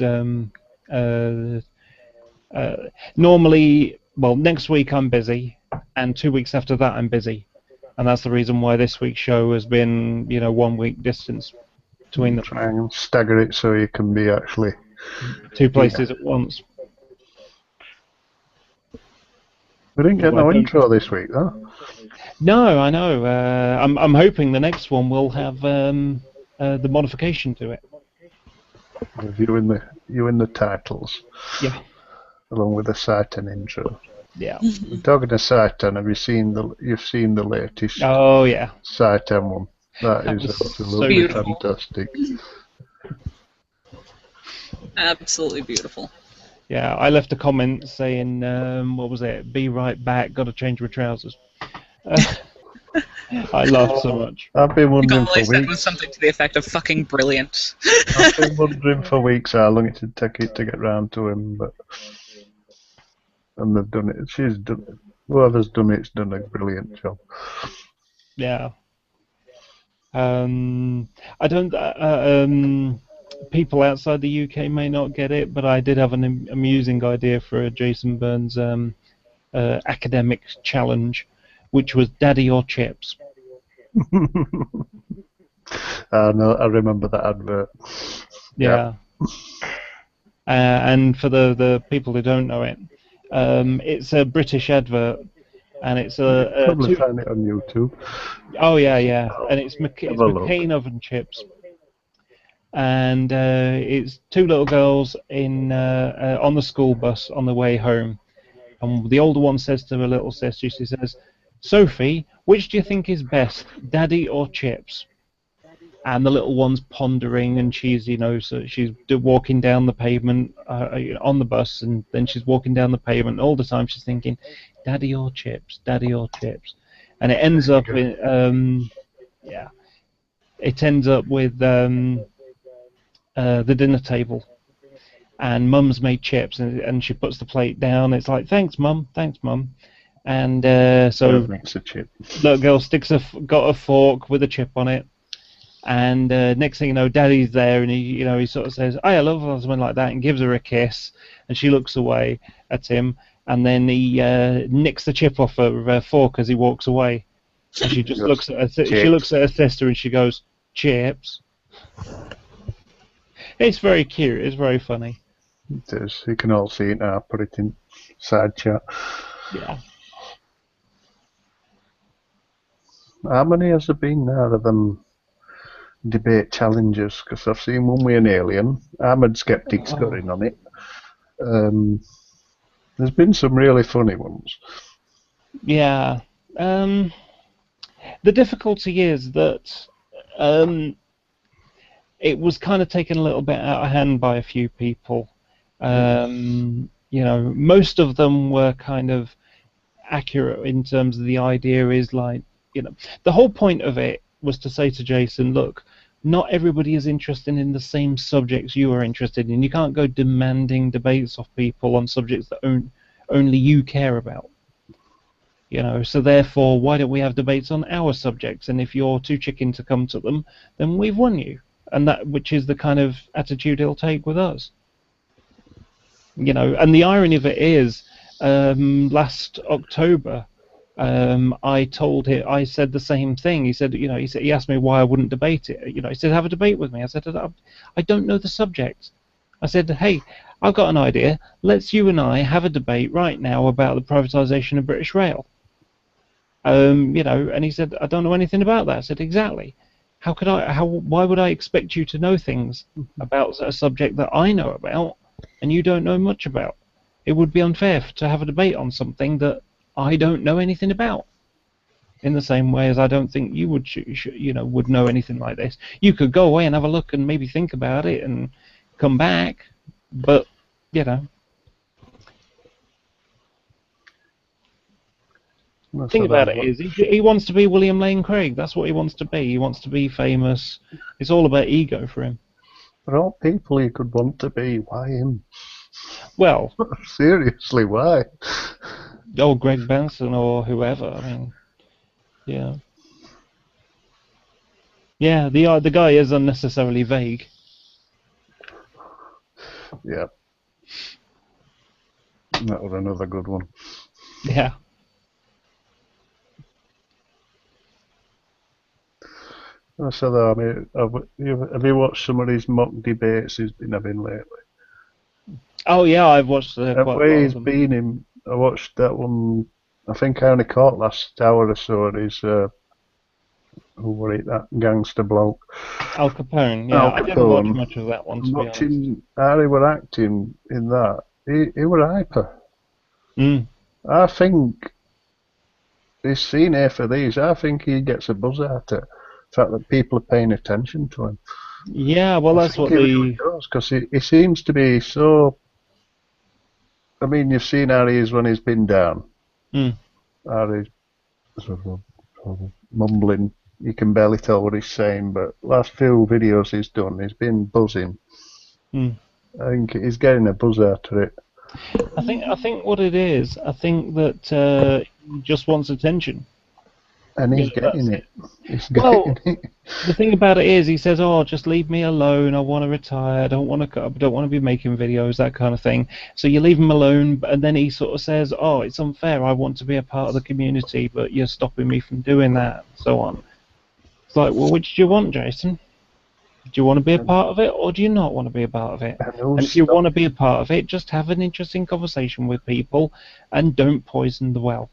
Normally, well, next week I'm busy, and 2 weeks after that I'm busy, and that's the reason why this week's show has been 1 week distance between them. Try and stagger it so you can be actually. Two places at once. We didn't get Well, no I don't- intro this week, though. No, I know. I'm hoping the next one will have the modification to it. With you in the titles, Yeah. along with the Satan intro. Yeah. Talking to Satan, you've seen the latest Oh yeah. Satan one. That That is was absolutely beautiful. fantastic. Absolutely beautiful. Yeah, I left a comment saying, what was it? Be right back. Got to change my trousers. I laughed so much. I've been I think wondering all for I said was weeks. something to the effect of "fucking brilliant." I've been wondering for weeks how long it would take it to get round to him, and they've done it. She's done it. Whoever's done it's done a brilliant job. Yeah. I don't. People outside the UK may not get it, but I did have an amusing idea for a Jason Burns academic challenge, which was Daddy or Chips. I know. I remember that advert. Yeah. And for the people who don't know it, it's a British advert, and it's Probably find it on YouTube. Oh yeah, and it's Have a look. McCain oven chips, and it's two little girls on the school bus on the way home, and the older one says to her little sister, she says, "Sophie, which do you think is best, Daddy or chips?" and the little one's pondering, and she's, so she's walking down the pavement on the bus, and then she's walking down the pavement. All the time she's thinking, "Daddy or chips, Daddy or chips," and it ends up with, it ends up with the dinner table, and Mum's made chips, and she puts the plate down. It's like, "Thanks, Mum, thanks, Mum," and so makes a chip. little girl got a fork with a chip on it. And next thing you know, Daddy's there, and he sort of says, "I love," or something like that, and gives her a kiss, and she looks away at him, and then he nicks the chip off her fork as he walks away, and she just looks at her sister, and she goes, "Chips." It's very cute. It's very funny. It is. You can all see it now. Put it in side chat. Yeah. How many has there been now of them debate challenges? Because I've seen one with an alien. Ahmed Skeptic's got in on it. There's been some really funny ones. Yeah. The difficulty is that it was kind of taken a little bit out of hand by a few people. Most of them were kind of accurate in terms of the idea is like, the whole point of it was to say to Jason, look, not everybody is interested in the same subjects you are interested in. You can't go demanding debates off people on subjects that only you care about. So therefore, why don't we have debates on our subjects? And if you're too chicken to come to them, then we've won you. And which is the kind of attitude he'll take with us. And the irony of it is, last October, I told him, I said the same thing. He said, he asked me why I wouldn't debate it. He said, have a debate with me. I said, I don't know the subject. I said, hey, I've got an idea. Let's you and I have a debate right now about the privatisation of British Rail. And he said, I don't know anything about that. I said, exactly. Why would I expect you to know things about a subject that I know about and you don't know much about? It would be unfair to have a debate on something that I don't know anything about. In the same way as I don't think you would, would know anything like this. You could go away and have a look and maybe think about it and come back, but the thing about it is, he wants to be William Lane Craig. That's what he wants to be. He wants to be famous. It's all about ego for him. But all people he could want to be. Why him? Well, seriously, why? Oh, Greg Benson or whoever. I mean, yeah. Yeah, the guy is unnecessarily vague. Yeah. That was another good one. Yeah. So, though, I mean, have you watched some of these mock debates he's been having lately? Oh yeah, I've watched quite a lot he's of them. been in. I watched that one. I think I only caught last hour or so. He's who was it? That gangster bloke. Al Capone. Yeah, I didn't watch much of that one. To be honest. How he were acting in that, he were hyper. Mm. I think he's seen here for these. I think he gets a buzz out of it. The fact that people are paying attention to him. Yeah, well, that's what because he seems to be so. I mean, you've seen how he is when he's been down. Mm. How he's sort of mumbling. You can barely tell what he's saying, but last few videos he's done, he's been buzzing. Mm. I think he's getting a buzz out of it. I think what it is, I think that he just wants attention. And he's getting it. The thing about it is, he says, "Oh, just leave me alone. I want to retire. I don't want to be making videos, that kind of thing." So you leave him alone, and then he sort of says, "Oh, it's unfair. I want to be a part of the community, but you're stopping me from doing that," and so on. It's like, well, which do you want, Jason? Do you want to be a part of it, or do you not want to be a part of it? And if you want to be a part of it, just have an interesting conversation with people, and don't poison the well.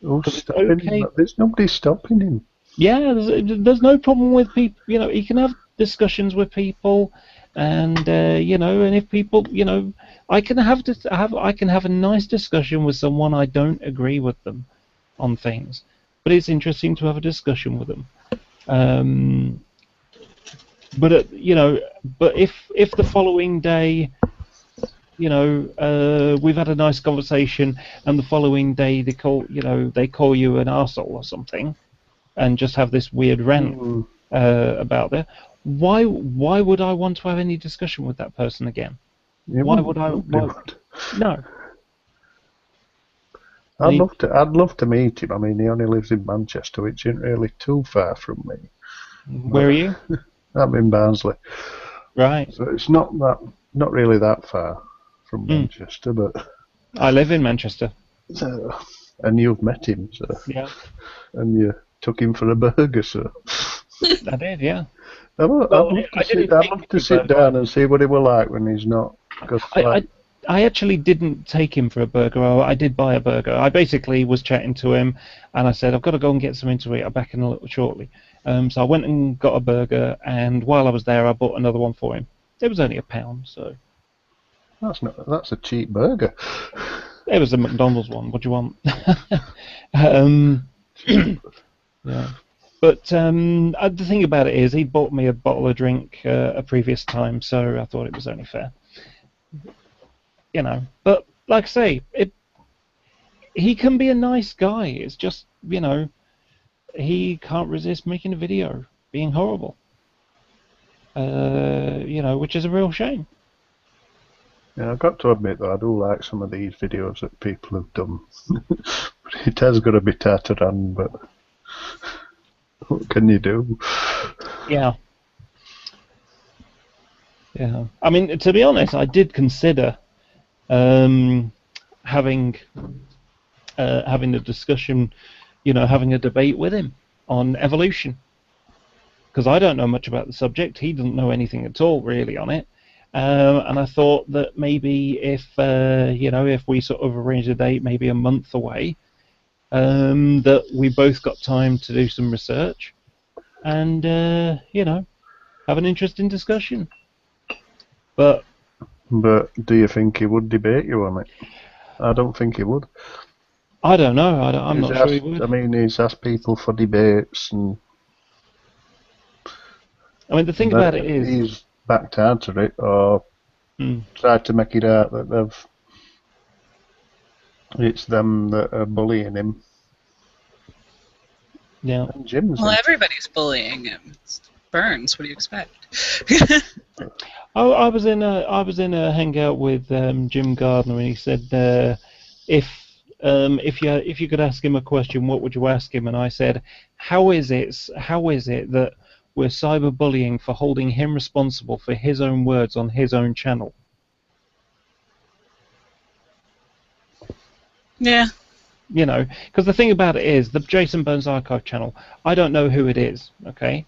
There's nobody stopping him. Yeah, there's no problem with people. He can have discussions with people, and and if people, I can have a nice discussion with someone. I don't agree with them on things, but it's interesting to have a discussion with them. But but if the following day, we've had a nice conversation, and the following day they call you an arsehole or something, and just have this weird rant about that. Why would I want to have any discussion with that person again? Why would I? No. I'd love to meet him. I mean, he only lives in Manchester, which isn't really too far from me. Where are you? I'm in Barnsley. Right. So it's not really that far from Manchester, but I live in Manchester. And you've met him, so yeah. And you took him for a burger, so I did, yeah. I'd love to sit down and see what he were like when he's not. I actually didn't take him for a burger. I did buy a burger. I basically was chatting to him, and I said, I've got to go and get something to eat. I'm back in a little shortly. So I went and got a burger, and while I was there, I bought another one for him. It was only £1, so. That's a cheap burger. It was a McDonald's one. What do you want? Yeah. But the thing about it is, he bought me a bottle of drink a previous time, so I thought it was only fair. But like I say, he can be a nice guy. It's just, he can't resist making a video being horrible. Which is a real shame. Yeah, I've got to admit that I do like some of these videos that people have done. It has got a bit out of hand, but what can you do? Yeah. Yeah. I mean, to be honest, I did consider having a discussion, having a debate with him on evolution, because I don't know much about the subject. He doesn't know anything at all really on it, and I thought that maybe if we sort of arrange a date, maybe a month away, that we both got time to do some research and have an interesting discussion. But do you think he would debate you on it? I don't think he would. I don't know. I'm not sure he would. I mean, he's asked people for debates, and I mean, the thing about it is, he's backed out of it or tried to make it out that it's them that are bullying him. Yeah. And Jim's everybody's bullying him. It's Burns. What do you expect? I was in a hangout with Jim Gardner, and he said if you could ask him a question, what would you ask him? And I said, how is it that we're cyberbullying for holding him responsible for his own words on his own channel? Yeah. Because the thing about it is, the Jason Burns Archive channel, I don't know who it is, okay?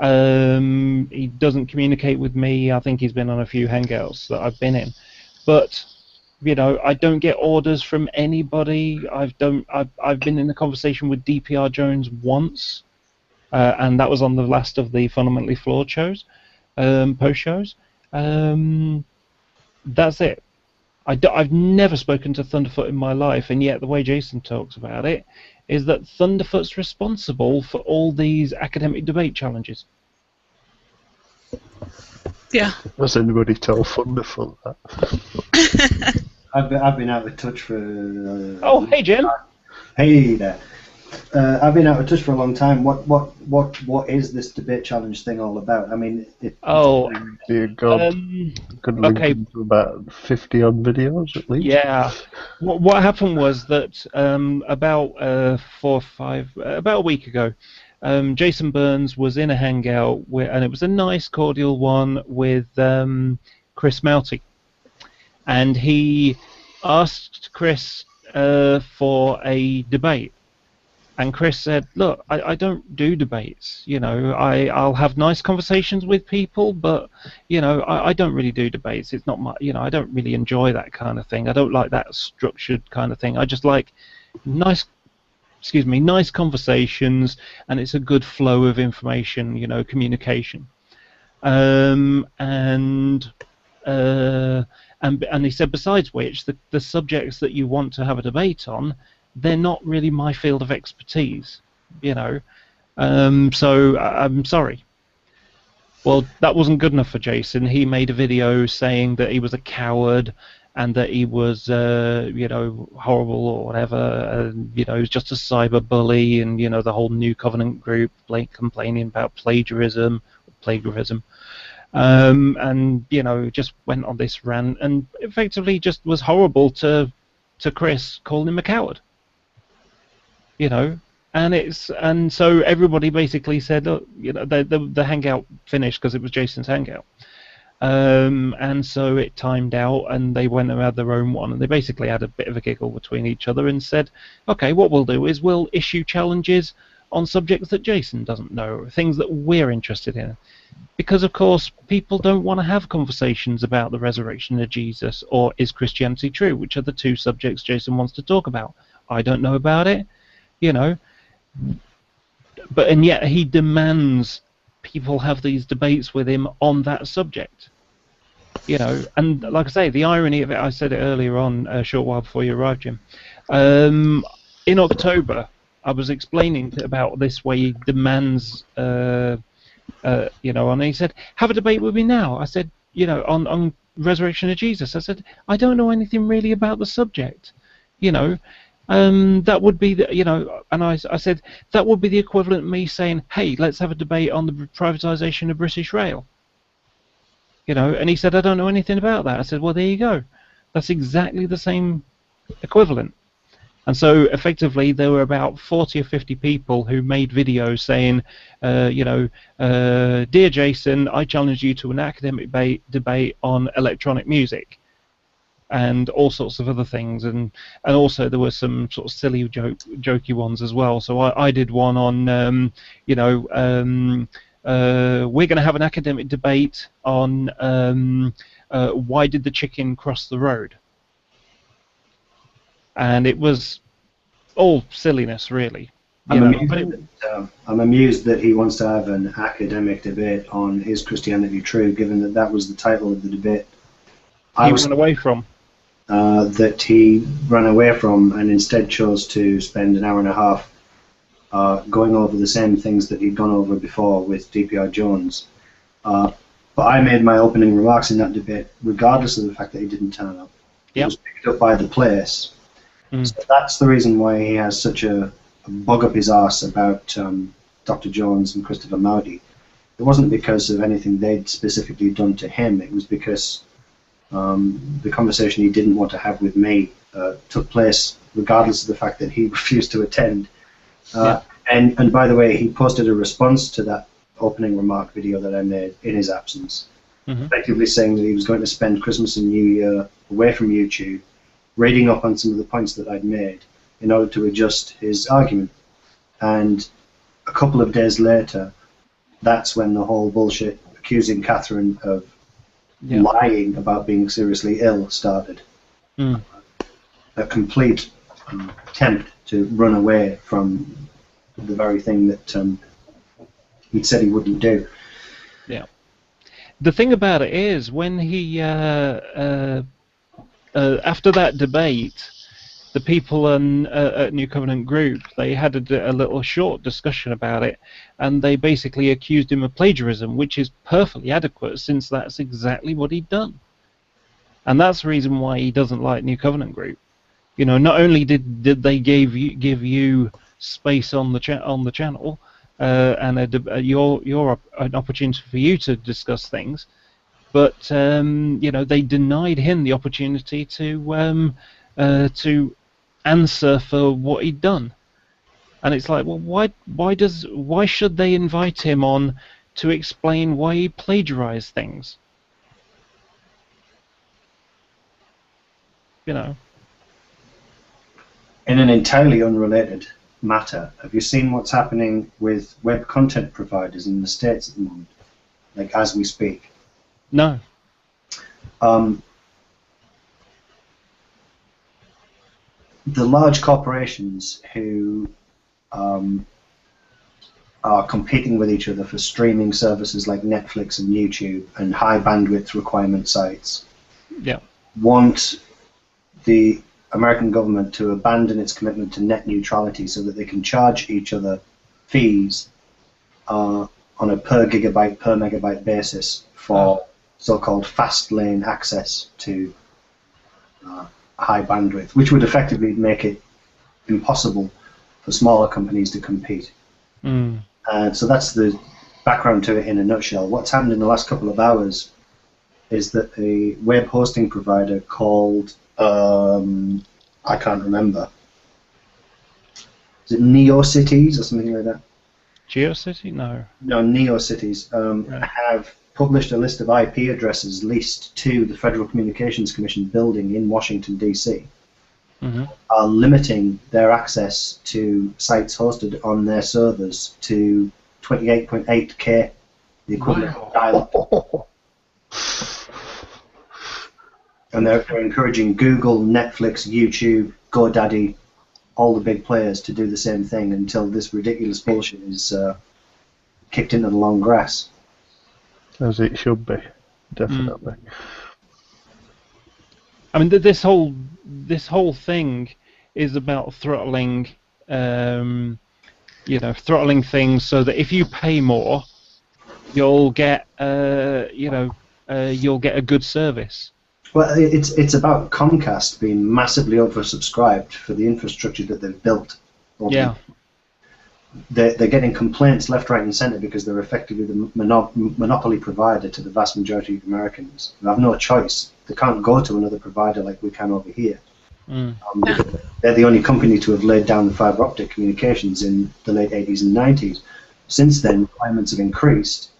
He doesn't communicate with me. I think he's been on a few hangouts that I've been in. But, I don't get orders from anybody. I've been in a conversation with DPR Jones once, and that was on the last of the Fundamentally Flawed shows, post shows. That's it. I've never spoken to Thunderfoot in my life, and yet the way Jason talks about it is that Thunderfoot's responsible for all these academic debate challenges. Yeah. Has anybody told Thunderfoot that? I've been out of touch for. Oh, hey Jim. Hey there. I've been out of touch for a long time. What is this debate challenge thing all about? I mean, dear God, could link to about 50 odd videos at least. Yeah. What happened was that about a week ago, Jason Burns was in a hangout and it was a nice, cordial one with Chris Mouty, and he asked Chris for a debate. And Chris said, look, I don't do debates, I'll have nice conversations with people, but, I don't really do debates. It's not my, I don't really enjoy that kind of thing. I don't like that structured kind of thing. I just like nice conversations, and it's a good flow of information, communication. And he said, besides which, the subjects that you want to have a debate on, they're not really my field of expertise, so I'm sorry. Well, that wasn't good enough for Jason. He made a video saying that he was a coward and that he was, horrible or whatever. And, he was just a cyber bully, and the whole New Covenant group complaining about plagiarism, and just went on this rant and effectively just was horrible to Chris, calling him a coward. And so everybody basically said, look, the hangout finished because it was Jason's hangout, and so it timed out, and they went and had their own one, and they basically had a bit of a giggle between each other and said, okay, what we'll do is we'll issue challenges on subjects that Jason doesn't know, things that we're interested in, because of course people don't want to have conversations about the resurrection of Jesus or is Christianity true, which are the two subjects Jason wants to talk about. I don't know about it, and yet he demands people have these debates with him on that subject. And like I say, the irony of it, I said it earlier on, a short while before you arrived, Jim. In October, I was explaining about this way he demands, and he said, have a debate with me now. I said, on resurrection of Jesus. I said, I don't know anything really about the subject, that would be the, and I said that would be the equivalent of me saying, hey, let's have a debate on the privatisation of British Rail. And he said, I don't know anything about that. I said, well, there you go. That's exactly the same equivalent. And so effectively there were about 40 or 50 people who made videos saying, dear Jason, I challenge you to an academic debate on electronic music, and all sorts of other things, and also there were some sort of silly jokey ones as well. So I did one on we're going to have an academic debate on why did the chicken cross the road, and it was all silliness really. I'm amused that he wants to have an academic debate on is Christianity true, given that that was the title of the debate He ran away from. That he ran away from, and instead chose to spend an hour and a half going over the same things that he'd gone over before with DPR Jones. But I made my opening remarks in that debate, regardless of the fact that he didn't turn up. He was picked up by the place. So that's the reason why he has such a bug up his arse about Dr. Jones and Christopher Mowdy. It wasn't because of anything they'd specifically done to him. It was because the conversation he didn't want to have with me took place regardless of the fact that he refused to attend. And by the way, he posted a response to that opening remark video that I made in his absence, effectively saying that he was going to spend Christmas and New Year away from YouTube, reading up on some of the points that I'd made in order to adjust his argument. And a couple of days later, that's when the whole bullshit accusing Catherine of lying about being seriously ill started. A complete attempt to run away from the very thing that he'd said he wouldn't do. Yeah. The thing about it is, when he after that debate, the people at New Covenant Group, they had a little short discussion about it, and they basically accused him of plagiarism, which is perfectly adequate since that's exactly what he'd done. And that's the reason why he doesn't like New Covenant Group. Not only did they give you space on the channel and an opportunity for you to discuss things, but they denied him the opportunity to answer for what he'd done. And it's like, well, why should they invite him on to explain why he plagiarized things? In an entirely unrelated matter, have you seen what's happening with web content providers in the States at the moment, like as we speak? No. The large corporations who are competing with each other for streaming services like Netflix and YouTube and high bandwidth requirement sites want the American government to abandon its commitment to net neutrality so that they can charge each other fees on a per gigabyte, per megabyte basis for so-called fast lane access to high bandwidth, which would effectively make it impossible for smaller companies to compete. Mm. So that's the background to it in a nutshell. What's happened in the last couple of hours is that a web hosting provider called, I can't remember, is it NeoCities or something like that? GeoCity? No. No, NeoCities have published a list of IP addresses leased to the Federal Communications Commission building in Washington, D.C., are limiting their access to sites hosted on their servers to 28.8K, the equivalent of dial-up. And they're encouraging Google, Netflix, YouTube, GoDaddy, all the big players to do the same thing until this ridiculous bullshit is kicked into the long grass. As it should be, definitely. I mean, this whole thing is about throttling, throttling things so that if you pay more, you'll get, you'll get a good service. Well, it's about Comcast being massively oversubscribed for the infrastructure that they've built. Yeah. They're getting complaints left, right, and centre because they're effectively the monopoly provider to the vast majority of Americans. They have no choice. They can't go to another provider like we can over here. They're the only company to have laid down the fibre optic communications in the late 80s and 90s. Since then, requirements have increased,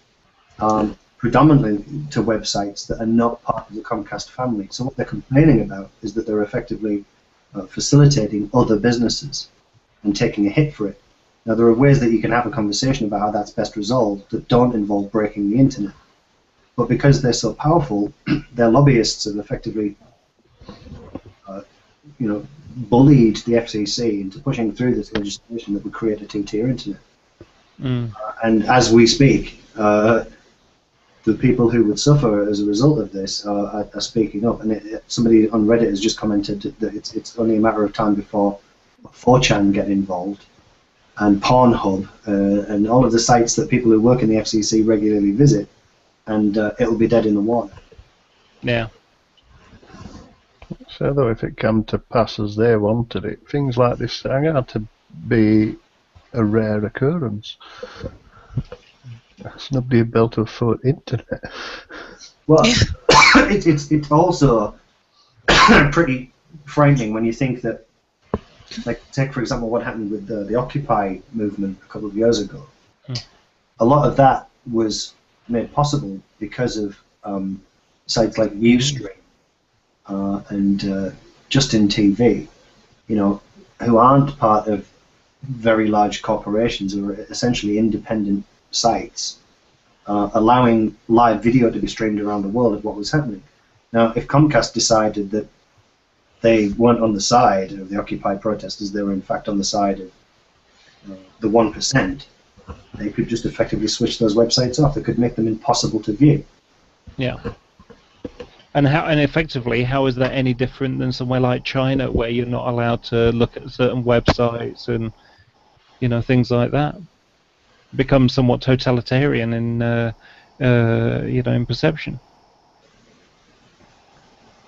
predominantly to websites that are not part of the Comcast family. So what they're complaining about is that they're effectively facilitating other businesses and taking a hit for it. Now, there are ways that you can have a conversation about how that's best resolved that don't involve breaking the internet. But because they're so powerful, their lobbyists have effectively, bullied the FCC into pushing through this legislation that would create a two-tier internet. And as we speak, the people who would suffer as a result of this are speaking up. And somebody on Reddit has just commented that it's only a matter of time before 4chan get involved, and Pornhub, and all of the sites that people who work in the FCC regularly visit, and it'll be dead in the water. Yeah. So though, if it came to pass as they wanted it, things like this are going to be a rare occurrence. There's nobody able to afford internet. Well, it's also pretty frightening when you think that, like, take for example what happened with the Occupy movement a couple of years ago. A lot of that was made possible because of sites like Ustream and Justin TV, who aren't part of very large corporations, who are essentially independent sites, allowing live video to be streamed around the world of what was happening. Now, if Comcast decided that they weren't on the side of the Occupy protesters, they were in fact on the side of the 1%, they could just effectively switch those websites off. They could make them impossible to view. Yeah. And effectively, how is that any different than somewhere like China, where you're not allowed to look at certain websites and things like that? It becomes somewhat totalitarian in in perception.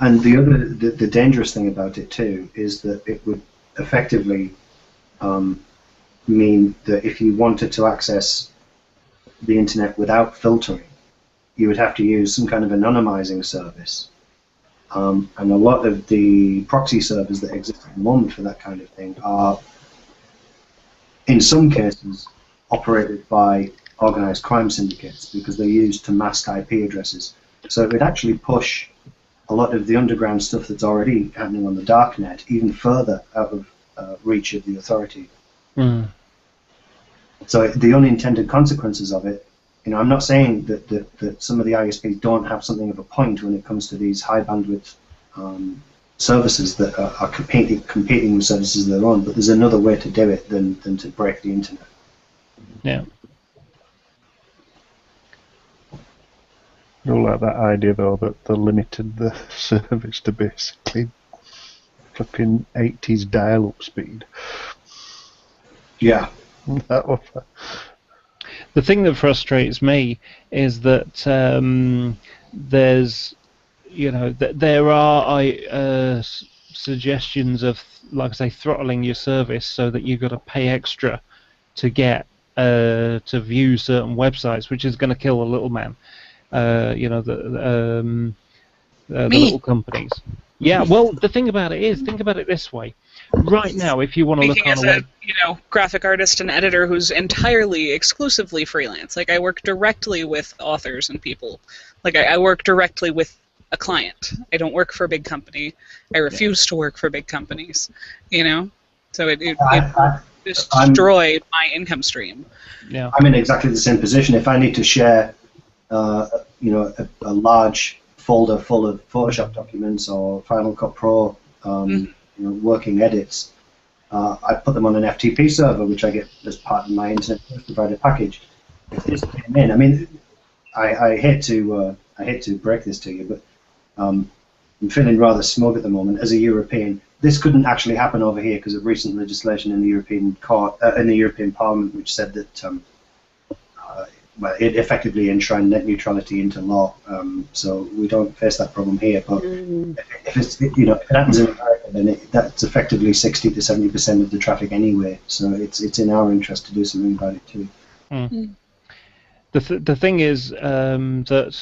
And the dangerous thing about it too is that it would effectively mean that if you wanted to access the internet without filtering, you would have to use some kind of anonymizing service. And a lot of the proxy servers that exist at the moment for that kind of thing are, in some cases, operated by organized crime syndicates because they're used to mask IP addresses. So it would actually push a lot of the underground stuff that's already happening on the darknet even further out of reach of the authority. So the unintended consequences of it, I'm not saying that some of the ISPs don't have something of a point when it comes to these high bandwidth services that are competing with services of their own, but there's another way to do it than to break the internet. Yeah. I like that idea though that they limited the service to basically flipping 80s dial-up speed. Yeah. That was The thing that frustrates me is that there's, there are suggestions of, like I say, throttling your service so that you've got to pay extra to get to view certain websites, which is going to kill the little man. The little companies. Yeah, well, the thing about it is, think about it this way. Right now, if you want to look on as a graphic artist and editor who's entirely, exclusively freelance, like I work directly with authors and people. Like I work directly with a client. I don't work for a big company. I refuse to work for big companies. So it destroy my income stream. Yeah, I'm in exactly the same position. If I need to share, a large folder full of Photoshop documents or Final Cut Pro, working edits, I put them on an FTP server, which I get as part of my internet service provider package. If this came in, I mean, I hate to break this to you, but I'm feeling rather smug at the moment as a European. This couldn't actually happen over here because of recent legislation in the European Court, in the European Parliament, which said that it effectively enshrined net neutrality into law. So we don't face that problem here. But if it happens in America, then that's effectively 60 to 70% of the traffic anyway. So it's in our interest to do something about it too. The thing is that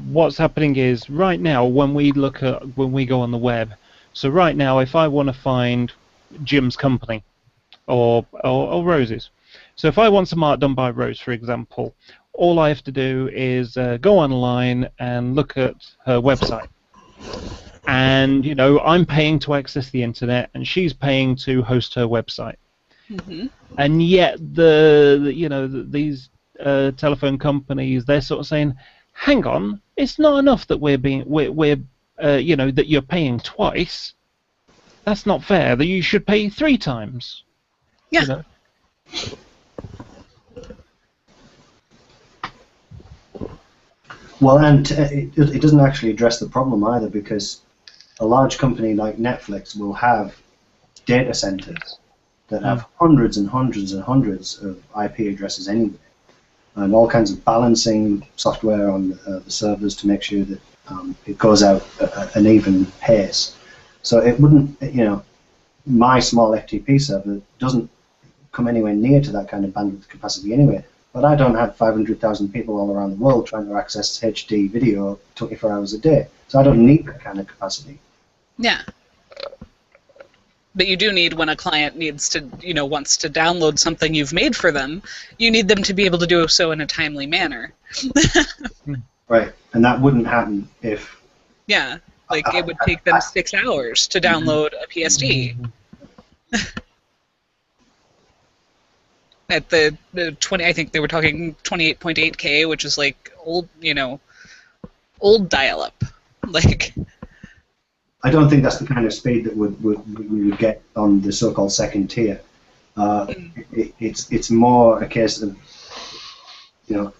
what's happening is right now when we go on the web. So right now, if I want to find Jim's company or Rose's, so if I want some art done by Rose, for example, all I have to do is go online and look at her website. And I'm paying to access the internet, and she's paying to host her website. And yet these telephone companies, they're sort of saying, hang on, it's not enough that that you're paying twice. That's not fair. That you should pay 3 times. Yeah. Well, and it doesn't actually address the problem either, because a large company like Netflix will have data centers that have hundreds and hundreds and hundreds of IP addresses anyway, and all kinds of balancing software on the servers to make sure that it goes out at an even pace. So it wouldn't, my small FTP server doesn't come anywhere near to that kind of bandwidth capacity anyway. But I don't have 500,000 people all around the world trying to access HD video 24 hours a day. So I don't need that kind of capacity. Yeah. But you do need, when a client needs to, wants to download something you've made for them, you need them to be able to do so in a timely manner. Right. And that wouldn't happen if... Yeah. Like, it would take them 6 hours to download a PSD. At the 20, I think they were talking 28.8K, which is like old old dial-up. Like, I don't think that's the kind of speed that we would get on the so-called second tier. It's more a case of,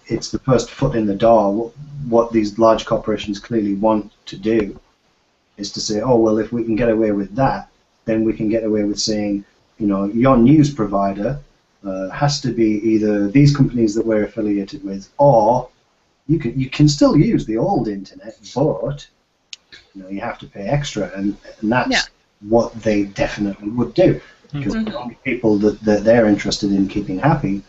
it's the first foot in the door. What these large corporations clearly want to do is to say, oh well, if we can get away with that, then we can get away with saying, your news provider has to be either these companies that we're affiliated with, or you can still use the old internet, but you have to pay extra, and that's what they definitely would do, because the only people that they're interested in keeping happy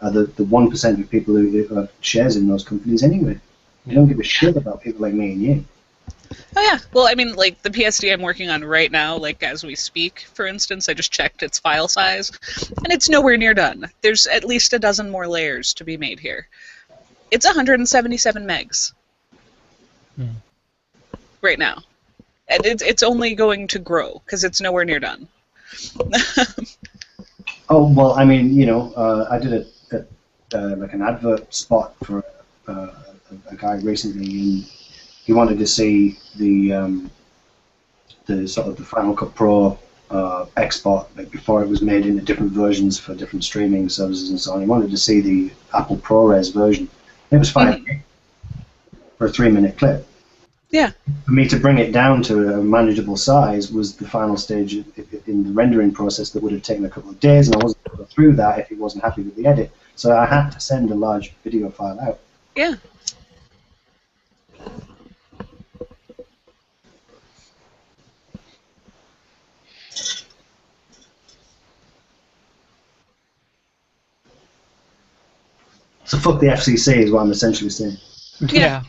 are the 1% of people who have shares in those companies anyway. They don't give a shit about people like me and you. Oh yeah, well, I mean, like the PSD I'm working on right now, like as we speak, for instance, I just checked its file size, and it's nowhere near done. There's at least a dozen more layers to be made here. It's 177 megs right now, and it's only going to grow because it's nowhere near done. Oh well, I mean, I did like an advert spot for a guy recently, and he wanted to see the sort of the Final Cut Pro export, like before it was made into different versions for different streaming services and so on. He wanted to see the Apple ProRes version. It was 5 for a 3-minute clip. Yeah. For me to bring it down to a manageable size was the final stage in the rendering process that would have taken a couple of days, and I wasn't going to go through that if he wasn't happy with the edit. So I had to send a large video file out. Yeah. So fuck the FCC is what I'm essentially saying. Yeah.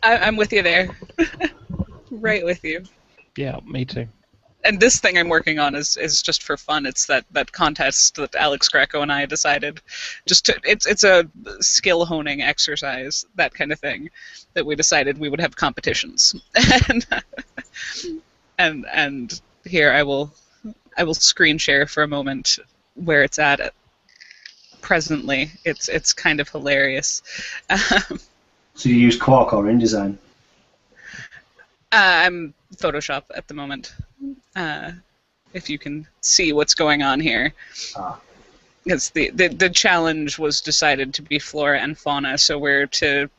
I'm with you there. Right with you. Yeah, me too. And this thing I'm working on is just for fun. It's that contest that Alex Greco and I decided, it's a skill honing exercise, that kind of thing, that we decided we would have competitions. and here I will screen share for a moment where it's at presently. It's kind of hilarious. So you use Quark or InDesign? I'm Photoshop at the moment. If you can see what's going on here. Because the challenge was decided to be flora and fauna, so we're to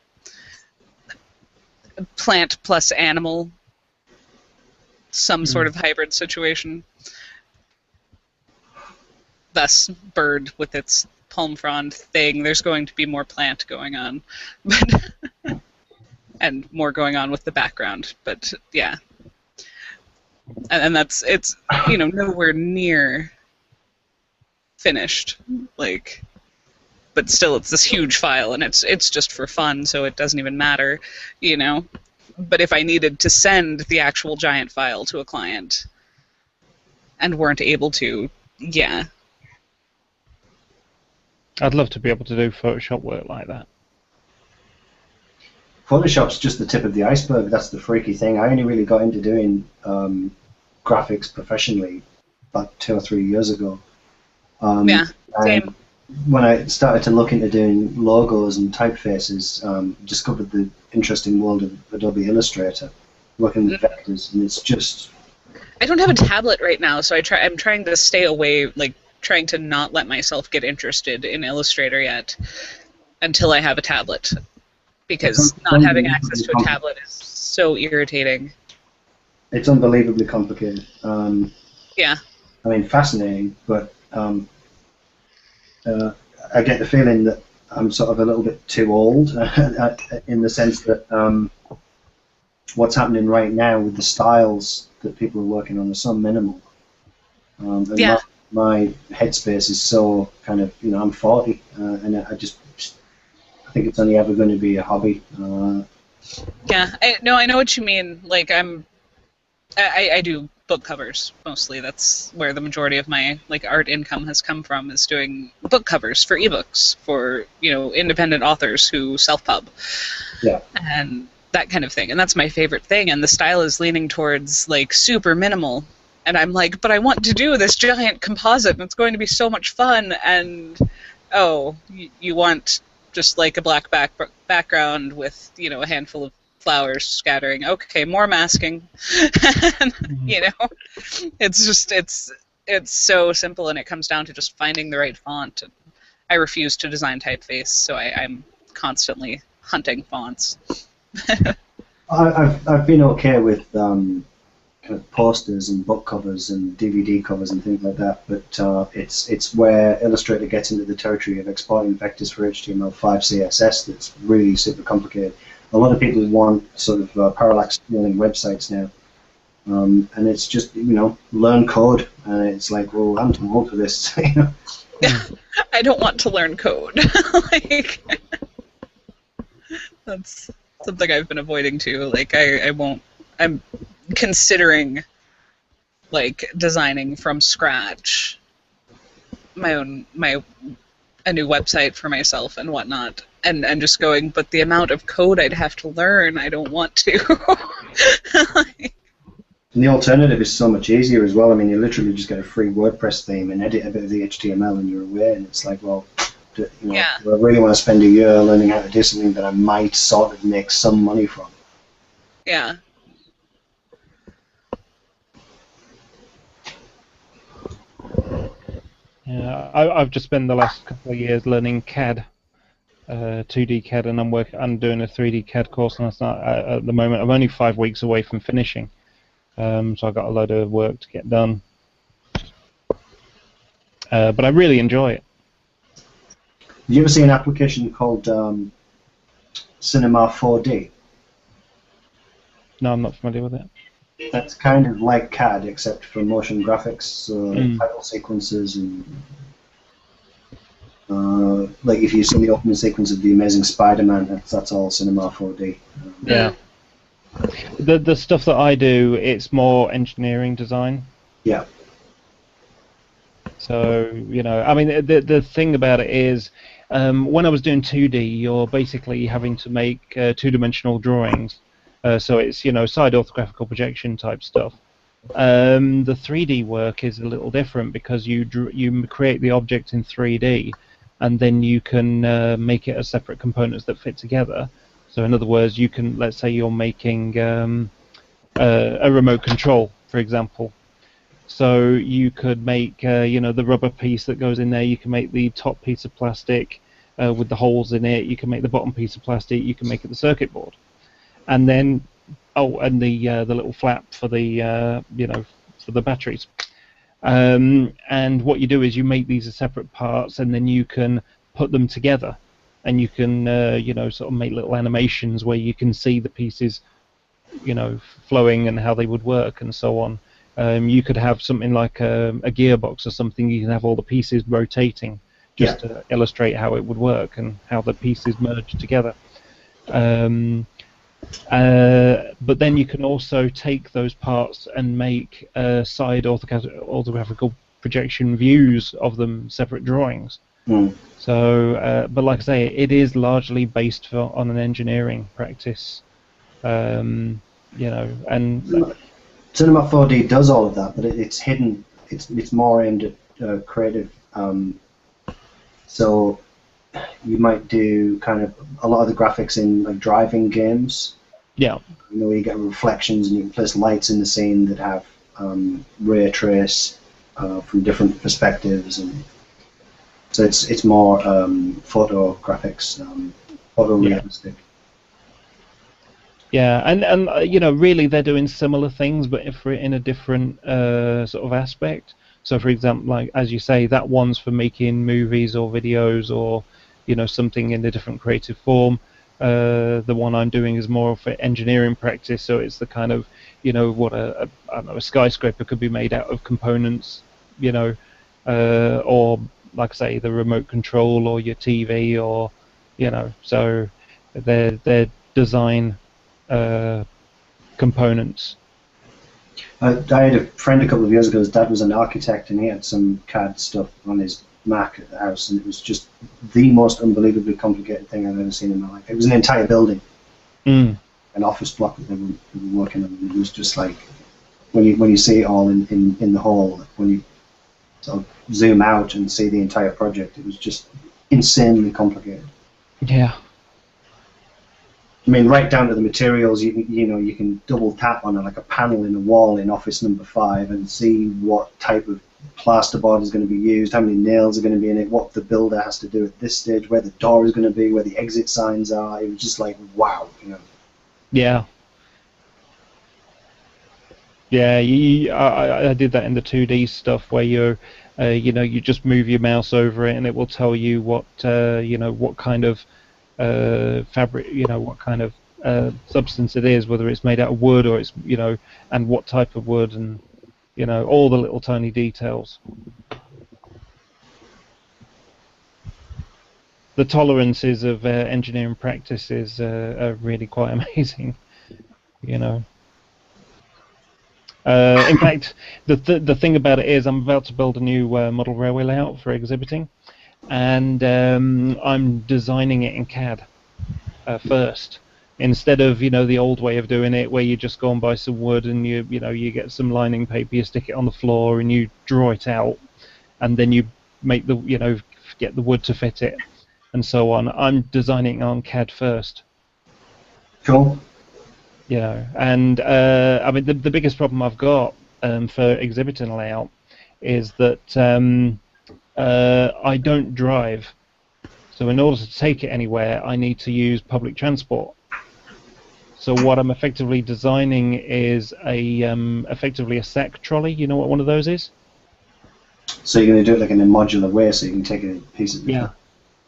plant plus animal, some sort of hybrid situation. Thus, bird with its palm frond thing. There's going to be more plant going on, but and more going on with the background. But yeah, and it's nowhere near finished, like, but still it's this huge file, and it's just for fun, so it doesn't even matter, But if I needed to send the actual giant file to a client and weren't able to, yeah. I'd love to be able to do Photoshop work like that. Photoshop's just the tip of the iceberg. That's the freaky thing. I only really got into doing graphics professionally about 2 or 3 years ago. Yeah, same. When I started to look into doing logos and typefaces, discovered the interesting world of Adobe Illustrator, working with vectors, and it's just... I don't have a tablet right now, so I'm trying to stay away, like, trying to not let myself get interested in Illustrator yet until I have a tablet, because not having access to a tablet is so irritating. It's unbelievably complicated. Yeah. I mean, fascinating, but I get the feeling that I'm sort of a little bit too old in the sense that what's happening right now with the styles that people are working on are so minimal. And yeah. My headspace is so kind of, I'm 40, and I think it's only ever going to be a hobby. Yeah, I know what you mean. Like, I do book covers mostly. That's where the majority of my art income has come from, is doing book covers for ebooks for independent authors who self-pub. Yeah. And that kind of thing. And that's my favorite thing. And the style is leaning towards super minimal. And I'm like, but I want to do this giant composite, and it's going to be so much fun. And you want just a black background with a handful of flowers scattering. Okay, more masking. And, it's so simple, and it comes down to just finding the right font. And I refuse to design typeface, so I'm constantly hunting fonts. I've been okay with kind of posters and book covers and DVD covers and things like that, but it's where Illustrator gets into the territory of exporting vectors for HTML5 CSS that's really super complicated. A lot of people want sort of parallax scaling websites now, and it's just learn code, and it's like, well, I'm too old for this. I don't want to learn code. That's something I've been avoiding too. I won't. I'm considering designing from scratch a new website for myself and whatnot, and just going, but the amount of code I'd have to learn, I don't want to. And the alternative is so much easier as well. I mean, you literally just get a free WordPress theme and edit a bit of the HTML and you're away, and it's like, well, yeah. I really want to spend a year learning how to do something that I might sort of make some money from. Yeah. Yeah, I've just spent the last couple of years learning CAD, 2D CAD, and I'm doing a 3D CAD course, and at the moment I'm only 5 weeks away from finishing, so I've got a load of work to get done. But I really enjoy it. Did you ever see an application called Cinema 4D? No, I'm not familiar with it. That's kind of like CAD except for motion graphics, so title sequences and like if you see the opening sequence of The Amazing Spider-Man, that's all Cinema 4D. Yeah. The stuff that I do, it's more engineering design. Yeah. So, you know, I mean, the thing about it is, when I was doing 2D, you're basically having to make two-dimensional drawings. So it's, you know, side orthographical projection type stuff. The 3D work is a little different because you create the object in 3D, and then you can make it as separate components that fit together. So in other words, you can, let's say you're making a remote control, for example. So you could make, you know, the rubber piece that goes in there. You can make the top piece of plastic with the holes in it. You can make the bottom piece of plastic. You can make it the circuit board, and then and the little flap for the you know, for the batteries. And what you do is you make these as separate parts, and then you can put them together, and you can you know, sort of make little animations where you can see the pieces, you know, flowing and how they would work and so on. You could have something like a gearbox or something. You can have all the pieces rotating just to illustrate how it would work and how the pieces merge together. But then you can also take those parts and make side orthographical projection views of them, separate drawings. So, but like I say, it is largely based on an engineering practice. You know, and Cinema 4D does all of that, but it's hidden. It's more aimed at creative. So you might do kind of a lot of the graphics in like driving games. Yeah. You know, where you get reflections and you can place lights in the scene that have ray trace from different perspectives, and so it's more photo graphics, photorealistic. Yeah, and you know, really they're doing similar things, but in a different sort of aspect. So, for example, like as you say, that one's for making movies or videos, or you know, something in a different creative form. The one I'm doing is more for engineering practice, so it's the kind of, you know, what I don't know, a skyscraper could be made out of components, you know, or like I say, the remote control or your TV, or you know, so they're design components. I had a friend a couple of years ago. His dad was an architect, and he had some CAD stuff on his Mac at the house, and it was just the most unbelievably complicated thing I've ever seen in my life. It was an entire building, an office block that they were working on. It was just like when you see it all in the hall, when you sort of zoom out and see the entire project, it was just insanely complicated. Yeah. I mean, right down to the materials. You know, you can double tap on like a panel in a wall in office number 5 and see what type of plasterboard is going to be used, how many nails are going to be in it, what the builder has to do at this stage, where the door is going to be, where the exit signs are. It was just like, wow, you know. Yeah. Yeah, I did that in the 2D stuff where you're, you know, you just move your mouse over it and it will tell you what, you know, what kind of fabric, you know, what kind of substance it is, whether it's made out of wood or it's, you know, and what type of wood, and you know, all the little tiny details. The tolerances of engineering practices are really quite amazing, you know. In fact, the thing about it is I'm about to build a new model railway layout for exhibiting, and I'm designing it in CAD first, instead of, you know, the old way of doing it where you just go and buy some wood and you know, you get some lining paper, you stick it on the floor and you draw it out, and then you make the, you know, get the wood to fit it and so on. I'm designing on CAD first. Cool. You know, and I mean, the biggest problem I've got for exhibiting layout is that I don't drive. So in order to take it anywhere, I need to use public transport. So what I'm effectively designing is effectively a sack trolley. You know what one of those is? So you're going to do it like in a modular way, so you can take it in pieces. Yeah.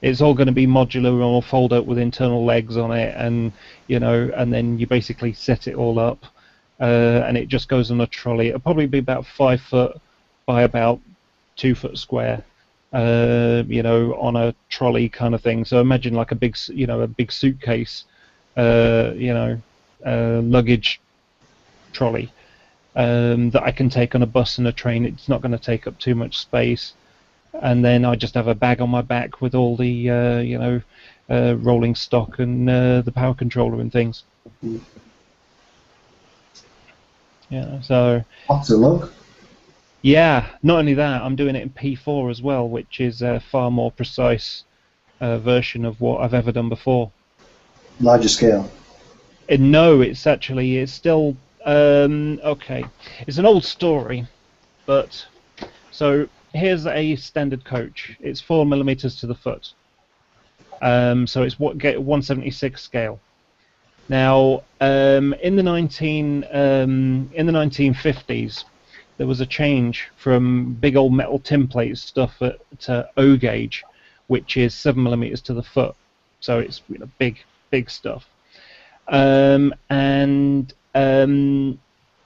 It's all going to be modular and all fold up with internal legs on it, and and then you basically set it all up, and it just goes on a trolley. It'll probably be about 5 foot by about 2 foot square, on a trolley kind of thing. So imagine like a big suitcase, luggage trolley that I can take on a bus and a train. It's not going to take up too much space. And then I just have a bag on my back with all the, rolling stock and the power controller and things. Yeah, so... Lots of luck. Yeah, not only that, I'm doing it in P4 as well, which is a far more precise version of what I've ever done before. Larger scale. No, it's still... okay, it's an old story, but... So... Here's a standard coach. It's 4mm to the foot. So it's 176 scale. Now, in the 1950s, there was a change from big old metal tin plate stuff to O gauge, which is 7mm to the foot. So it's big stuff.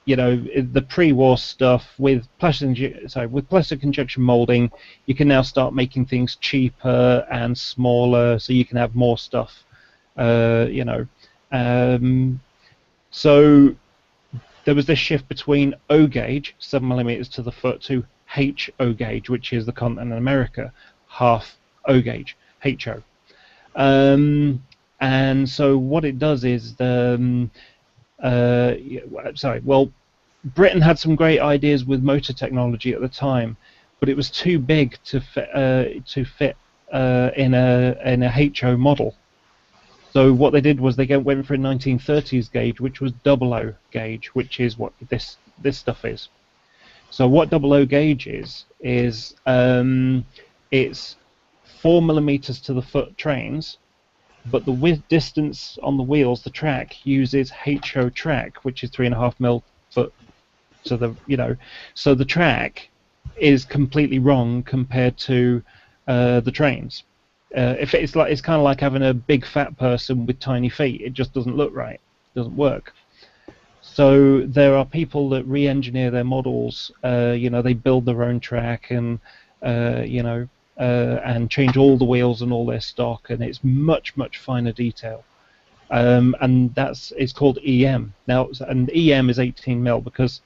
The pre-war stuff with plastic injection molding, you can now start making things cheaper and smaller, so you can have more stuff. So there was this shift between O gauge, 7mm to the foot, to HO gauge, which is the continent of America, half O gauge, HO. And so what it does is Britain had some great ideas with motor technology at the time, but it was too big to fit in a HO model. So what they did was they went for a 1930s gauge, which was 00 gauge, which is what this stuff is. So what 00 gauge is it's 4mm to the foot trains, but the width distance on the wheels, the track, uses HO track, which is 3.5mm foot. So the track is completely wrong compared to the trains. It's kind of like having a big fat person with tiny feet. It just doesn't look right. It doesn't work. So there are people that re-engineer their models. They build their own track and and change all the wheels and all their stock, and it's much finer detail. And it's called EM now, and EM is 18mm because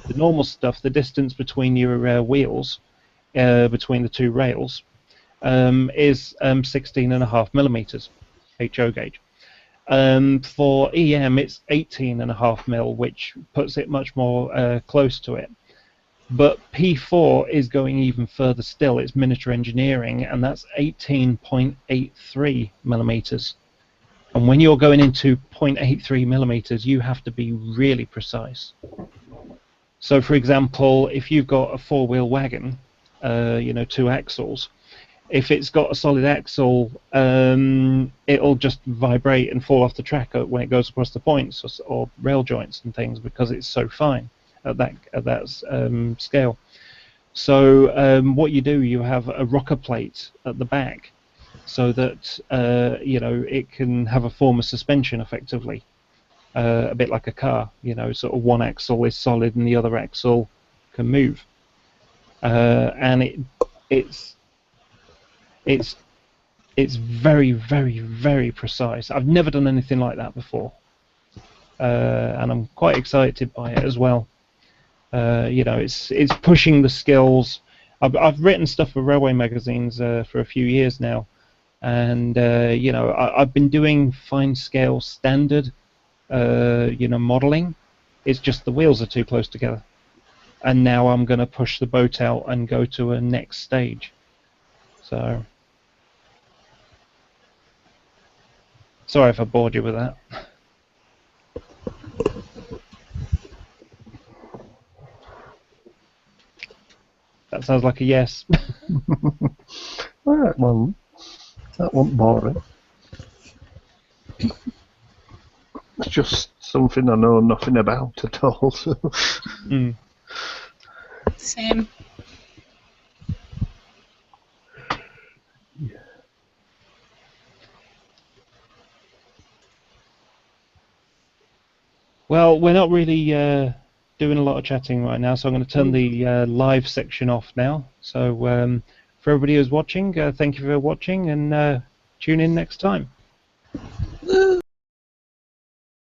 the normal stuff, the distance between your wheels, between the two rails, is 16.5mm, HO gauge. For EM, it's 18.5mm, which puts it much more close to it. But P4 is going even further still. It's miniature engineering, and that's 18.83mm. And when you're going into 0.83mm, you have to be really precise. So, for example, if you've got a four-wheel wagon, 2 axles, if it's got a solid axle, it'll just vibrate and fall off the track when it goes across the points or rail joints and things because it's so fine at that scale. So what you do, you have a rocker plate at the back, so that it can have a form of suspension effectively. A bit like a car, sort of one axle is solid and the other axle can move, and it's very precise. I've never done anything like that before, and I'm quite excited by it as well. It's pushing the skills. I've written stuff for railway magazines for a few years now, and I've been doing fine scale standard modeling. It's just the wheels are too close together, and now I'm going to push the boat out and go to a next stage. So sorry if I bored you with that. That sounds like a yes. Well, That wasn't boring. It's just something I know nothing about at all. So. Mm. Same. Well, we're not really doing a lot of chatting right now, so I'm going to turn the live section off now. So for everybody who's watching, thank you for watching, and tune in next time.